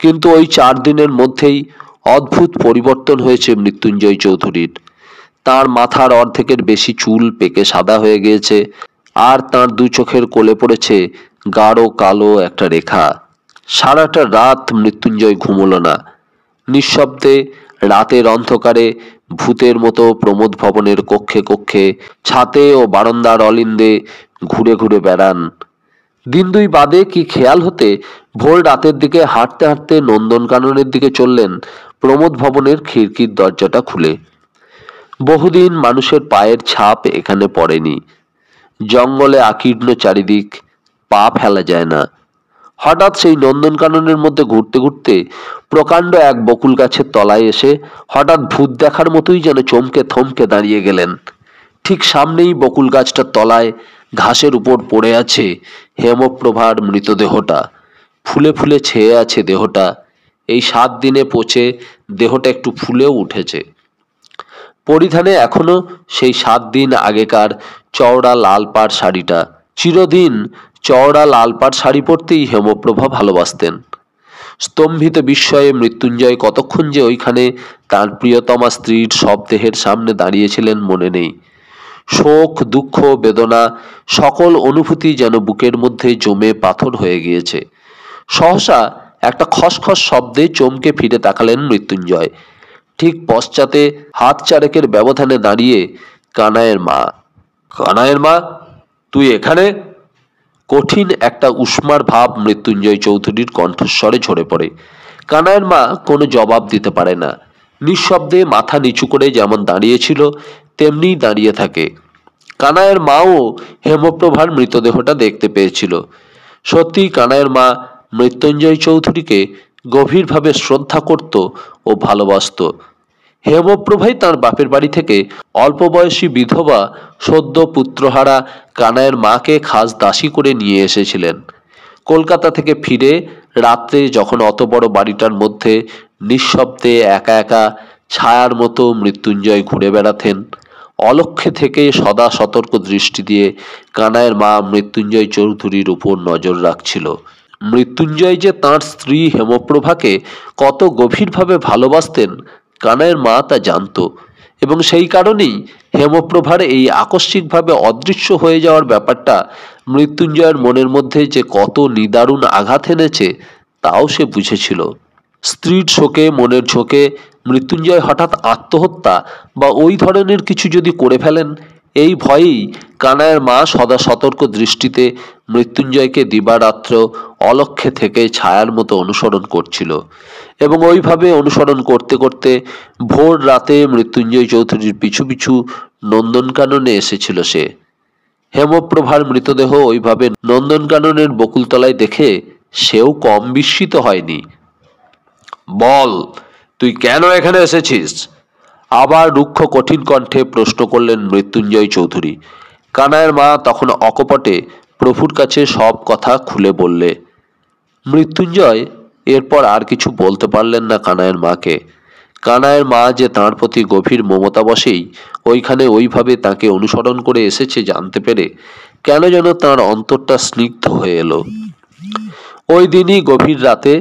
কিন্তু ওই 4 দিনের মধ্যেই অদ্ভুত পরিবর্তন হয়েছে মৃত্যুঞ্জয় চৌধুরীর। তার মাথার অর্ধেকের বেশি চুল পেকে সাদা হয়ে গিয়েছে, আর তার 2 চোখের কোলে পড়েছে গাঢ় কালো একটা রেখা। সারাটা রাত মৃত্যুঞ্জয় ঘুমোলো না। নিঃশব্দে রাতের অন্ধকারে ভূতের মতো প্রমোদ ভবনের কক্ষে কক্ষে, ছাতে ও বারান্দার অলিন্দে ঘুরে ঘুরে বেড়ান। দিন 2 বাদে কি খেয়াল হতে ভোর রাতের দিকে হাঁটতে হাঁটতে নন্দনকাননের দিকে চললেন প্রমোদ ভবনের খিড়কির দরজাটা খুলে। বহুদিন মানুষের পায়ের ছাপ এখানে পড়েনি। জঙ্গলে আকীর্ণ চারিদিক, পা ফেলা যায় না। হঠাৎ সেই নন্দনকাননের মধ্যে ঘুরতে ঘুরতে প্রকাণ্ড এক বকুল গাছের তলায় এসে হঠাৎ ভূত দেখার মতোই যেন চমকে থমকে দাঁড়িয়ে গেলেন। ঠিক সামনেই বকুল গাছটার তলায় ঘাসের উপর পড়ে আছে হেমপ্রভার মৃতদেহটা। ফুলে ফুলে ছেয়ে আছে দেহটা। এই 7 দিনে পচে দেহটা একটু ফুলেও উঠেছে। পরিধানে এখনো সেই 7 দিন আগেকার চওড়া লাল পাড় শাড়িটা। চিরদিন চওড়া লাল পাড় শাড়ি পরতেই হেমপ্রভা ভালোবাসতেন। স্তম্ভিত বিস্ময়ে মৃত্যুঞ্জয় কতক্ষণ যে ওইখানে তার প্রিয়তমা স্ত্রীর শবদেহের সামনে দাঁড়িয়েছিলেন মনে নেই। শোক, দুঃখ, বেদনা সকল অনুভূতি যেন বুকের মধ্যে জমে পাথর হয়ে গিয়েছে। সহসা একটা খসখস শব্দে চমকে ফিরে তাকালেন মৃত্যুঞ্জয়। ঠিক পশ্চাতে হাত চারেকের ব্যবধানে দাঁড়িয়ে কানাইয়ের মা। কানাইয়ের মা, তুই এখানে? কঠিন একটা উষ্মার ভাব মৃত্যুঞ্জয় চৌধুরীর কণ্ঠস্বরে ঝরে পড়ে। কানাইয়ের মা কোনো জবাব দিতে পারে না। নিঃশব্দে মাথা নিচু করে যেমন দাঁড়িয়েছিল তেমনিই দাঁড়িয়ে থাকে। কানাইয়ের মাও হেমপ্রভার মৃতদেহটা দেখতে পেয়েছিল। সত্যিই কানাইয়ের মা মৃত্যুঞ্জয় চৌধুরীকে গভীরভাবে শ্রদ্ধা করত ও ভালোবাসত। হেমপ্রভাই তার বাপের বাড়ি থেকে অল্প বয়সী বিধবা সদ্য পুত্রহারা কানাইয়ের মাকে খাস দাসী করে নিয়ে এসেছিলেন। কলকাতা থেকে ফিরে রাত্রে যখন অত বড় বাড়িটার মধ্যে নিঃশব্দে একা একা ছায়ার মতো মৃত্যুঞ্জয় ঘুরে বেড়াতেন, অলক্ষ্যে থেকে সদা সতর্ক দৃষ্টি দিয়ে কানাইয়ের মা মৃত্যুঞ্জয় চৌধুরীর উপর নজর রাখছিল। মৃত্যুঞ্জয় যে তাঁর স্ত্রী হেমপ্রভাকে কত গভীরভাবে ভালোবাসতেন কানাইয়ের মা তা জানত, এবং সেই কারণেই হেমপ্রভার এই আকস্মিকভাবে অদৃশ্য হয়ে যাওয়ার ব্যাপারটা মৃত্যুঞ্জয়ের মনের মধ্যে যে কত নিদারুণ আঘাত এনেছে তাও সে বুঝেছিল। স্ত্রীর শোকে মনের ঝোঁকে মৃত্যুঞ্জয় হঠাৎ আত্মহত্যা বা ওই ধরনের কিছু যদি করে ফেলেন, এই ভয়েই কানাইয়ের মা সদা সতর্ক দৃষ্টিতে মৃত্যুঞ্জয়কে দিবারাত্র অলক্ষ্যে থেকে ছায়ার মতো অনুসরণ করছিল, এবং ওইভাবে অনুসরণ করতে করতে ভোর রাতে মৃত্যুঞ্জয় চৌধুরীর পিছু পিছু নন্দনকাননে এসেছিল সে। হেমপ্রভার মৃতদেহ ওইভাবে নন্দনকাননের বকুলতলায় দেখে সেও কম বিস্মিত হয়নি। বল, তুই কেন এখানে এসেছিস? আবার রুক্ষ কঠিন কণ্ঠে প্রশ্ন করলেন মৃত্যুঞ্জয় চৌধুরী। কানাইয়ের মা তখন অকপটে প্রভুর কাছে সব কথা খুলে বললে। মৃত্যুঞ্জয় এরপর আর কিছু বলতে পারলেন না কানাইয়ের মাকে। কানাইয়ের মা যে তাঁর প্রতি গভীর মমতা বশেই ওইখানে ওইভাবে তাকে অনুসরণ করে এসেছে জানতে পেরে কেন যেন তাঁর অন্তরটা স্নিগ্ধ হয়ে এলো। ওই দিনই গভীর রাতে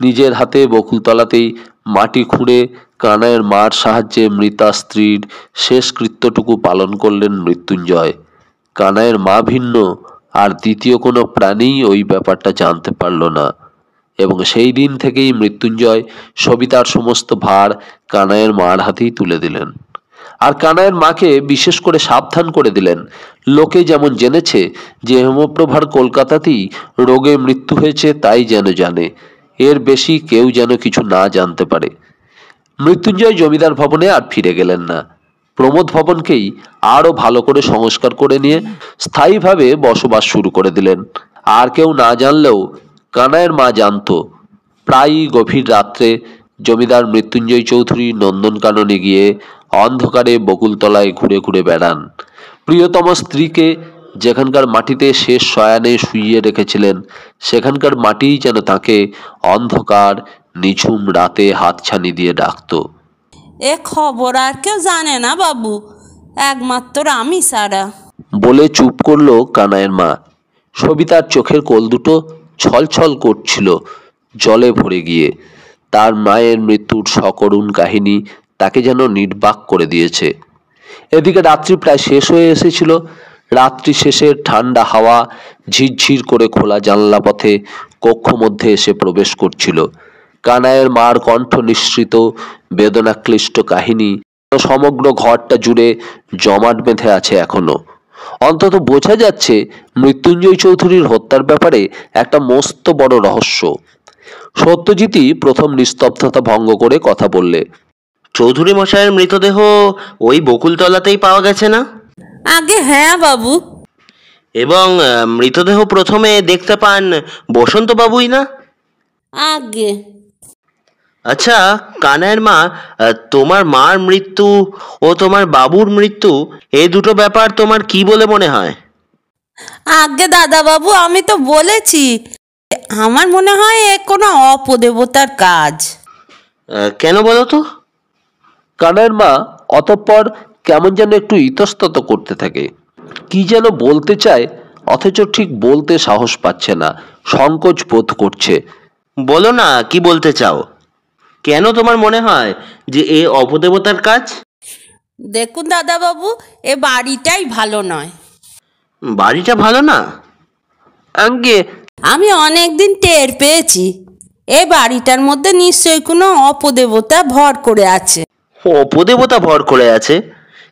নিজের হাতে বকুলতলাতেই মাটি খুঁড়ে কানাইয়ের মার সাহায্যে মৃতা স্ত্রীর শেষ কৃত্যটুকু পালন করলেন মৃত্যুঞ্জয়। কানাইয়ের মা ভিন্ন আর দ্বিতীয় কোনো প্রাণীই ওই ব্যাপারটা জানতে পারল না, এবং সেই দিন থেকেই মৃত্যুঞ্জয় সবিতার সমস্ত ভার কানাইয়ের মার হাতেই তুলে দিলেন। আর কানাইয়ের মাকে বিশেষ করে সাবধান করে দিলেন, লোকে যেমন জেনেছে যে হেমপ্রভার কলকাতাতেই রোগে মৃত্যু হয়েছে তাই যেন জানে, এর বেশি কেউ যেন কিছু না জানতে পারে। মৃত্যুঞ্জয় জমিদার ভবনে আর ফিরে গেলেন না। প্রমোদ ভবনকেই আরো ভালো করে সংস্কার করে নিয়ে স্থায়ীভাবে বসবাস শুরু করে দিলেন। আর কেউ না জানলেও কানাইয়ের মা জানত। প্রায়ই গভীর রাত্রে জমিদার মৃত্যুঞ্জয় চৌধুরী নন্দনকাননে গিয়ে অন্ধকারে বকুলতলায় ঘুরে ঘুরে বেড়ান। প্রিয়তম স্ত্রীকে যেখানকার মাটিতে শেষ শয়ানে শুইয়ে রেখেছিলেন সেখানকার মাটিই যেন তাকে অন্ধকার নিঝুম রাতে হাতছানি দিয়ে ডাকত। এ খবর আর কেউ জানে না বাবু, একমাত্র আমি ছাড়া। বলে চুপ করলো কানাইয়ের মা। সবিতার চোখের কোল দুটো ছলছল করছিল জলে ভরে গিয়ে। তার মায়ের মৃত্যুর সকরুণ কাহিনী তাকে যেন নির্বাক করে দিয়েছে। এদিকে রাত্রি প্রায় শেষ হয়ে এসেছিল। রাত্রি শেষের ঠান্ডা হাওয়া ঝিরঝির করে খোলা জানলা পথে কক্ষ মধ্যে এসে প্রবেশ করছিল। কানাইয়ের মার কণ্ঠ নিঃসৃত বেদনাক্লিষ্ট কাহিনী সমগ্র ঘরটা জুড়ে জমাট বেঁধে আছে এখনো। অন্তত বোঝা যাচ্ছে মৃত্যুঞ্জয় চৌধুরীর হত্যার ব্যাপারে একটা মস্ত বড় রহস্য। সত্যজিৎই প্রথম নিস্তব্ধতা ভঙ্গ করে কথা বললে। চৌধুরী মশাইয়ের মৃতদেহ ওই বকুলতলাতেই পাওয়া গেছে না? আগে হ্যাঁ বাবু। এবং মৃতদেহ প্রথমে দেখতে পান বসন্ত বাবুই না? আগে। আচ্ছা কানাইয়ের মা, তোমার মার মৃত্যু ও তোমার বাবুর মৃত্যু এই দুটো ব্যাপার তোমার কি বলে মনে হয়? আগে দাদা বাবু, আমি তো বলেছি আমার মনে হয় এ কোনো অপদেবতার কাজ। কেন বলো তো? কানাইয়ের মা অতঃপর কেমন যেন একটু ইতস্তত করতে থাকে। কি যেন বলতে চায় অথচ ঠিক বলতে সাহস পাচ্ছে না, সংকোচ বোধ করছে। বলো না কি বলতে চাও। কেন তোমার মনে হয় যে এ অপদেবতার কাজ? দেখুন দাদা বাবু, এ বাড়িটাই ভালো নয়। বাড়িটা ভালো না? আজ্ঞে, আমি অনেকদিন টের পেয়েছি এই বাড়িটার মধ্যে নিশ্চয়ই কোনো অপদেবতা ভর করে আছে। অপদেবতা ভর করে আছে?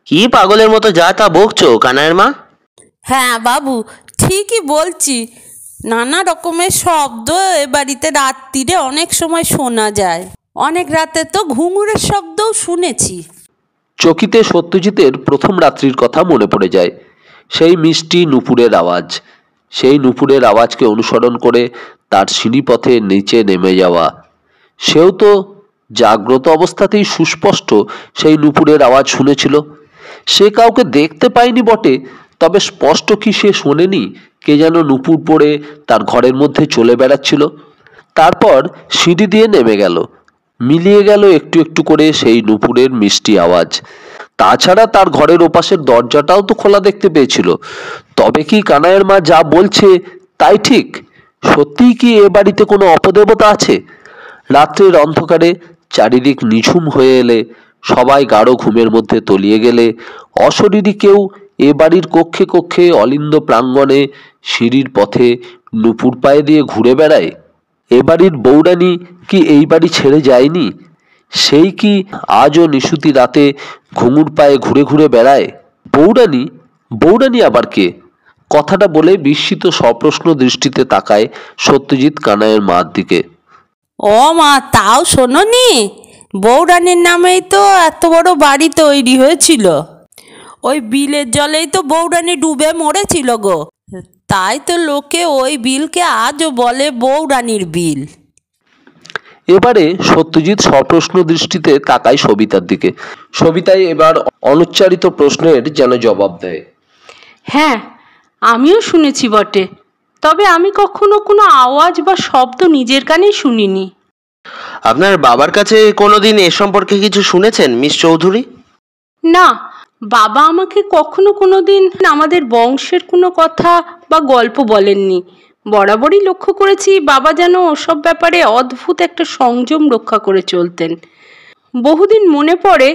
কি পাগলের মতো যা তা বকছো কানাইয়ের মা? হ্যাঁ বাবু, ঠিকই বলছি। নানা রকমের শব্দ এ বাড়িতে রাত্রিরে অনেক সময় শোনা যায়। অনেক রাতে তো ঘুঙুরের শব্দও শুনেছি। চকিতে সত্যজিতের প্রথম রাত্রির কথা মনে পড়ে যায়। সেই মিষ্টি নুপুরের আওয়াজ, সেই নুপুরের আওয়াজকে অনুসরণ করে তার সিঁড়িপথে নিচে নেমে যাওয়া। সেও তো জাগ্রত অবস্থাতেই সুস্পষ্ট সেই নুপুরের আওয়াজ শুনেছিল। সে কাউকে দেখতে পায়নি বটে, তবে স্পষ্ট কি সে শোনেনি কে যেন নুপুর পড়ে তার ঘরের মধ্যে চলে বেড়াচ্ছিল। তারপর সিঁড়ি দিয়ে নেমে গেল, মিলিয়ে গেল একটু একটু করে সেই নুপুরের মিষ্টি আওয়াজ। তাছাড়া তার ঘরের ওপাশের দরজাটাও তো খোলা দেখতে পেয়েছিল। তবে কি কানাইয়ের মা যা বলছে তাই ঠিক? সত্যিই কি এ বাড়িতে কোনো অপদেবতা আছে? রাত্রের অন্ধকারে চারিদিক নিঝুম হয়ে এলে, সবাই গাঢ় ঘুমের মধ্যে তলিয়ে গেলে, অশরীরী কেউ এ বাড়ির কক্ষে কক্ষে অলিন্দ প্রাঙ্গণে সিঁড়ির পথে নুপুর পায়ে দিয়ে ঘুরে বেড়ায়। এ বাড়ির বউরানী কি এই বাড়ি ছেড়ে যায়নি? সেই কি আজও নিশুতি রাতে ঘুঙুর পায়ে ঘুরে ঘুরে বেড়ায়? বউরানী? বউরানী আবার কে? কথাটা বলে বিস্মিত সপ্রশ্ন দৃষ্টিতে তাকায় সত্যজিৎ কানাইয়ের মার দিকে। ও মা, তাও শোনোনি? বউরানীর নামেই তো এত বড় বাড়ি তৈরি হয়েছিল। ওই বিলের জলেই তো বউরানী ডুবে মরেছিল গো। তাই তো লোকে ওই বিলকে আজও বলে বউরানীর বিল। এবারে সত্যজিৎ সপ্রশ্ন দৃষ্টিতে তাকায় সবিতার দিকে। সবিতাই এবার অনুচ্চারিত প্রশ্নের যেন জবাব দেয়। হ্যাঁ, আমিও শুনেছি বটে, তবে আমি কখনো কোনো আওয়াজ বা শব্দ নিজের কানে শুনিনি। আপনার বাবার কাছে কোনোদিন এ সম্পর্কে কিছু শুনেছেন মিস চৌধুরী? না, বাবা আমাকে কখনো কোনোদিন আমাদের বংশের কোনো কথা বা গল্প বলেননি। বরাবরই লক্ষ্য করেছি বাবা যেন ওসব ব্যাপারে অদ্ভুত একটা সংযম রক্ষা করে চলতেন। বহুদিন মনে পড়ে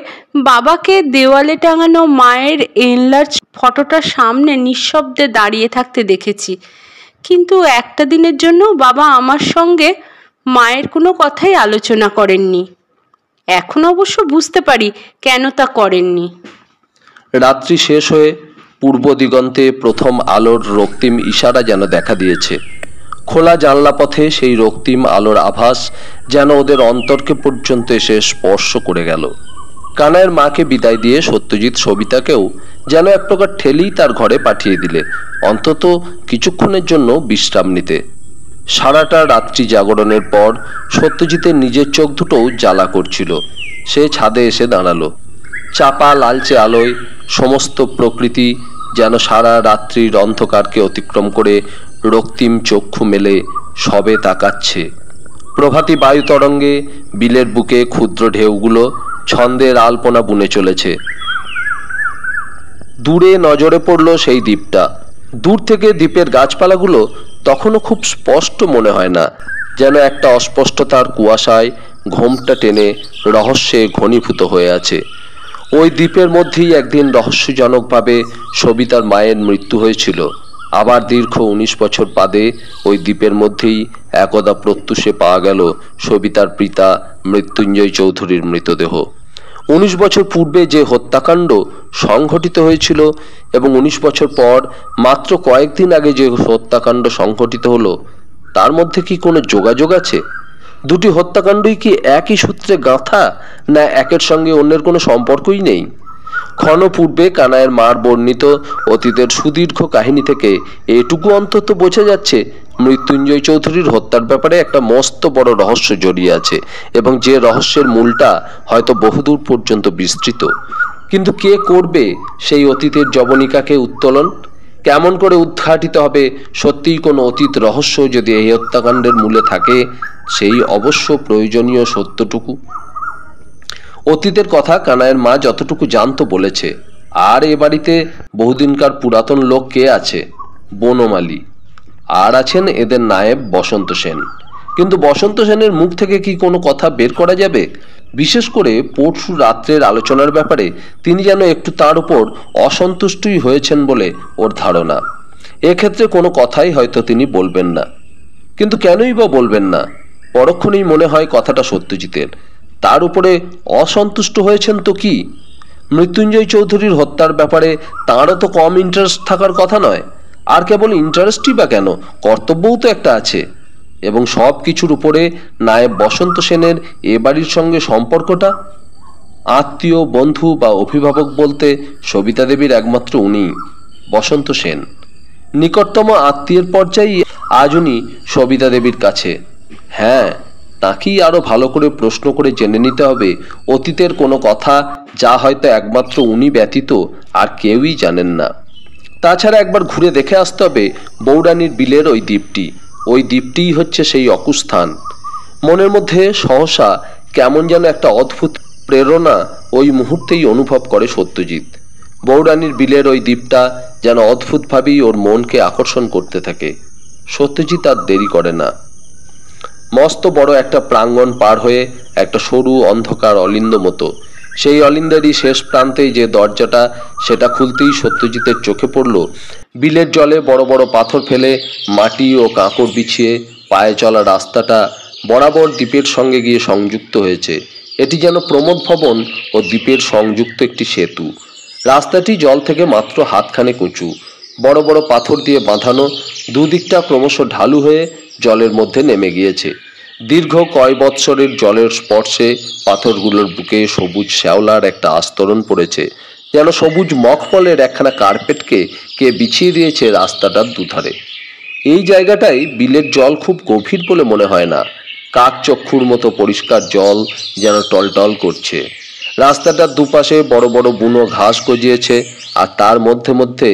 বাবাকে দেওয়ালে টাঙানো মায়ের এনলার্জ ফটোটার সামনে নিঃশব্দে দাঁড়িয়ে থাকতে দেখেছি। কিন্তু একটা দিনের জন্য বাবা আমার সঙ্গে মায়ের কোনো কথাই আলোচনা করেননি। এখন অবশ্য বুঝতে পারি কেন তা করেননি। রাত্রি শেষ হয়ে পূর্ব দিগন্তে প্রথম আলোর রক্তিম ইশারা যেন দেখা দিয়েছে। খোলা জানলা পথে সেই রক্তিম আলোর আভাস যেন ওদের অন্তরকে পর্যন্ত এসে স্পর্শ করে গেল। কানাইয়ের মাকে বিদায় দিয়ে সত্যজিৎ সবিতাকেও যেন এক প্রকার ঠেলেই তার ঘরে পাঠিয়ে দিলে, অন্তত কিছুক্ষণের জন্য বিশ্রাম নিতে। সারাটা রাত্রি জাগরণের পর সত্যজিতের নিজের চোখ দুটোও জ্বালা করছিল। সে ছাদে এসে দাঁড়ালো। চাপা লালচে আলোয় সমস্ত প্রকৃতি যেন সারা রাত্রির অন্ধকারকে অতিক্রম করে রক্তিম চক্ষু মেলে সবে তাকাচ্ছে। প্রভাতী বায়ু তরঙ্গে বিলের বুকে ক্ষুদ্র ঢেউগুলো ছন্দের আলপনা বুনে চলেছে। দূরে নজরে পড়ল সেই দ্বীপটা। দূর থেকে দ্বীপের গাছপালাগুলো তখনও খুব স্পষ্ট মনে হয় না, যেন একটা অস্পষ্টতার কুয়াশায় ঘোমটা টেনে রহস্যে ঘনীভূত হয়ে আছে। ওই দ্বীপের মধ্যেই একদিন রহস্যজনকভাবে সবিতার মায়ের মৃত্যু হয়েছিল। আবার দীর্ঘ 19 বছর বাদে ওই দ্বীপের মধ্যেই একদা প্রত্যুষে পাওয়া গেল সবিতার পিতা মৃত্যুঞ্জয় চৌধুরীর মৃতদেহ। 19 বছর পূর্বে যে হত্যাকাণ্ড সংঘটিত হয়েছিল এবং 19 বছর পর মাত্র কয়েকদিন আগে যে হত্যাকাণ্ড সংঘটিত হলো, তার মধ্যে কি কোনো যোগাযোগ আছে? দুটি হত্যাকাণ্ডই কি একই সূত্রে গাঁথা, না একের সঙ্গে অন্যের কোনো সম্পর্কই নেই? ক্ষণ পূর্বে কানাইয়ের মার বর্ণিত অতীতের সুদীর্ঘ কাহিনী থেকে এটুকু অন্তত বোঝা যাচ্ছে মৃত্যুঞ্জয় চৌধুরীর হত্যার ব্যাপারে একটা মস্ত বড় রহস্য জড়িয়ে আছে, এবং যে রহস্যের মূলটা হয়তো বহুদূর পর্যন্ত বিস্তৃত। কিন্তু কে করবে সেই অতীতের জবনিকাকে উত্তোলন? কেমন করে উদ্ঘাটিত হবে সত্যিই কোনো অতীত রহস্য যদি এই হত্যাকাণ্ডের মূলে থাকে সেই অবশ্য প্রয়োজনীয় সত্যটুকু? অতীতের কথা কানাইয়ের মা যতটুকু জানতো বলেছে। আর এ বাড়িতে বহুদিনকার পুরাতন লোক কে আছে? বনমালী। আর আছেন এদের নায়েব বসন্ত সেন। কিন্তু বসন্ত সেনের মুখ থেকে কি কোনো কথা বের করা যাবে? বিশেষ করে পরশু রাত্রের আলোচনার ব্যাপারে তিনি যেন একটু তার উপর অসন্তুষ্টই হয়েছেন বলে ওর ধারণা। এক্ষেত্রে কোনো কথাই হয়তো তিনি বলবেন না। কিন্তু কেনই বা বলবেন না? পরক্ষণেই মনে হয় কথাটা সত্যজিতের। তার উপরে অসন্তুষ্ট হয়েছেন তো কি? মৃত্যুঞ্জয় চৌধুরীর হত্যার ব্যাপারে তাঁরও তো কম ইন্টারেস্ট থাকার কথা নয়। আর কেবল ইন্টারেস্টই বা কেন, কর্তব্যও তো একটা আছে। এবং সব কিছুর উপরে নায়েব বসন্ত সেনের এ বাড়ির সঙ্গে সম্পর্কটা। আত্মীয়, বন্ধু বা অভিভাবক বলতে সবিতা দেবীর একমাত্র উনি, বসন্ত সেন। নিকটতম আত্মীয়ের পর্যায়ে আজ উনি সবিতা দেবীর কাছে। হ্যাঁ, তাকেই আরো ভালো করে প্রশ্ন করে জেনে নিতে হবে অতীতের কোনো কথা, যা হয়তো একমাত্র উনি ব্যতীত আর কেউই জানেন না। তাছাড়া একবার ঘুরে দেখে আসতে হবে বৌরানীর বিলের ওই দ্বীপটি। ওই দ্বীপটিই হচ্ছে সেই অকুস্থান। মনের মধ্যে সহসা কেমন যেন একটা অদ্ভুত প্রেরণা ওই মুহূর্তেই অনুভব করে সত্যজিৎ। বৌরানীর বিলের ওই দ্বীপটা যেন অদ্ভুতভাবেই ওর মনকে আকর্ষণ করতে থাকে। সত্যজিৎ আর দেরি করে না। মস্ত বড় একটা প্রাঙ্গণ পার হয়ে একটা সরু অন্ধকার অলিন্দ মতো, সেই অলিন্দেরই শেষ প্রান্তেই যে দরজাটা, সেটা খুলতেই সত্যজিতের চোখে পড়ল বিলের জলে বড় বড় পাথর ফেলে মাটি ও কাঁকড় বিছিয়ে পায়ে চলা রাস্তাটা বরাবর দ্বীপের সঙ্গে গিয়ে সংযুক্ত হয়েছে। এটি যেন প্রমোদ ভবন ও দ্বীপের সংযুক্ত একটি সেতু। রাস্তাটি জল থেকে মাত্র হাতখানেক উঁচু, বড় বড় পাথর দিয়ে বাঁধানো, দুদিকটা ক্রমশ ঢালু হয়ে জলের মধ্যে নেমে গিয়েছে। দীর্ঘ কয় বৎসরের জলের স্পর্শে পাথরগুলোর বুকে সবুজ শ্যাওলার একটা আস্তরণ পড়েছে, যেন সবুজ মখমলের একখানা কার্পেটকে কে বিছিয়ে দিয়েছে রাস্তাটার দুধারে। এই জায়গাটায় বিলের জল খুব গভীর বলে মনে হয় না। কাক চক্ষুর মতো পরিষ্কার জল যেন টলটল করছে। রাস্তাটার দুপাশে বড় বড় বুনো ঘাস গজিয়েছে, আর তার মধ্যে মধ্যে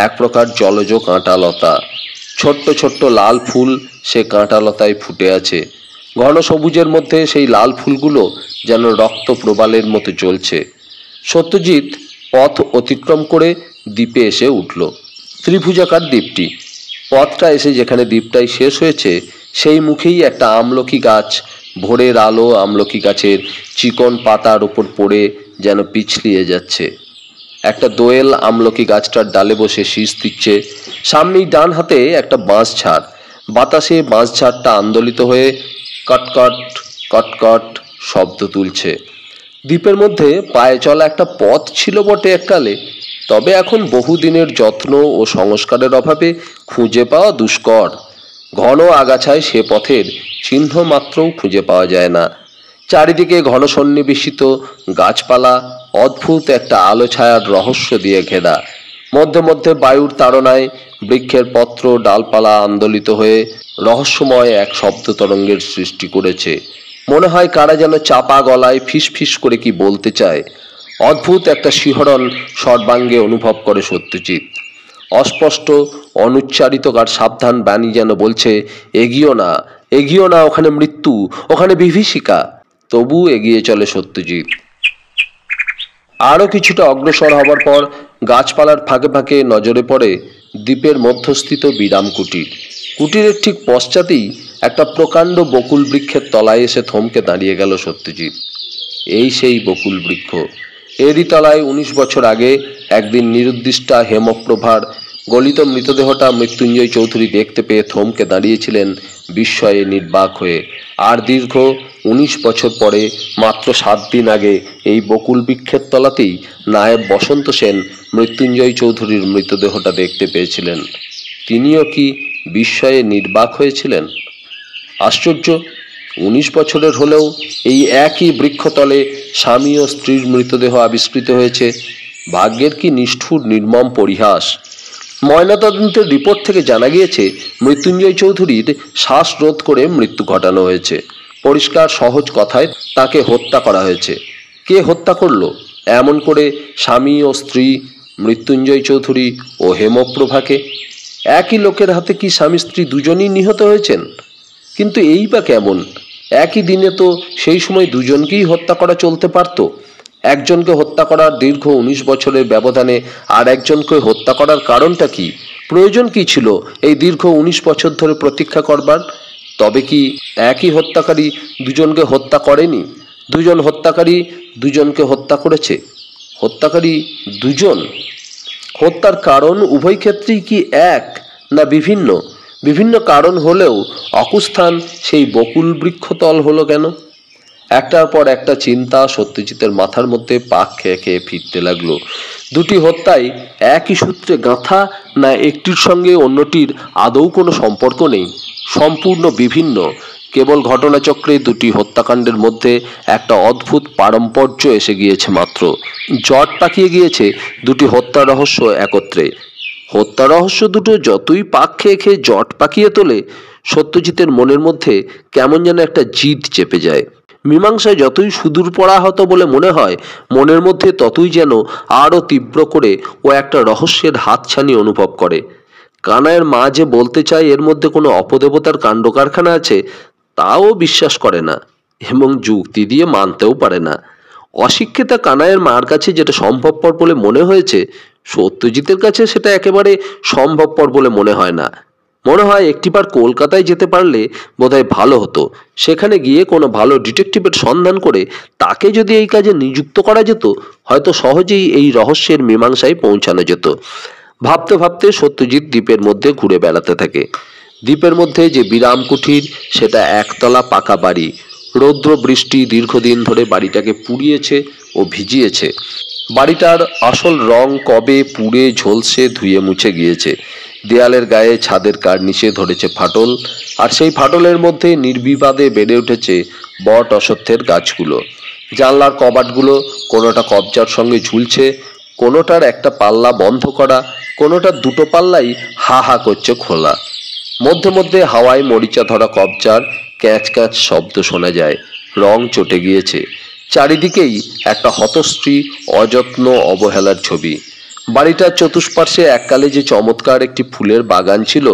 এক প্রকার জলজ কাঁটালতা। ছোট্ট ছোট্ট লাল ফুল সে কাঁটালতায় ফুটে আছে। ঘন সবুজের মধ্যে সেই লাল ফুলগুলো যেন রক্ত প্রবালের মতো জ্বলছে। সত্যজিৎ পথ অতিক্রম করে দ্বীপে এসে উঠল। ত্রিভুজাকার দ্বীপটি। পথটা এসে যেখানে দ্বীপটাই শেষ হয়েছে, সেই মুখেই একটা আমলকি গাছ। ভোরের আলো আমলকি গাছের চিকন পাতার উপর পড়ে যেন পিছলিয়ে যাচ্ছে। একটা দোয়েল আমলকি গাছটার ডালে বসে শীষ দিচ্ছে। সামনেই ডান হাতে একটা বাঁশ ঝাড়। বাতাসে বাঁশ ঝাড়টা আন্দোলিত হয়ে কটকট কটকট শব্দ তুলছে। দ্বীপের মধ্যে পায়ে চলা একটা পথ ছিল বটে এককালে, তবে এখন বহুদিনের যত্ন ও সংস্কারের অভাবে খুঁজে পাওয়া দুষ্কর। ঘন আগাছায় সে পথের চিহ্ন মাত্রও খুঁজে পাওয়া যায় না। চারিদিকে ঘন সন্নিবেশিত গাছপালা অদ্ভুত একটা আলো ছায়ার রহস্য দিয়ে ঘেরা। মধ্যে মধ্যে বায়ুর তাড়নায় বৃক্ষের পত্র ডালপালা আন্দোলিত হয়ে রহস্যময় এক শব্দ তরঙ্গের সৃষ্টি করেছে। মনে হয় কারা যেন চাপা গলায় ফিস ফিস করে কি বলতে চায়। অদ্ভুত একটা শিহরণ সর্বাঙ্গে অনুভব করে সত্যজিৎ। অস্পষ্ট অনুচ্চারিতকার সাবধান বাণী যেন বলছে, এগিও না, এগিও না, ওখানে মৃত্যু, ওখানে বিভীষিকা। তবু এগিয়ে চলে সত্যজিৎ। আরও কিছুটা অগ্রসর হবার পর গাছপালার ফাঁকে ফাঁকে নজরে পড়ে দ্বীপের মধ্যস্থিত বিরাম কুটির। কুটিরের ঠিক পশ্চাতেই একটা প্রকাণ্ড বকুল বৃক্ষের তলায় এসে থমকে দাঁড়িয়ে গেল সত্যজিৎ। এই সেই বকুল বৃক্ষ। এরই তলায় 19 বছর আগে একদিন নিরুদ্দিষ্টা হেমপ্রভার গলিত মৃতদেহটা মৃত্যুঞ্জয় চৌধুরী দেখতে পেয়ে থমকে দাঁড়িয়েছিলেন বিস্ময়ে নির্বাক হয়ে। আর দীর্ঘ 19 বছর পরে মাত্র 7 দিন আগে এই বকুল বৃক্ষের তলাতেই নায়েব বসন্ত সেন মৃত্যুঞ্জয় চৌধুরীর মৃতদেহটা দেখতে পেয়েছিলেন। তিনিও কি বিস্ময়ে নির্বাক হয়েছিলেন? আশ্চর্য, 19 বছরের হলেও এই একই বৃক্ষতলে স্বামী ও স্ত্রীর মৃতদেহ আবিষ্কৃত হয়েছে। ভাগ্যের কি নিষ্ঠুর নির্মম পরিহাস। ময়নাতদন্তের রিপোর্ট থেকে জানা গিয়েছে মৃত্যুঞ্জয় চৌধুরীর শ্বাসরোধ করে মৃত্যু ঘটানো হয়েছে। পরিষ্কার সহজ কথায় তাকে হত্যা করা হয়েছে। কে হত্যা করলো এমন করে স্বামী ও স্ত্রী মৃত্যুঞ্জয় চৌধুরী ও হেমপ্রভাকে? একই লোকের হাতে কি স্বামী স্ত্রী দুজনই নিহত হয়েছেন? কিন্তু এই বা কেমন? একই দিনে তো সেই সময় দুজনকেই হত্যা করা চলতে পারত। একজনকে হত্যা করার দীর্ঘ 19 বছরের ব্যবধানে আর একজনকে হত্যা করার কারণটা কি? প্রয়োজন কি ছিল এই দীর্ঘ 19 বছর ধরে প্রতীক্ষা করবার? তবে কি একই হত্যাকারী দুজনকে হত্যা করেনি? দুজন হত্যাকারী দুজনকে হত্যা করেছে। হত্যাকারী দুজন। হত্যার কারণ উভয় ক্ষেত্রেই কি এক না বিভিন্ন? বিভিন্ন কারণ হলেও অকুস্থান সেই বকুল বৃক্ষতল হলো কেন? একটার পর একটা চিন্তা সত্যজিতের মাথার মধ্যে পাক খেয়ে খেয়ে ফিরতে লাগলো। দুটি হত্যাই একই সূত্রে গাঁথা, না একটির সঙ্গে অন্যটির আদৌ কোনো সম্পর্ক নেই, সম্পূর্ণ বিভিন্ন, কেবল ঘটনাচক্রে দুটি হত্যাকাণ্ডের মধ্যে একটা অদ্ভুত পারম্পর্য এসে গিয়েছে মাত্র। জট পাকিয়ে গিয়েছে দুটি হত্যা রহস্য একত্রে। হত্যা রহস্য দুটো যতই পাক খেয়ে খেয়ে জট পাকিয়ে তোলে, সত্যজিতের মনের মধ্যে কেমন যেন একটা জিদ চেপে যায়। মীমাংসায় যতই সুদূর পরাহত বলে মনে হয়, মনের মধ্যে ততই যেন আরও তীব্র করে ও একটা রহস্যের হাতছানি অনুভব করে। কানাইয়ের মা যে বলতে চায় এর মধ্যে কোনো অপদেবতার কাণ্ড কারখানা আছে, তাও বিশ্বাস করে না এবং যুক্তি দিয়ে মানতেও পারে না। অশিক্ষিতা কানাইয়ের মার কাছে যেটা সম্ভবপর বলে মনে হয়েছে, সত্যজিতের কাছে সেটা একেবারে সম্ভবপর বলে মনে হয় না। মনে হয় একটিবার কলকাতায় যেতে পারলে বোধহয় ভালো হতো। সেখানে গিয়ে কোনো ভালো ডিটেকটিভের সন্ধান করে তাকে যদি এই কাজে নিযুক্ত করা যেত, হয়তো সহজেই এই রহস্যের মীমাংসায় পৌঁছানো যেত। ভাবতে ভাবতে সত্যজিৎ দ্বীপের মধ্যে ঘুরে বেড়াতে থাকে। দ্বীপের মধ্যে যে বিরাম কুঠির, সেটা একতলা পাকা বাড়ি। রৌদ্র বৃষ্টি দীর্ঘদিন ধরে বাড়িটাকে পুড়িয়েছে ও ভিজিয়েছে। বাড়িটার আসল রং কবে পুড়ে ঝলসে ধুয়ে মুছে গিয়েছে। দেয়ালের গায়ে ছাদের কার্নিশে ধরেছে ফাটল, আর সেই ফাটলের মধ্যে নির্বিবাদে বেড়ে উঠেছে বট অশ্বত্থের গাছগুলো। জানলার কবাটগুলো কোনোটা কবজার সঙ্গে ঝুলছে, কোনোটার একটা পাল্লা বন্ধ করা, কোনোটার দুটো পাল্লাই হা হা করছে খোলা। মধ্যে মধ্যে হাওয়ায় মরিচা ধরা কবজার ক্যাঁচ ক্যাঁচ শব্দ শোনা যায়। রং চটে গিয়েছে। চারিদিকেই একটা হতশ্রী অযত্ন অবহেলার ছবি। বাড়িটার চতুষ্পার্শ্বে এককালে যে চমৎকার একটি ফুলের বাগান ছিল,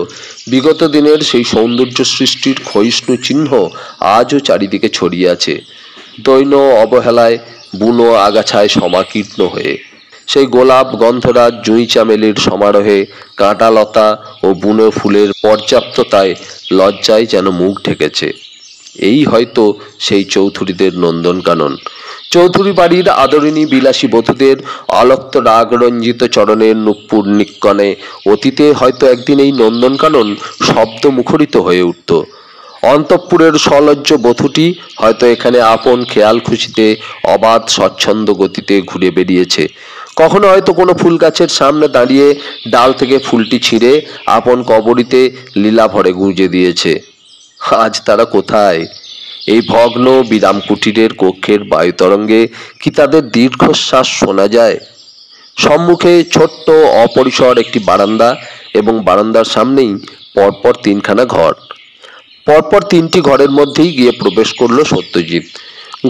বিগত দিনের সেই সৌন্দর্য সৃষ্টির ক্ষয়িষ্ণু চিহ্ন আজও চারিদিকে ছড়িয়ে আছে, দৈন্য অবহেলায় বুনো আগাছায় সমাকীর্ণ হয়ে। সেই গোলাপ গন্ধরাজ জুঁই চামেলির সমারোহে কাঁটালতা ও বুনো ফুলের পর্যাপ্ততায় লজ্জায় যেন মুখ ঢেকেছে। এই হয়তো সেই চৌধুরীদের নন্দনকানন। চৌধুরী বাড়ির আদরিণী বিলাসী বধূদের অলক্ত রাগরঞ্জিত চরণের নুপুর নিক্কণে অতীতে হয়তো একদিন এই নন্দনকানন শব্দ মুখরিত হয়ে উঠত। অন্তঃপুরের সলজ্জ বধূটি হয়তো এখানে আপন খেয়াল খুশিতে অবাধ স্বচ্ছন্দ গতিতে ঘুরে বেরিয়েছে। কখনো হয়তো কোনো ফুল গাছের সামনে দাঁড়িয়ে ডাল থেকে ফুলটি ছিঁড়ে আপন কবরীতে লীলা ভরে গুঁজে দিয়েছে। আজ তারা কোথায়? এই ভগ্ন বিরাম কুটিরের কক্ষের বায়ুতরঙ্গে কি তাদের দীর্ঘশ্বাস শোনা যায়? সম্মুখে ছোট্ট অপরিসর একটি বারান্দা, এবং বারান্দার সামনেই পরপর তিনখানা ঘর। পরপর তিনটি ঘরের মধ্যেই গিয়ে প্রবেশ করলো সত্যজিৎ।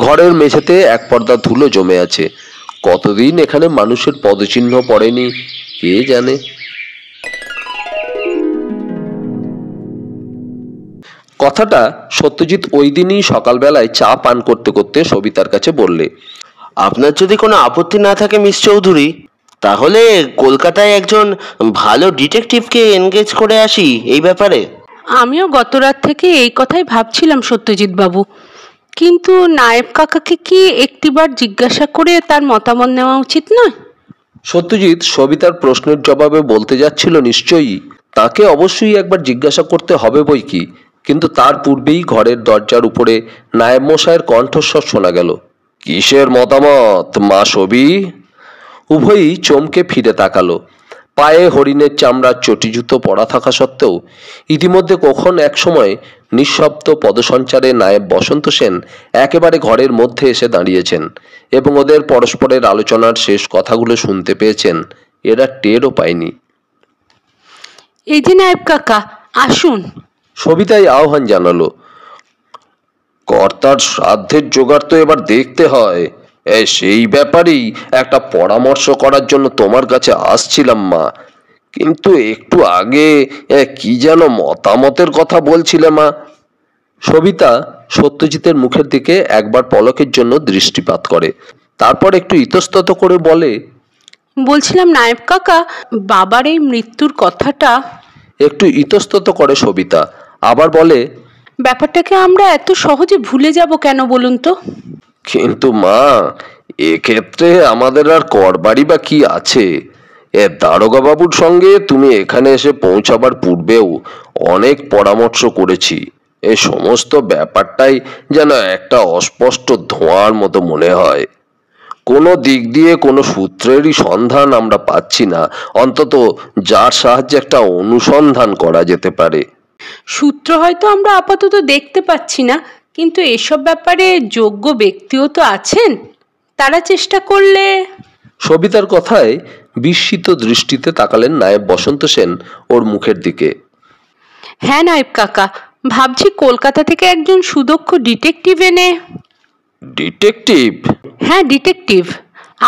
ঘরের মেঝেতে এক পর্দা ধুলো জমে আছে। কতদিন এখানে মানুষের পদচিহ্ন পড়েনি কে জানে। কথাটা সত্যজিৎ ওই দিনই সকালবেলায় চা পান করতে করতে সবিতার কাছে বললে। আপনার যদি কোনো আপত্তি না থাকে মিস চৌধুরী, তাহলে কলকাতায় একজন ভালো ডিটেকটিভকে এনগেজ করে আসি এই ব্যাপারে। আমিও গত রাত থেকে এই কথাই ভাবছিলাম সত্যজিৎ বাবু, কিন্তু নায়েব কাকাকে কি একটিবার জিজ্ঞাসা করে তার মতামত নেওয়া উচিত নয়? সত্যজিৎ সবিতার প্রশ্নের জবাবে বলতে যাচ্ছিল নিশ্চয়ই তাকে অবশ্যই একবার জিজ্ঞাসা করতে হবে বই কি, কিন্তু তার পূর্বেই ঘরের দরজার উপরে নায়েব মশাইয়ের কণ্ঠস্বর শোনা গেল। কিসের মতামত মা সবি? উভয়ই চমকে ফিরে তাকালো। পায়ে হরিণের চামড়ার চটি জুতো পরা থাকা সত্ত্বেও ইতিমধ্যে কখন এক সময় নিঃশব্দ পদসঞ্চারে নায়েব বসন্ত সেন একেবারে ঘরের মধ্যে এসে দাঁড়িয়েছেন এবং ওদের পরস্পরের আলোচনার শেষ কথাগুলো শুনতে পেয়েছেন। এরা টেরও পায়নি। এই যে নায়েব কাকা, আসুন। সবিতাই আহ্বান জানালো। কর্তার শ্রাদ্ধের জোগাড় তো এবার দেখতে হয়, সেই ব্যাপারেই একটা পরামর্শ করার জন্য তোমার কাছে আসছিলাম মা। কিন্তু একটু আগে কি যেন মতামতের কথা বলছিলে মা? সবিতা সত্যজিতের মুখের দিকে একবার পলকের জন্য দৃষ্টিপাত করে, তারপর একটু ইতস্তত করে বলে, বলছিলাম নায়েব কাকা, বাবার এই মৃত্যুর কথাটা। একটু ইতস্তত করে সবিতা, আবার বলে, ব্যাপারটাকে আমরা এত সহজে ভুলে যাব কেন বলুন তো? কিন্তু মা, এক্ষেত্রে আমাদের আর করবারই বা কি আছে? দারোগা বাবুর সঙ্গে তুমি এখানে এসে পৌঁছাবার পূর্বেও অনেক পরামর্শ করেছি। এই সমস্ত ব্যাপারটাই যেন একটা অস্পষ্ট ধোঁয়ার মতো মনে হয়। কোনো দিক দিয়ে কোনো সূত্রেরই সন্ধান আমরা পাচ্ছি না, অন্তত যার সাহায্যে একটা অনুসন্ধান করা যেতে পারে। সূত্র হয়তো আমরা আপাতত দেখতে পাচ্ছি না, কিন্তু এসব ব্যাপারে যোগ্য ব্যক্তিও তো আছেন, তারা চেষ্টা করলে। সবিতার কথায় বিস্মিত দৃষ্টিতে তাকালেন নায়েব বসন্ত সেন ওর মুখের দিকে। হ্যাঁ নায়েব কাকা, ভাবছি কলকাতা থেকে একজন সুদক্ষ ডিটেকটিভ এনে। ডিটেকটিভ? হ্যাঁ ডিটেকটিভ,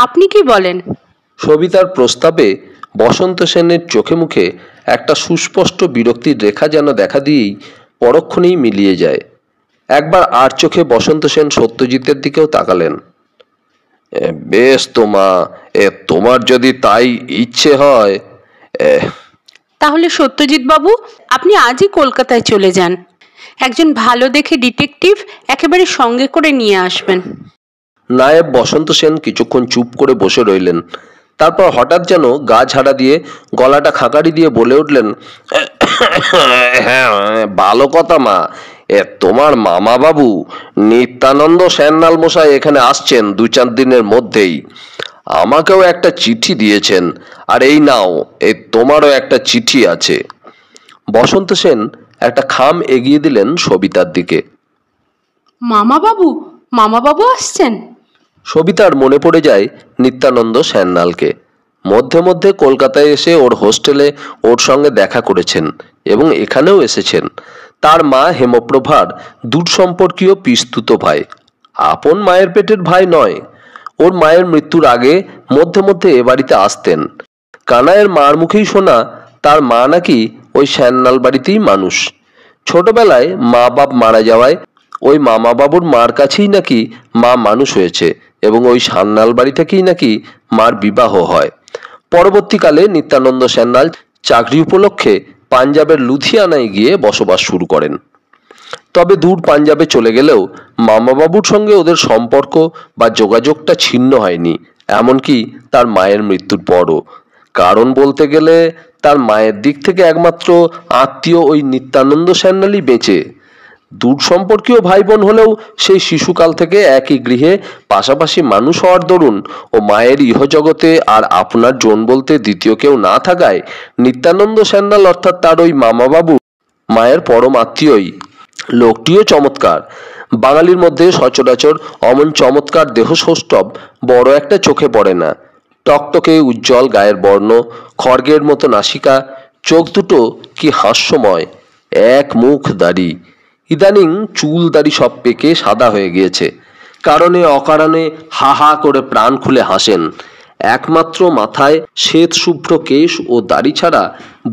আপনি কি বলেন? সবিতার প্রস্তাবে বসন্ত সেনের চোখে মুখে একটা সুস্পষ্ট বিরক্তির রেখা যেন দেখা দিয়েই পরক্ষণেই মিলিয়ে যায়। একবার আর চোখে বসন্ত সেন সত্যজিতের দিকেও তাকালেন। বেশ তো মা, তোমার যদি তাই ইচ্ছে হয়। তাহলে সত্যজিৎ বাবু, আপনি আজই কলকাতায় চলে যান, একজন ভালো দেখে ডিটেকটিভ একেবারে সঙ্গে করে নিয়ে আসবেন। নায়েব বসন্ত সেন কিছুক্ষণ চুপ করে বসে রইলেন। তারপর হঠাৎ যেন গা ঝাড়া দিয়ে গলাটা খাঁকারি দিয়ে বলে উঠলেন, হ্যাঁ ভালো কথা মা, তোমার মামা বাবু নিত্যানন্দ সেননাল মশাই এখানে আসছেন 2-4 দিনের মধ্যেই। আমাকেও একটা চিঠি দিয়েছেন, আর এই নাও, তোমারও একটা চিঠি আছে। বসন্ত সেন একটা খাম এগিয়ে দিলেন সবিতার দিকে। মামাবাবু আসছেন? সবিতার মনে পড়ে যায় নিত্যানন্দ সেননালকে। মধ্যে মধ্যে কলকাতায় এসে ওর হোস্টেলে ওর সঙ্গে দেখা করেছেন এবং এখানেও এসেছেন। তার মা হেমপ্রভার দূর সম্পর্কীয় পিস্তুত ভাই, আপন মায়ের পেটের ভাই নয়। ওর মায়ের মৃত্যুর আগে মধ্যে মধ্যে এ বাড়িতে আসতেন। কানাইয়ের মার মুখেই শোনা তার মা নাকি ওই সেননাল বাড়িতেই মানুষ। ছোটবেলায় মা বাপ মারা যাওয়ায় ওই মামা বাবুর মার কাছেই নাকি মা মানুষ হয়েছে এবং ওই সান্নাল বাড়ি থেকেই নাকি মার বিবাহ হয়। পরবর্তীকালে নিত্যানন্দ সেননাল চাকরি উপলক্ষে পাঞ্জাবের লুধিয়ানায় গিয়ে বসবাস শুরু করেন। তবে দূর পাঞ্জাবে চলে গেলেও মামাবাবুর সঙ্গে ওদের সম্পর্ক বা যোগাযোগটা ছিন্ন হয়নি, এমনকি তার মায়ের মৃত্যুর পরও। কারণ বলতে গেলে তার মায়ের দিক থেকে একমাত্র আত্মীয় ওই নিত্যানন্দ সেননালই বেঁচে। দূর সম্পর্কীয় ভাই বোন হলেও সেই শিশুকাল থেকে একই গৃহে পাশাপাশি মানুষ হওয়ার দরুন ও মায়ের ইহজগতে আর আপনার জন বলতে দ্বিতীয় কেউ না থাকায় নিত্যানন্দ সেননাল অর্থাৎ তার ওই মামাবাবু মায়ের পরম আত্মীয়ই। লোকটিও চমৎকার। বাঙালির মধ্যে সচরাচর অমন চমৎকার দেহসৌষ্ঠব বড় একটা চোখে পড়ে না। টকটকে উজ্জ্বল গায়ের বর্ণ, খড়গের মতো নাসিকা, চোখ দুটো কি হাস্যময়, এক মুখ দাড়ি। ইদানিং চুল দাড়ি সব পেকে সাদা হয়ে গিয়েছে। কারণে অকারণে হা হা করে প্রাণ খুলে হাসেন। একমাত্র মাথায় শ্বেত শুভ্র কেশ ও দাড়ি ছাড়া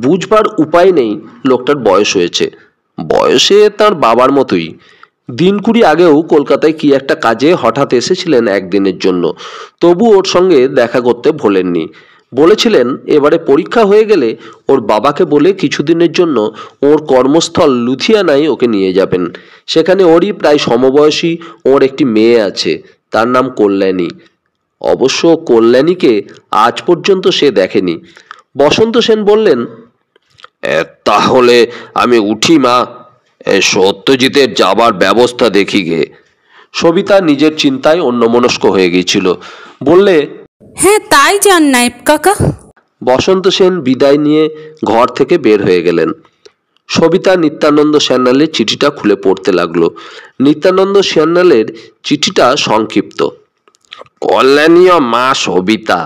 বুঝবার উপায় নেই লোকটার বয়স হয়েছে। বয়সে তার বাবার মতোই। 20 আগেও কলকাতায় কি একটা কাজে হঠাৎ এসেছিলেন একদিনের জন্য, তবু ওর সঙ্গে দেখা করতে ভোলেননি। বলেছিলেন এবারে পরীক্ষা হয়ে গেলে ওর বাবাকে বলে কিছুদিনের জন্য ওর কর্মস্থল লুধিয়ানায় ওকে নিয়ে যাবেন। সেখানে ওরই প্রায় সমবয়সী ওর একটি মেয়ে আছে, তার নাম কল্যাণী। অবশ্য কল্যাণীকে আজ পর্যন্ত সে দেখেনি। বসন্ত সেন বললেন, তাহলে আমি উঠি মা, সত্যজিতের যাবার ব্যবস্থা দেখি গে। সবিতা নিজের চিন্তায় অন্যমনস্ক হয়ে গিয়েছিল, বললে, হ্যাঁ তাই যান নায়েব কাকা। বসন্ত সেন বিদায় নিয়ে ঘর থেকে বের হয়ে গেলেন। সবিতা নিত্যানন্দ সেননালের চিঠিটা খুলে পড়তে লাগলো। নিত্যানন্দ সেননালের চিঠিটা সংক্ষিপ্ত। কল্যাণীয় মা সবিতা,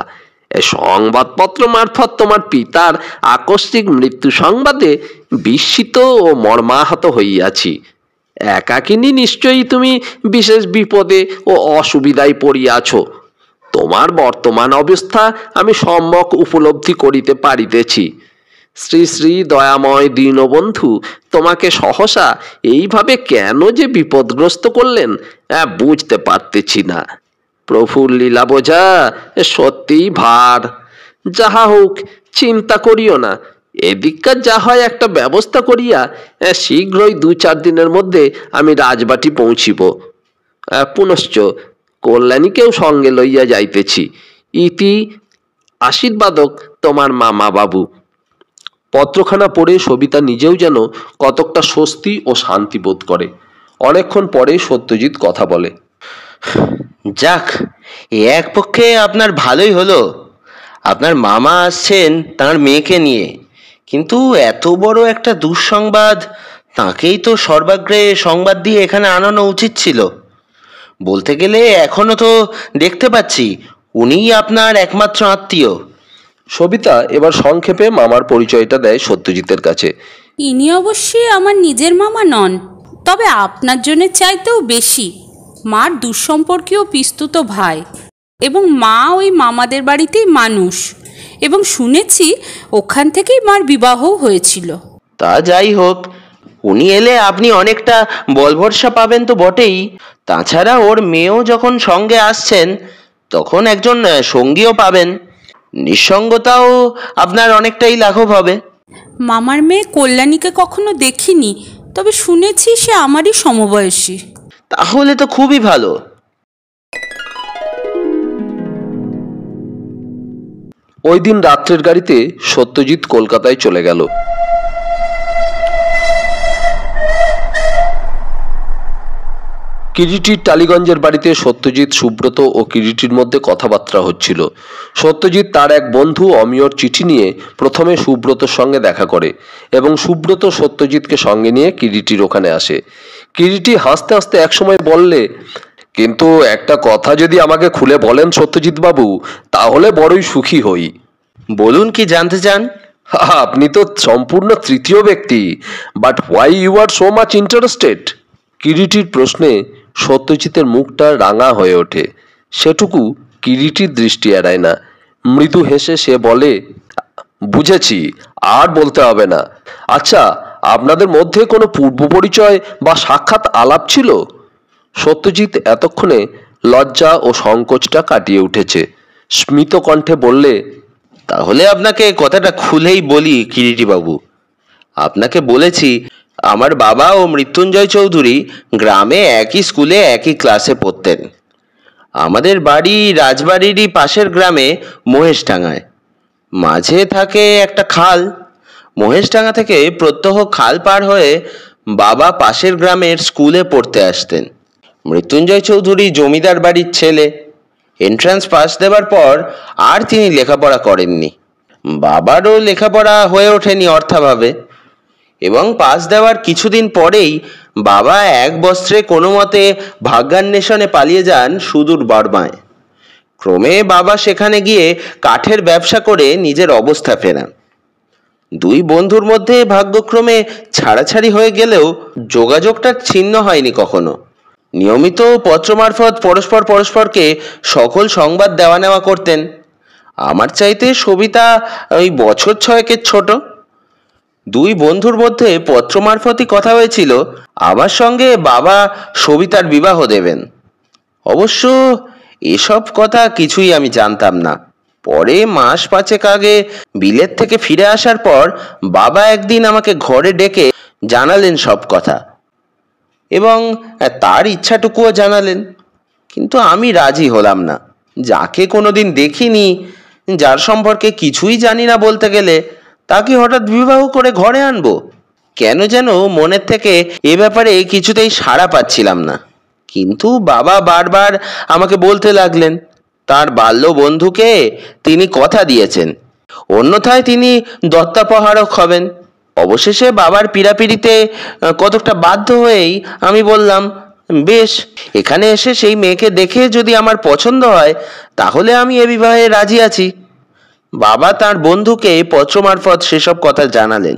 সংবাদপত্র মারফত তোমার পিতার আকস্মিক মৃত্যু সংবাদে বিস্মিত ও মর্মাহত হইয়াছি। একাকিনী নিশ্চয়ই তুমি বিশেষ বিপদে ও অসুবিধায় পড়িয়াছ। তোমার বর্তমান অবস্থা আমি সম্যক উপলব্ধি করিতে পারিতেছি। শ্রী শ্রী দয়াময় দীনবন্ধু তোমাকে সহসা এইভাবে কেন যে বিপদগ্রস্ত করলেন বুঝতে পারতেছি না। প্রভুর লীলা বোঝা সত্যিই ভার। যাহা হোক, চিন্তা করিও না, এদিককার যা হয় একটা ব্যবস্থা করিয়া শীঘ্রই 2-4 দিনের মধ্যে আমি রাজবাটি পৌঁছিব। পুনশ্চ কল্যাণীকেও সঙ্গে লইয়া যাইতেছি। ইতি আশীর্বাদক তোমার মামা বাবু। পত্রখানা পড়ে সবিতা নিজেও যেন কতকটা স্বস্তি ও শান্তি বোধ করে। অনেকক্ষণ পরে সত্যজিৎ কথা বলে, যাক, এক পক্ষে আপনার ভালোই হলো, আপনার মামা আসছেন তার মেয়েকে নিয়ে, কিন্তু এত বড় একটা দুঃসংবাদ তাকেই তো সর্বাগ্রে সংবাদ দিয়ে এখানে আনানো উচিত ছিল। বলতে গেলে এখনো তো দেখতে পাচ্ছি উনিই আপনার একমাত্র আত্মীয়। সবিতা এবার সংক্ষেপে মামার পরিচয়টা দেয় সত্যজিতের কাছে। ইনি অবশ্যই আমার নিজের মামা নন, তবে আপনার জন্য চাইতেও বেশি মার দুঃসম্পর্কীয় পিস্তুত ভাই, এবং মা ওই মামাদের বাড়িতেই মানুষ, এবং শুনেছি ওখান থেকেই মার বিবাহও হয়েছিল। তা যাই হোক, উনি এলে আপনি অনেকটা বল ভরসা পাবেন তো বটেই। তাছাড়া ওর মেয়েও যখন সঙ্গে আসছেন তখন একজন সঙ্গীও পাবেন। নিঃসঙ্গতাও আপনার অনেকটাই লাঘব হবে। মামার মেয়ে কল্যাণীকে কখনো দেখিনি, তবে শুনেছি সে আমারই সমবয়সী। তাহলে তো খুবই ভালো। ওই দিন রাত্রের গাড়িতে সত্যজিৎ কলকাতায় চলে গেল। কিরিটির টালিগঞ্জের বাড়িতে সত্যজিৎ, সুব্রত ও কিরিটির মধ্যে কথাবার্তা হচ্ছিল। সত্যজিৎ তার এক বন্ধু অমিয়র চিঠি নিয়ে প্রথমে সুব্রতর সঙ্গে দেখা করে এবং সুব্রত সত্যজিৎকে সঙ্গে নিয়ে কিরিটির ওখানে আসে। কিরিটি হাসতে হাসতে একসময় বললে, কিন্তু একটা কথা যদি আমাকে খুলে বলেন সত্যজিৎ বাবু, তাহলে বড়ই সুখী হই। বলুন, কি জানতে চান? আপনি তো সম্পূর্ণ তৃতীয় ব্যক্তি, but why you are so much interested? কিরিটির প্রশ্নে সত্যজিতের মুখটা রাঙা হয়ে ওঠে, সেটুকু কিরিটির দৃষ্টি এড়ায় না। মৃদু হেসে সে বলে, বুঝেছি, আর বলতে হবে না। আচ্ছা, আপনাদের মধ্যে কোনো পূর্ব পরিচয় বা সাক্ষাৎ আলাপ ছিল? সত্যজিৎ এতক্ষণে লজ্জা ও সংকোচটা কাটিয়ে উঠেছে। স্মিত কণ্ঠে বললে, তাহলে আপনাকে কথাটা খুলেই বলি কিরিটি বাবু। আপনাকে বলেছি, আমার বাবা ও মৃত্যুঞ্জয় চৌধুরী গ্রামে একই স্কুলে একই ক্লাসে পড়তেন। আমাদের বাড়ি রাজবাড়িরই পাশের গ্রামে মহেশডাঙ্গায়। মাঝে থাকে একটা খাল। মহেশডাঙ্গা থেকে প্রত্যহ খাল পার হয়ে বাবা পাশের গ্রামের স্কুলে পড়তে আসতেন। মৃত্যুঞ্জয় চৌধুরী জমিদার বাড়ির ছেলে। এন্ট্রান্স পাস দেবার পর আর তিনি লেখাপড়া করেননি। বাবারও লেখাপড়া হয়ে ওঠেনি অর্থাভাবে, এবং পাস দেওয়ার কিছুদিন পরেই বাবা এক বস্ত্রে কোনো মতে ভাগ্যান্বেষণে পালিয়ে যান সুদূর বর্মায়। ক্রমে বাবা সেখানে গিয়ে কাঠের ব্যবসা করে নিজের অবস্থা ফেরান। দুই বন্ধুর মধ্যে ভাগ্যক্রমে ছাড়াছাড়ি হয়ে গেলেও যোগাযোগটা ছিন্ন হয়নি কখনো। নিয়মিত পত্র মারফত পরস্পরকে সকল সংবাদ দেওয়া নেওয়া করতেন। আমার চাইতে সবিতা ওই বছর 6 ছোট। দুই বন্ধুর মধ্যে পত্র মারফতই কথা হয়েছিল আমার সঙ্গে বাবা সবিতার বিবাহ দেবেন। অবশ্য এসব কথা কিছুই আমি জানতাম না। পরে মাস 5 আগে বিলেত থেকে ফিরে আসার পর বাবা একদিন আমাকে ঘরে ডেকে জানালেন সব কথা, এবং তার ইচ্ছাটুকুও জানালেন। কিন্তু আমি রাজি হলাম না। যাকে কোনোদিন দেখিনি, যার সম্পর্কে কিছুই জানি না বলতে গেলে, তাকে হঠাৎ বিবাহ করে ঘরে আনবো? কেন যেন মনের থেকে এ ব্যাপারে কিছুতেই সাড়া পাচ্ছিলাম না। কিন্তু বাবা বারবার আমাকে বলতে লাগলেন তার বাল্য বন্ধুকে তিনি কথা দিয়েছেন, অন্যথায় তিনি দত্তাপহারক হবেন। অবশেষে বাবার পীড়াপিড়িতে কতকটা বাধ্য হয়েই আমি বললাম, বেশ, এখানে এসে সেই মেয়েকে দেখে যদি আমার পছন্দ হয় তাহলে আমি এ বিবাহে রাজি আছি। বাবা তার বন্ধুকে পত্র মারফত সেসব কথা জানালেন।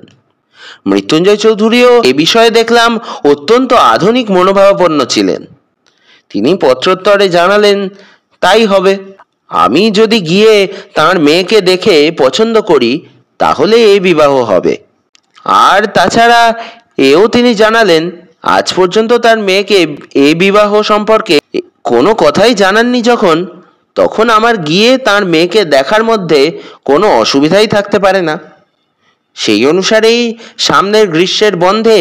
মৃত্যুঞ্জয় চৌধুরীও এ বিষয়ে দেখলাম অত্যন্ত আধুনিক মনোভাবাপন্ন ছিলেন। তিনি পত্রোত্তরে জানালেন তাই হবে। আমি যদি গিয়ে তার মেয়েকে দেখে পছন্দ করি তাহলে এই বিবাহ হবে। আর তাছাড়া এও তিনি জানালেন আজ পর্যন্ত তার মেয়েকে এই বিবাহ সম্পর্কে কোনো কথাই জানাননি যখন, তখন আমার গিয়ে তার মেয়েকে দেখার মধ্যে কোনো অসুবিধাই থাকতে পারে না। সেই অনুসারেই সামনের গ্রীষ্মের বন্ধে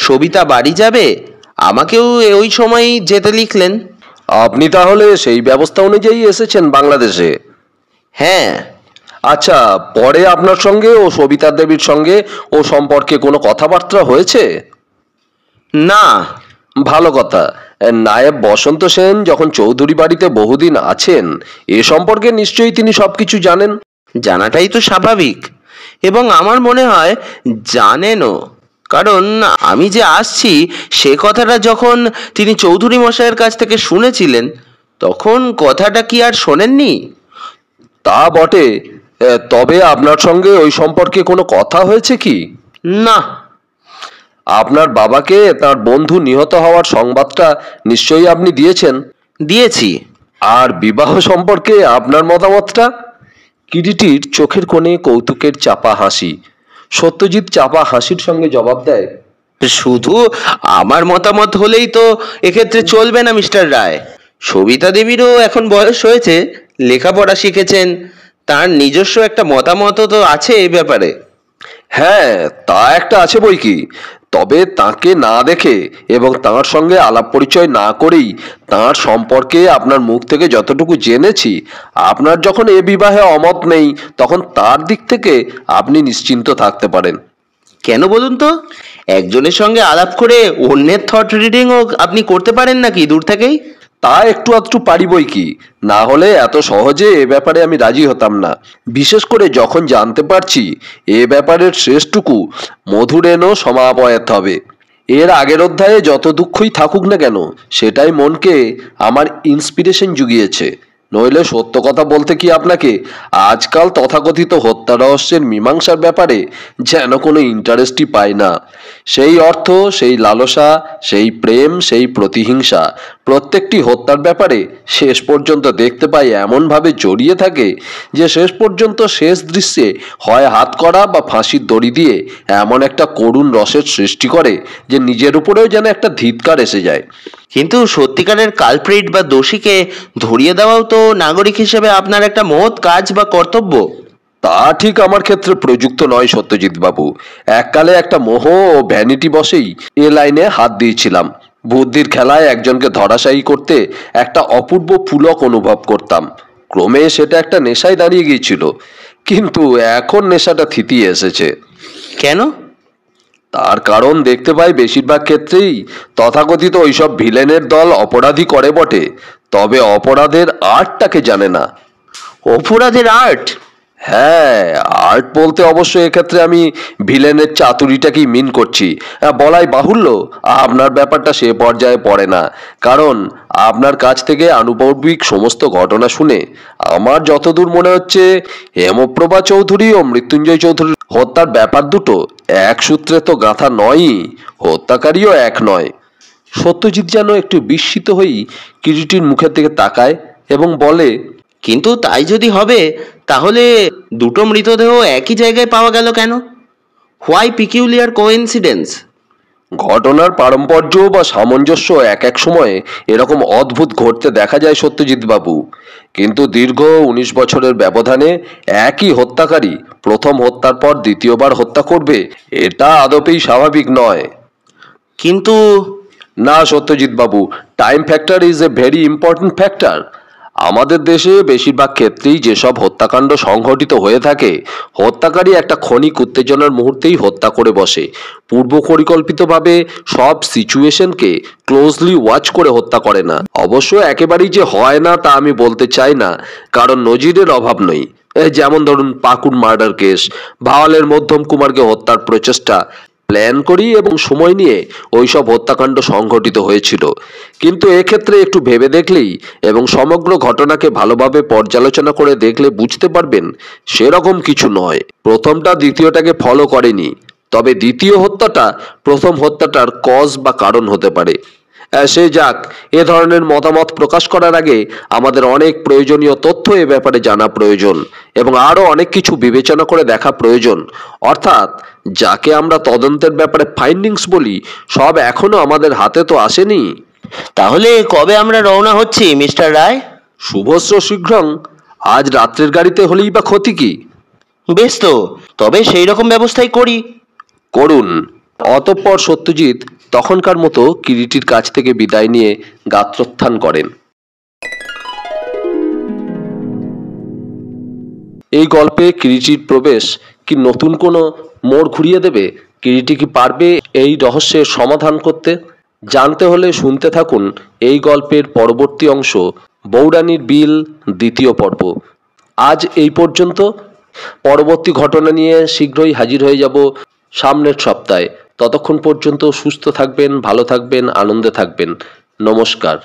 সবিতা বাড়ি যাবে, আমাকেও ওই সময়ই যেতে লিখলেন। আপনি তাহলে সেই ব্যবস্থা অনুযায়ী এসেছেন বাংলাদেশে? হ্যাঁ। আচ্ছা, পরে আপনার সঙ্গে ও সবিতা দেবীর সঙ্গে ও সম্পর্কে কোনো কথাবার্তা হয়েছে? না। ভালো কথা। নায়েব বসন্ত সেন যখন চৌধুরী বাড়িতে বহুদিন আছেন, এ সম্পর্কে নিশ্চয়ই তিনি সবকিছু জানেন। জানাটাই তো স্বাভাবিক, এবং আমার মনে হয় জানেনও, কারণ আমি যে আসছি সে কথাটা যখন তিনি চৌধুরী মশাইয়ের কাছ থেকে শুনেছিলেন, তখন কথাটা কি আর শোনেননি? তা বটে, তবে আপনার সঙ্গে ওই সম্পর্কে কোনো কথা হয়েছে কি? না। আপনার বাবাকে তার বন্ধু নিহত হওয়ার সংবাদটা নিশ্চয়ই আপনি দিয়েছেন? দিয়েছি। আর বিবাহ সম্পর্কে আপনার মতামতটা? কিরিটির চোখের কোণে কৌতুকের চাপা হাসি। সত্যজিৎ চাপা হাসির সঙ্গে জবাব দেয়, শুধু আমার মতামত হলেই তো এক্ষেত্রে চলবে না মিস্টার রায়। সবিতা দেবীরও এখন বয়স হয়েছে, লেখাপড়া শিখেছেন, তার নিজস্ব একটা মতামত তো আছে এই ব্যাপারে। হ্যাঁ, তা একটা আছে বই কি। তবে তাকে না দেখে এবং তার সঙ্গে আলাপ পরিচয় না করেই তার সম্পর্কে আপনার মুখ থেকে যতটুকু জেনেছি, আপনার যখন এ বিবাহে অমত নেই, তখন তার দিক থেকে আপনি নিশ্চিন্ত থাকতে পারেন। কেন বলুন তো? একজনের সঙ্গে আলাপ করে অন্যের থট রিডিংও আপনি করতে পারেন নাকি দূর থেকেই? তা একটু আধটু পারি বই কি, না হলে এত সহজে এ ব্যাপারে আমি রাজি হতাম না। বিশেষ করে যখন জানতে পারছি এ ব্যাপারের শেষটুকু মধুরেণও সমাপয়াত হবে। এর আগের অধ্যায়ে যত দুঃখই থাকুক না কেন, সেটাই মনকে আমার ইন্সপিরেশন জুগিয়েছে। নইলে সত্য কথা বলতে কি আপনাকে, আজকাল তথাকথিত হত্যা রহস্যের মীমাংসার ব্যাপারে যেন কোনো ইন্টারেস্টই পাই না। সেই অর্থ, সেই লালসা, সেই প্রেম, সেই প্রতিহিংসা প্রত্যেকটি হত্যার ব্যাপারে শেষ পর্যন্ত দেখতে পাই এমনভাবে জড়িয়ে থাকে যে শেষ পর্যন্ত শেষ দৃশ্যে হয় হাতকড়া বা ফাঁসির দড়ি দিয়ে এমন একটা করুণ রসের সৃষ্টি করে যে নিজের উপরেও যেন একটা ধিক্কার এসে যায়। কিন্তু সত্যিকারের কালপ্রিট বা দোষীকে ধরিয়ে দেওয়াও তো নাগরিক হিসেবে আপনার একটা মহৎ কাজ বা কর্তব্য। তা ঠিক আমার ক্ষেত্রে প্রযুক্ত নয় সত্যজিৎ বাবু। এককালে একটা মোহ ও ভ্যানিটি বসেই এ লাইনে হাত দিয়েছিলাম। বুদ্ধির খেলায় একজনকে ধরাশায়ী করতে একটা অপূর্ব পুলক অনুভব করতাম। ক্রমে সেটা একটা নেশায় দাঁড়িয়ে গিয়েছিল, কিন্তু এখন নেশাটা থিতিয়ে এসেছে। কেন? তার কারণ দেখতে পাই বেশিরভাগ ক্ষেত্রেই তথাকথিত ওইসব ভিলেনের দল অপরাধী করে বটে, তবে অপরাধের আর্টটাকে জানে না। অপরাধের আর্ট? হ্যাঁ, আর্ট বলতে অবশ্য এক্ষেত্রে আমি ভিলেনের চাতুরিটাকেই মিন করছি। বলাই বাহুল্য আপনার ব্যাপারটা সে পর্যায়ে পড়ে না, কারণ আপনার কাছ থেকে আনুভবিক সমস্ত ঘটনা শুনে আমার যতদূর মনে হচ্ছে হেমপ্রভা চৌধুরী ও মৃত্যুঞ্জয় চৌধুরীর হত্যার ব্যাপার দুটো এক সূত্রে তো গাঁথা নয়ই, হত্যাকারীও এক নয়। সত্যজিৎ যেন একটু বিস্মিত হয়েই কিরিটির মুখের দিকে তাকায় এবং বলে, কিন্তু তাই যদি হবে তাহলে দুটো মৃতদেহ একই জায়গায় পাওয়া গেল কেন? Why peculiar coincidence? ঘটনার পারম্পর্য বা সামঞ্জস্য এক এক সময়ে এরকম অদ্ভুত ঘটতে দেখা যায় সত্যজিৎ বাবু, কিন্তু দীর্ঘ 19 বছরের ব্যবধানে একই হত্যাকারী প্রথম হত্যার পর দ্বিতীয়বার হত্যা করবে, এটা আদপেই স্বাভাবিক নয়। কিন্তু না সত্যজিৎ বাবু, time factor is a very important factor. আমাদের দেশে বেশিরভাগ ক্ষেত্রেই যেসব হত্যাকাণ্ড সংঘটিত হয়ে থাকে, হত্যাকারী একটা ক্ষণিক উত্তেজনার মুহূর্তেই হত্যা করে বসে। পূর্ব পরিকল্পিতভাবে সব সিচুয়েশনকে ক্লোজলি ওয়াচ করে হত্যা করে না। অবশ্য একেবারেই যে হয় না তা আমি বলতে চাই না, কারণ নজিরের অভাব নেই। যেমন ধরুন পাকুড় মার্ডার কেস, ভাওয়ালের মধ্যম কুমারকে হত্যার প্রচেষ্টা প্ল্যান করি এবং সময় নিয়ে ওইসব হত্যাকাণ্ড সংঘটিত হয়েছিল। কিন্তু এক্ষেত্রে একটু ভেবে দেখলেই এবং সমগ্র ঘটনাকে ভালোভাবে পর্যালোচনা করে দেখলে বুঝতে পারবেন সেরকম কিছু নয়। প্রথমটা দ্বিতীয়টাকে ফলো করেনি, তবে দ্বিতীয় হত্যাটা প্রথম হত্যাটার কজ বা কারণ হতে পারে। সে যাক, এ ধরনের মতামত প্রকাশ করার আগে আমাদের অনেক প্রয়োজনীয় তথ্য এ ব্যাপারে জানা প্রয়োজন এবং আরও অনেক কিছু বিবেচনা করে দেখা প্রয়োজন। অর্থাৎ যাকে আমরা তদন্তের ব্যাপারে ফাইন্ডিংস বলি, সব এখনো আমাদের হাতে তো আসেনি। তাহলে কবে আমরা রওনা হচ্ছি মিস্টার রায়? শুভস্র শীঘ্রং। আজ রাত্রের গাড়িতে হলেই বা ক্ষতি কি? বেশ তো, তবে সেই রকম ব্যবস্থাই করি। করুন। অতঃপর সত্যজিৎ তখনকার মতো কিরিটির কাছ থেকে বিদায় নিয়ে গাত্রোত্থান করেন। এই গল্পে কিরিটির প্রবেশ কি নতুন কোনো মোড় ঘুরিয়ে দেবে? কিরিটি কি পারবে এই রহস্যের সমাধান করতে? জানতে হলে শুনতে থাকুন এই গল্পের পরবর্তী অংশ, বৌরানীর বিল দ্বিতীয় পর্ব। আজ এই পর্যন্ত। পরবর্তী ঘটনা নিয়ে শীঘ্রই হাজির হয়ে যাব সামনের সপ্তাহে। ততক্ষণ পর্যন্ত সুস্থ থাকবেন, ভালো থাকবেন, আনন্দে থাকবেন। নমস্কার।